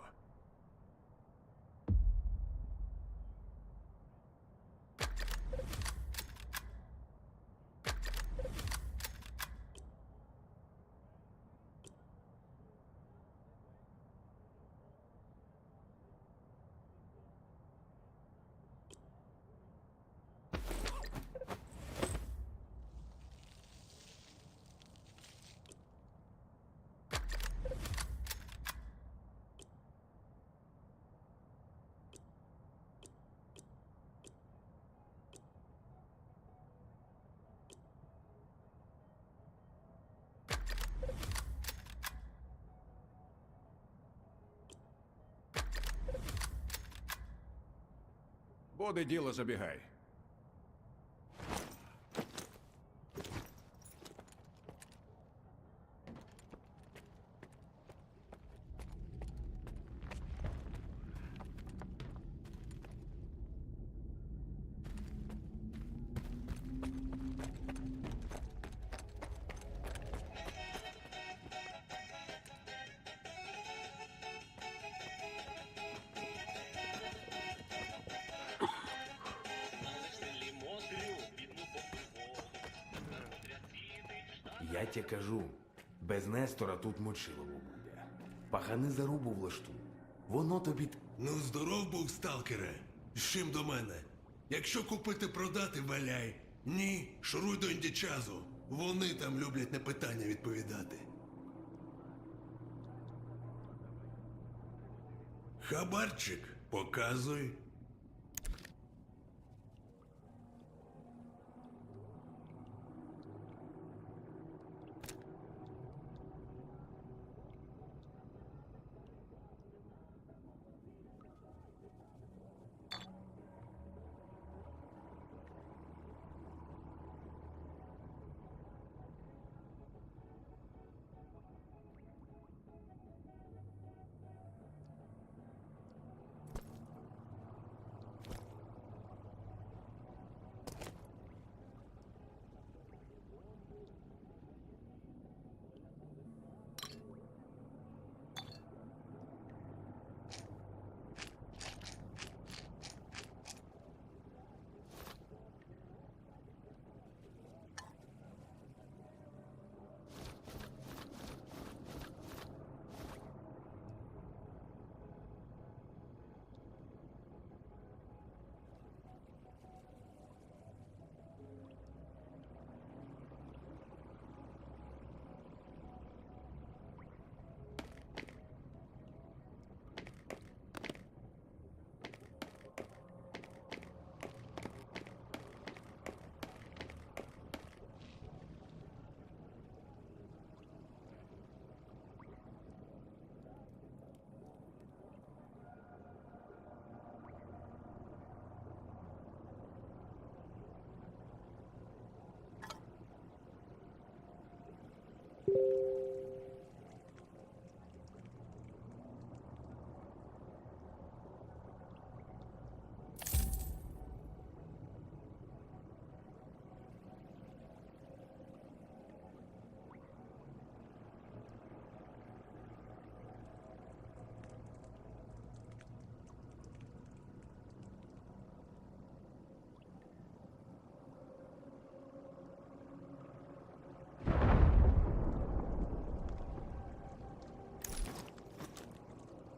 Буде діло, забігай. Я тебе кажу, без Нестора тут мочилово буде. Пахани зарубу влаштуй. Воно тобі... Ну, здоров був, сталкере. З чим до мене? Якщо купити продати, валяй. Ні, шуруй до індічазу. Вони там люблять на питання відповідати. Хабарчик, показуй.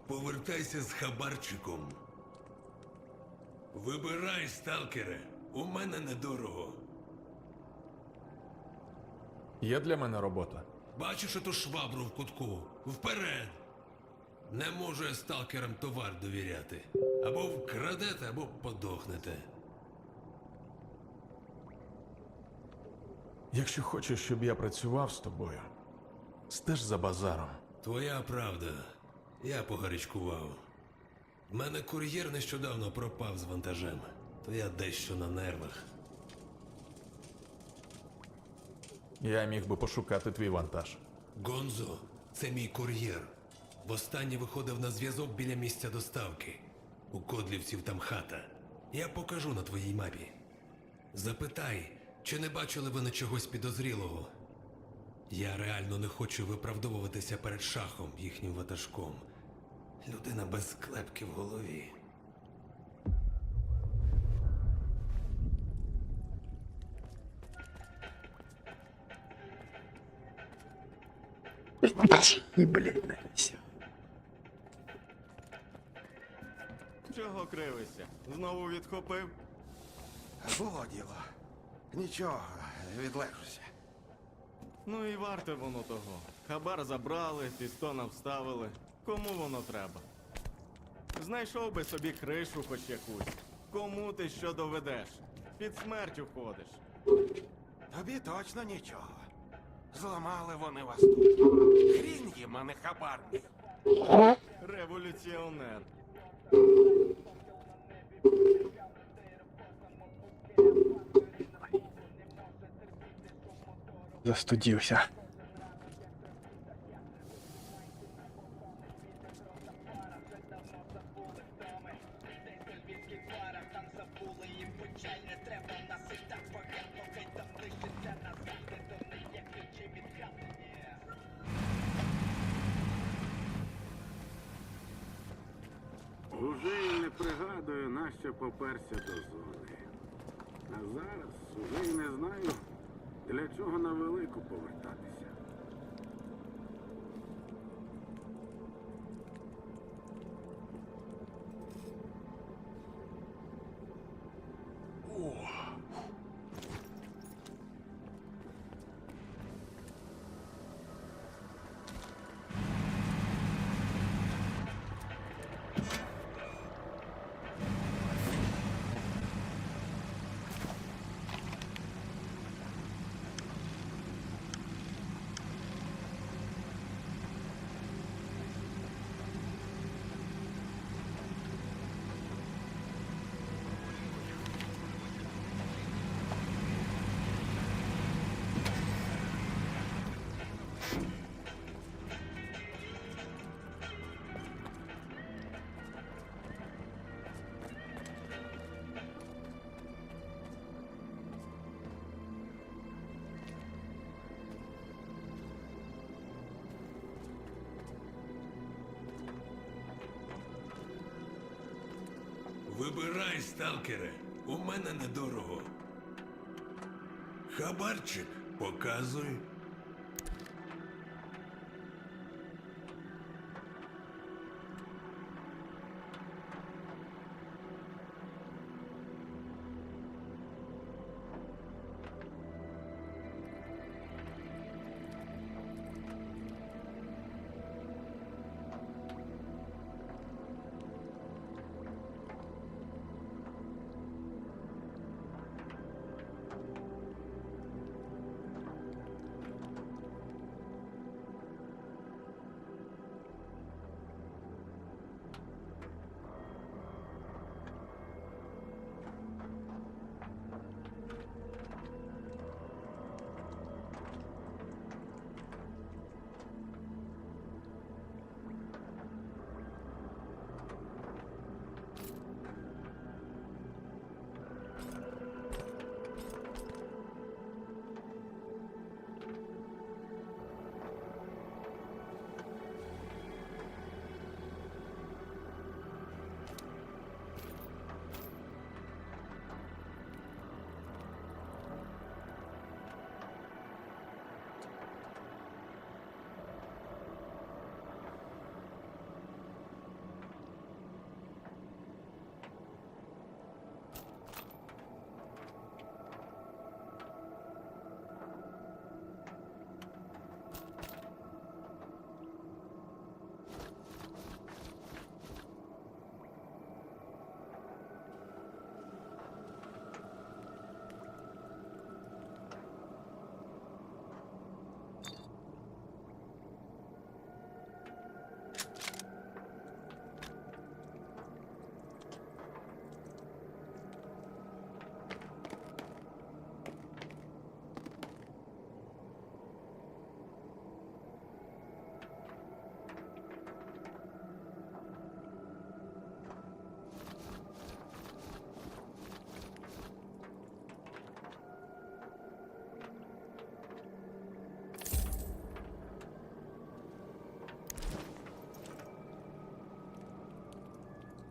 Повертайся з хабарчиком. Вибирай, сталкере. У мене недорого. Є для мене робота. Бачиш оту швабру в кутку? Вперед! Не можу я сталкерам товар довіряти. Або вкрадете, або подохнете. Якщо хочеш, щоб я працював з тобою, стеж за базаром. Твоя правда. Я погарячкував. В мене кур'єр нещодавно пропав з вантажем. То я дещо на нервах. Я міг би пошукати твій вантаж. Гонзо, це мій кур'єр. Востаннє виходив на зв'язок біля місця доставки. У Кодлівців там хата. Я покажу на твоїй мапі. Запитай, чи не бачили вони чогось підозрілого. Я реально не хочу виправдовуватися перед шахом, їхнім ватажком. Людина без клепки в голові. Блін, не все. Чого кривишся? Знову відхопив? Було діло. Нічого, відлежуся. Ну і варте воно того. Хабар забрали, пістона вставили. Кому воно треба? Знайшов би собі кришу хоч якусь. Кому ти що доведеш? Під смертю ходиш. Тобі точно нічого. Зламали вони вас тут. Хрін їм, а не хабарний. Революціонер. Застудився. Уже й не пригадую, нащо поперся до зони. А зараз уже й не знаю, для чого на велику повертатися. Вибирай, сталкере. У мене недорого. Хабарчик, показуй.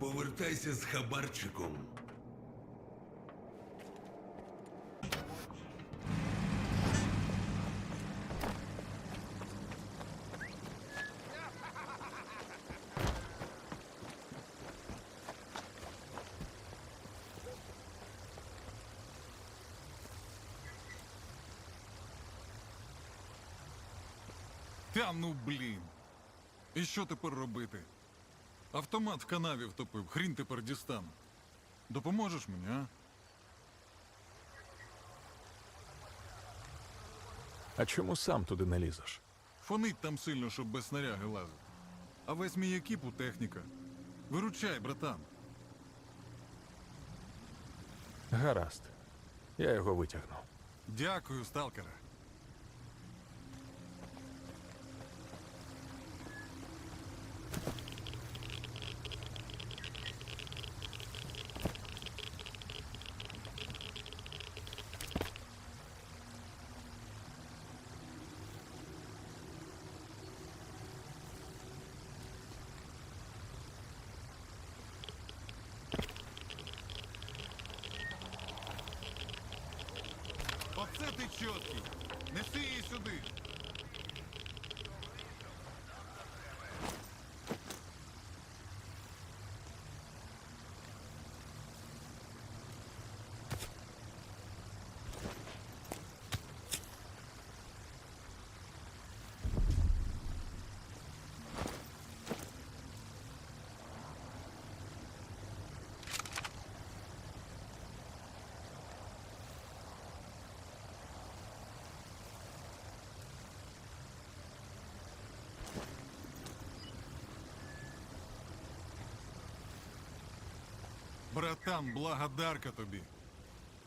Повертайся з хабарчиком. Та ну блін. І що тепер робити? Автомат в канаві втопив, хрін тепер дістану. Допоможеш мені, а? А чому сам туди не лізеш? Фонить там сильно, щоб без снаряги лазити. А весь мій екіп у техніка. Виручай, братан. Гаразд. Я його витягну. Дякую, сталкере. Оце ти чіткий. Неси її сюди. Братан, благодарка тобі.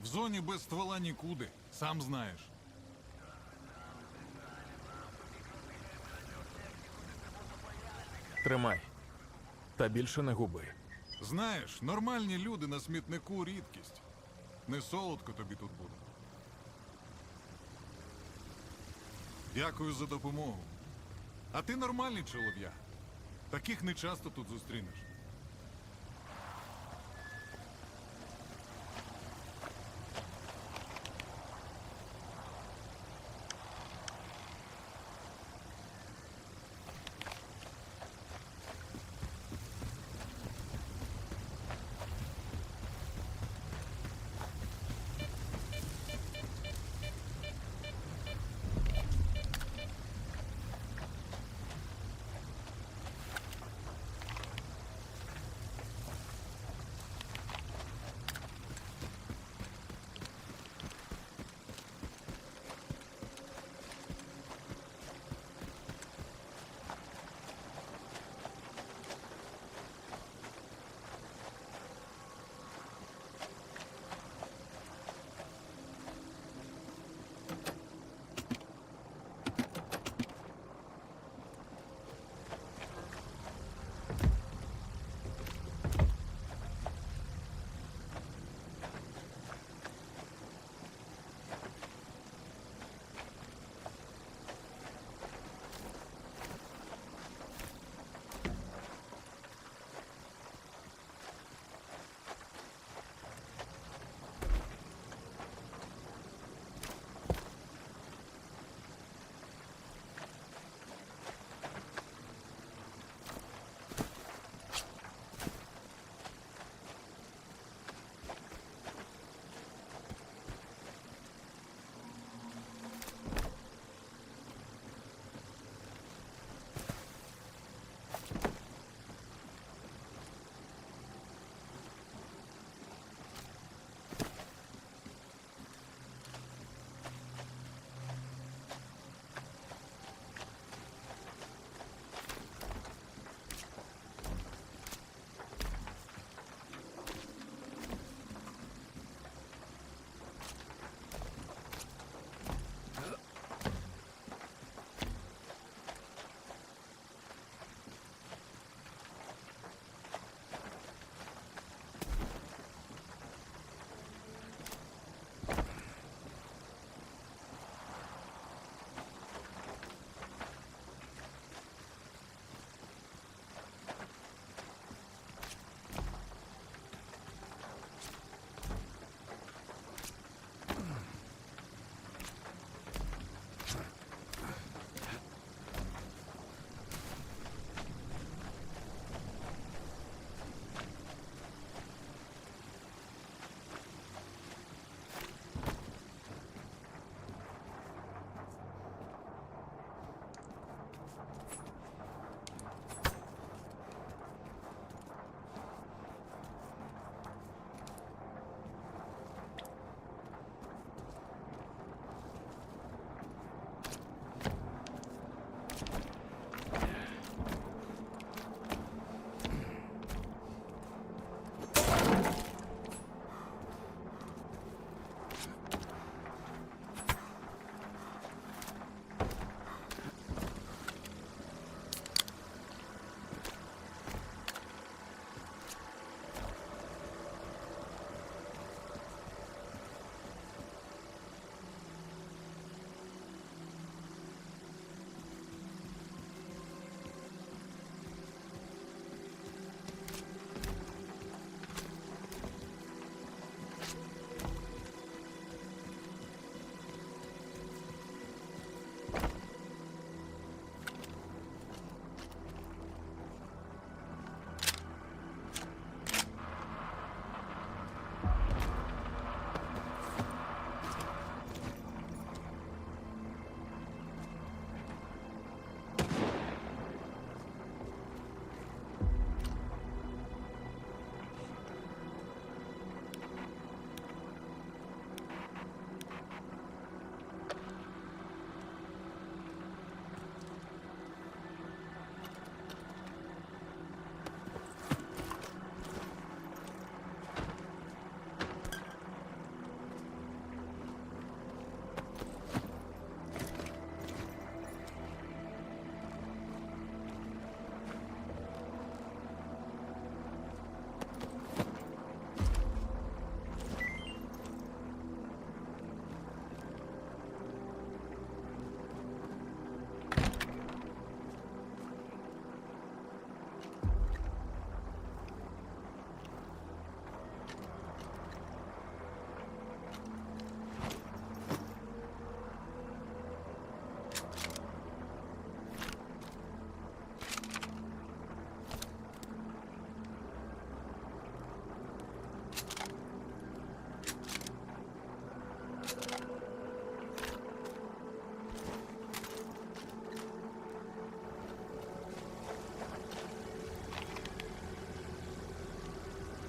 В зоні без ствола нікуди, сам знаєш. Тримай. Та більше не губи. Знаєш, нормальні люди на смітнику рідкість. Не солодко тобі тут буде. Дякую за допомогу. А ти нормальний чолов'я. Таких не часто тут зустрінеш.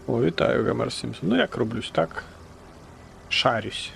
О, вітаю, Гомер Сімпсон. Ну як роблюсь, так? Шарюсь.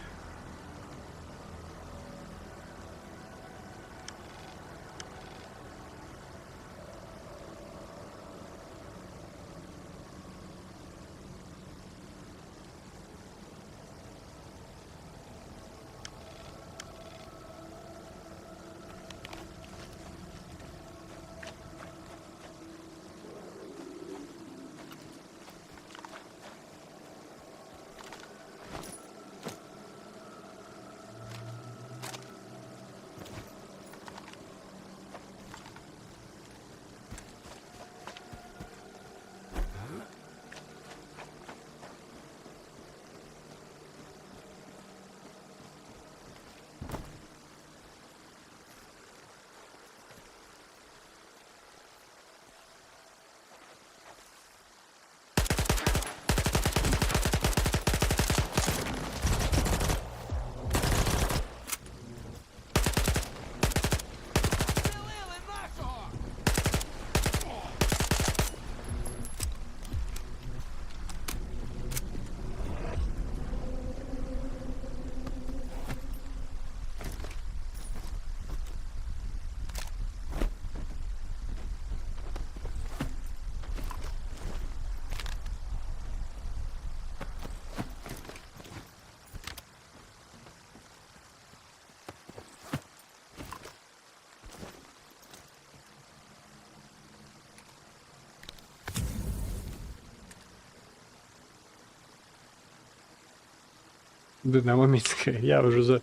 Динамо Мінське. Я вже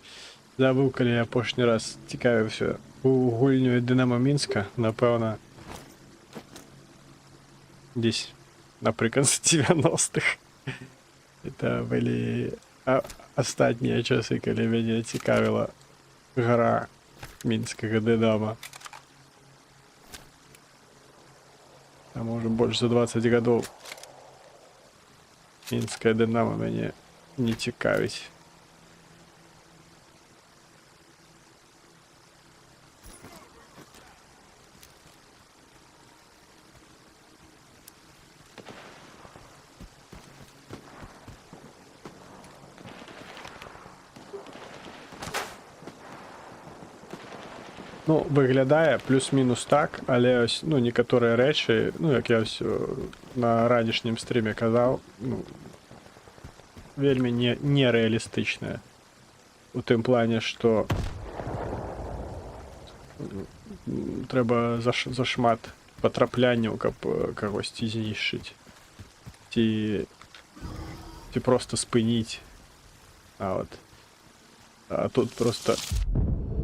забув, коли я перший раз цікавився гульнею Динамо Мінська. Напевно, десь наприкінці 90-х. Це були останні часи, коли мене цікавила гра Мінського Динамо. А може більше за 20 років Мінське Динамо мене не цікавить. Ну, виглядає плюс-мінус так, але ось, ну, некоторі речі, ну, як я ось на ранішнім стрімі казав, ну, вельми нереалістичне. У тим плані, що треба за шмат потрапляння, каб когось знищити. Ті просто спиніть. А тут просто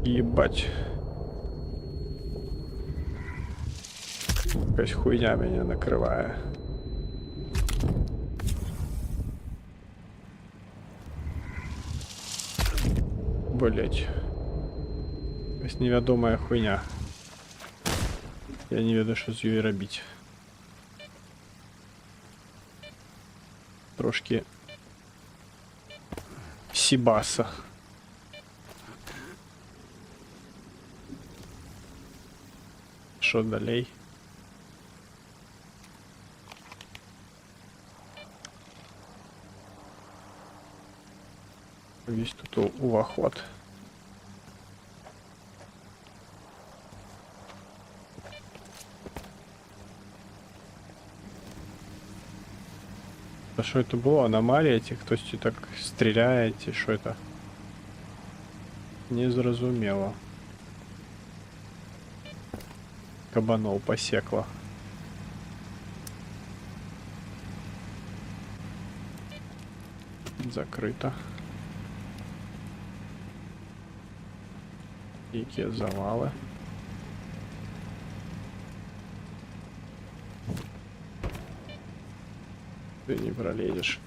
їбать. Якась хуйня мене накриває. Блять. Якась невідома хуйня. Я не веду, що з нею робити. Трошки сібаса. Що далі? Есть тут уваход. А что это было? Аномалия? Хтось так стреляет? Что это? Не зрозумело. Кабанов посекло. Закрыто. Які завали. Ты не пролезешь.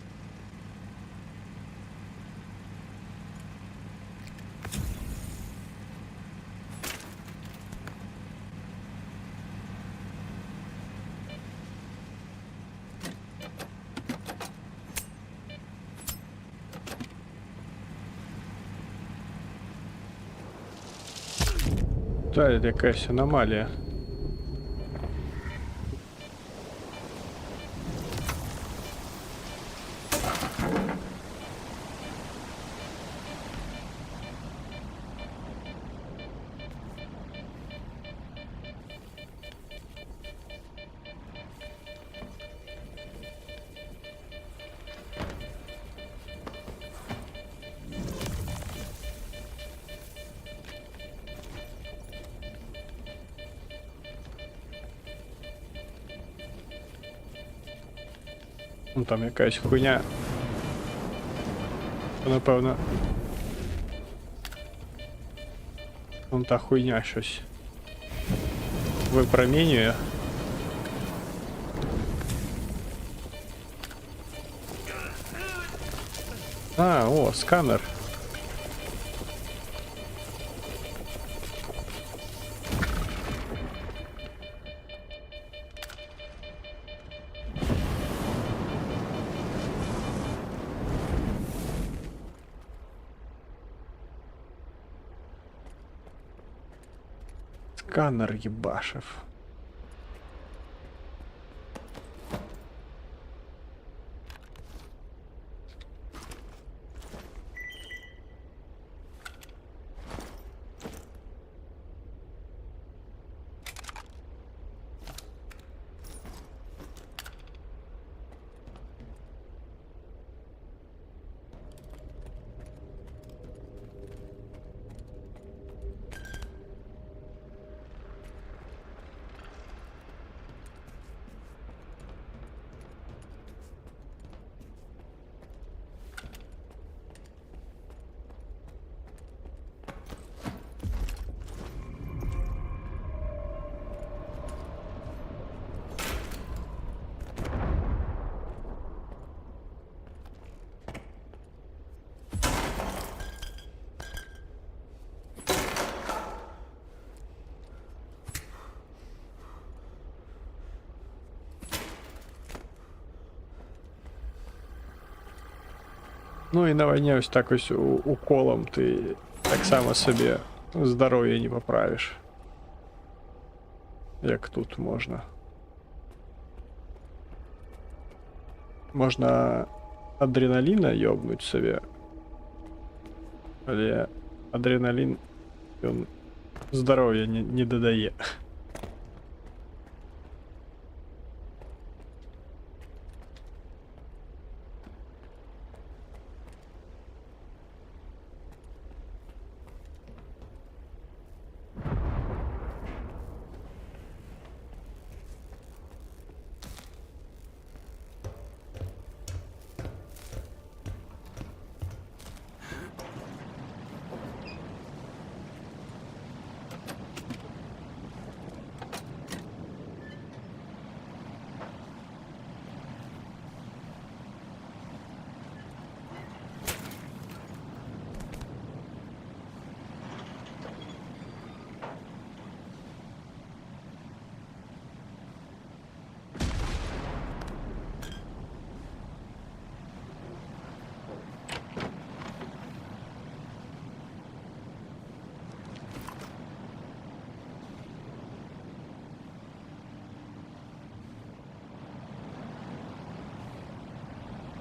Да, это якась аномалия. Ну там якась хуйня. Напевно. Вон та хуйня щось випромінює. А, о, сканер. Сканер ебашев. Ну і на війні ось так ось уколом ти так само собі здоров'я не поправиш. Як тут можна. Можна адреналіна йобнуть собі. Але адреналін він здоров'я не додає.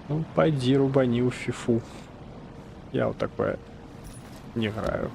Ну, пойди рубани в фифу. Я вот такое не играю.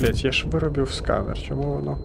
Блять, я ж виробив сканер, чому воно?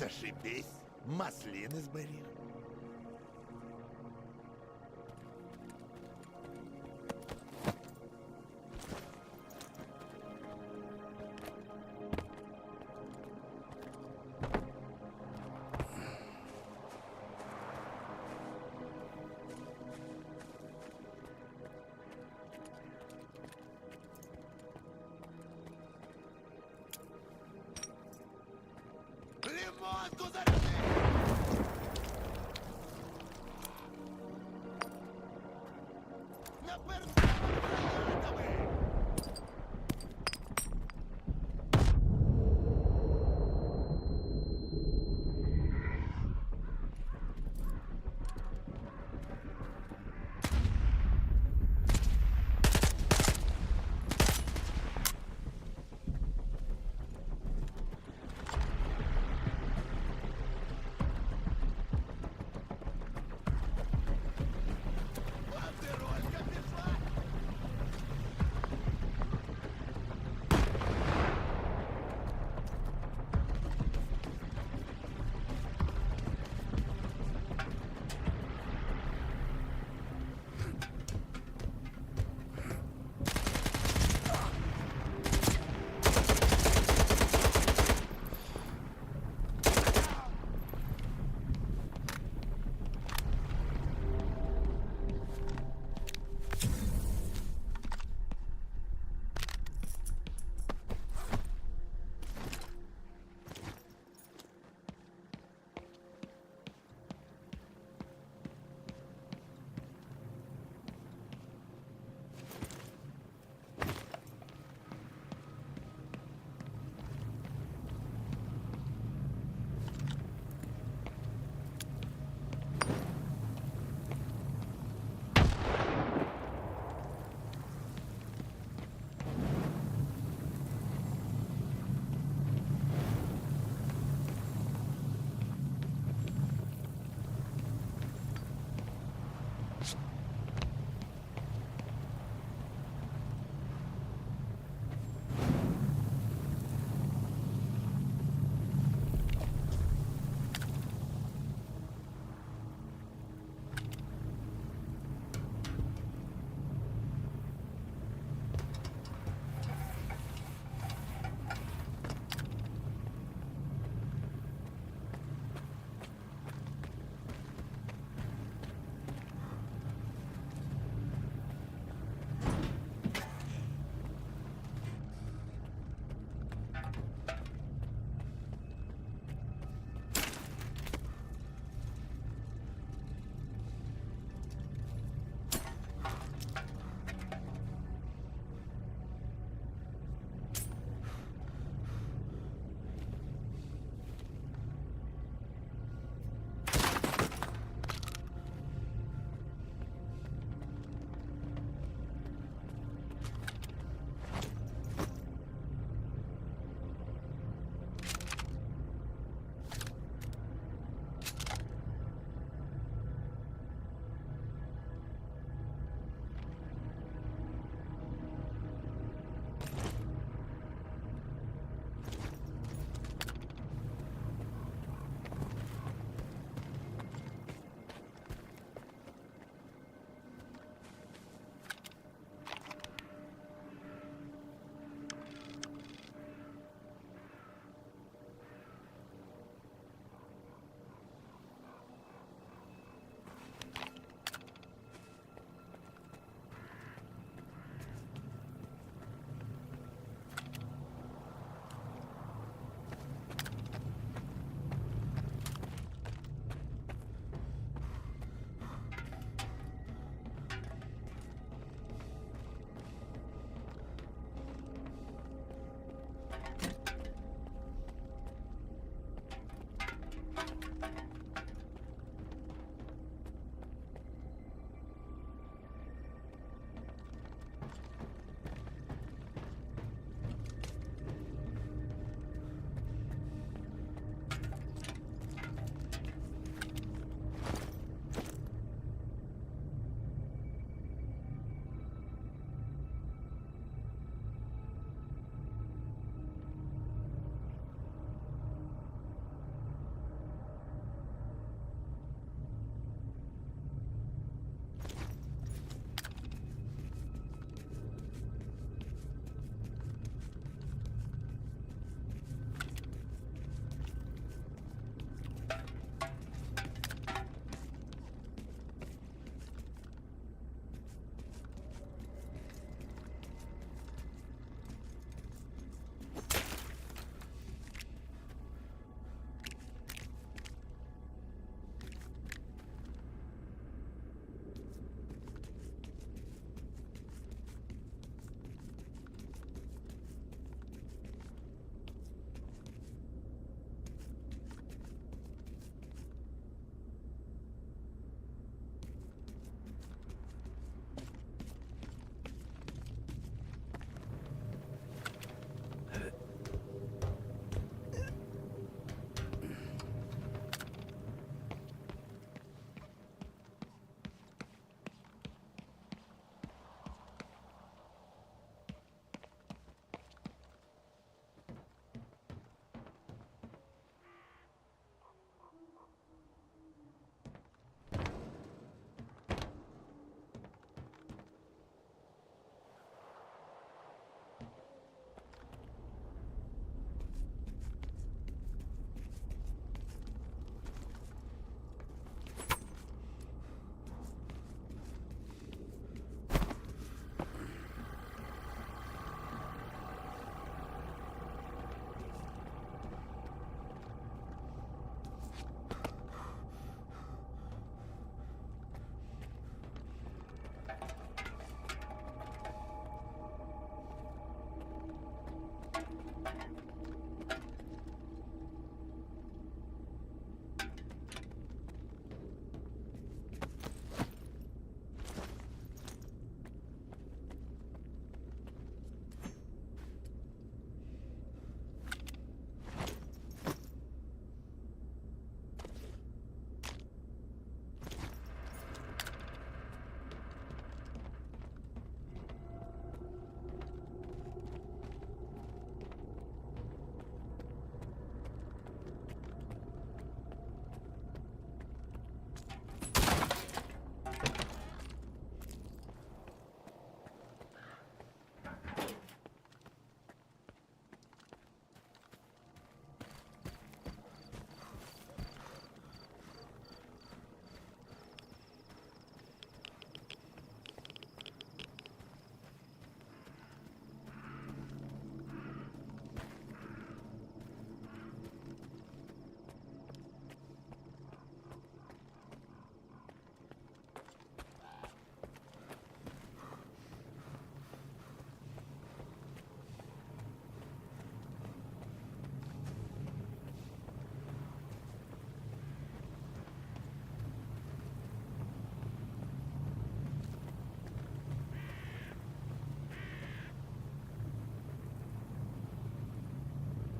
Зашибись, масліни зберіг. Лимонку заряди!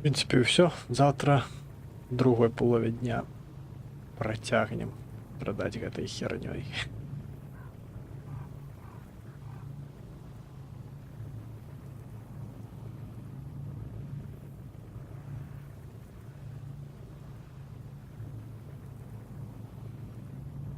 В принципі, все. Завтра в другой полові дня працягнем страдаць гэтай хернёй.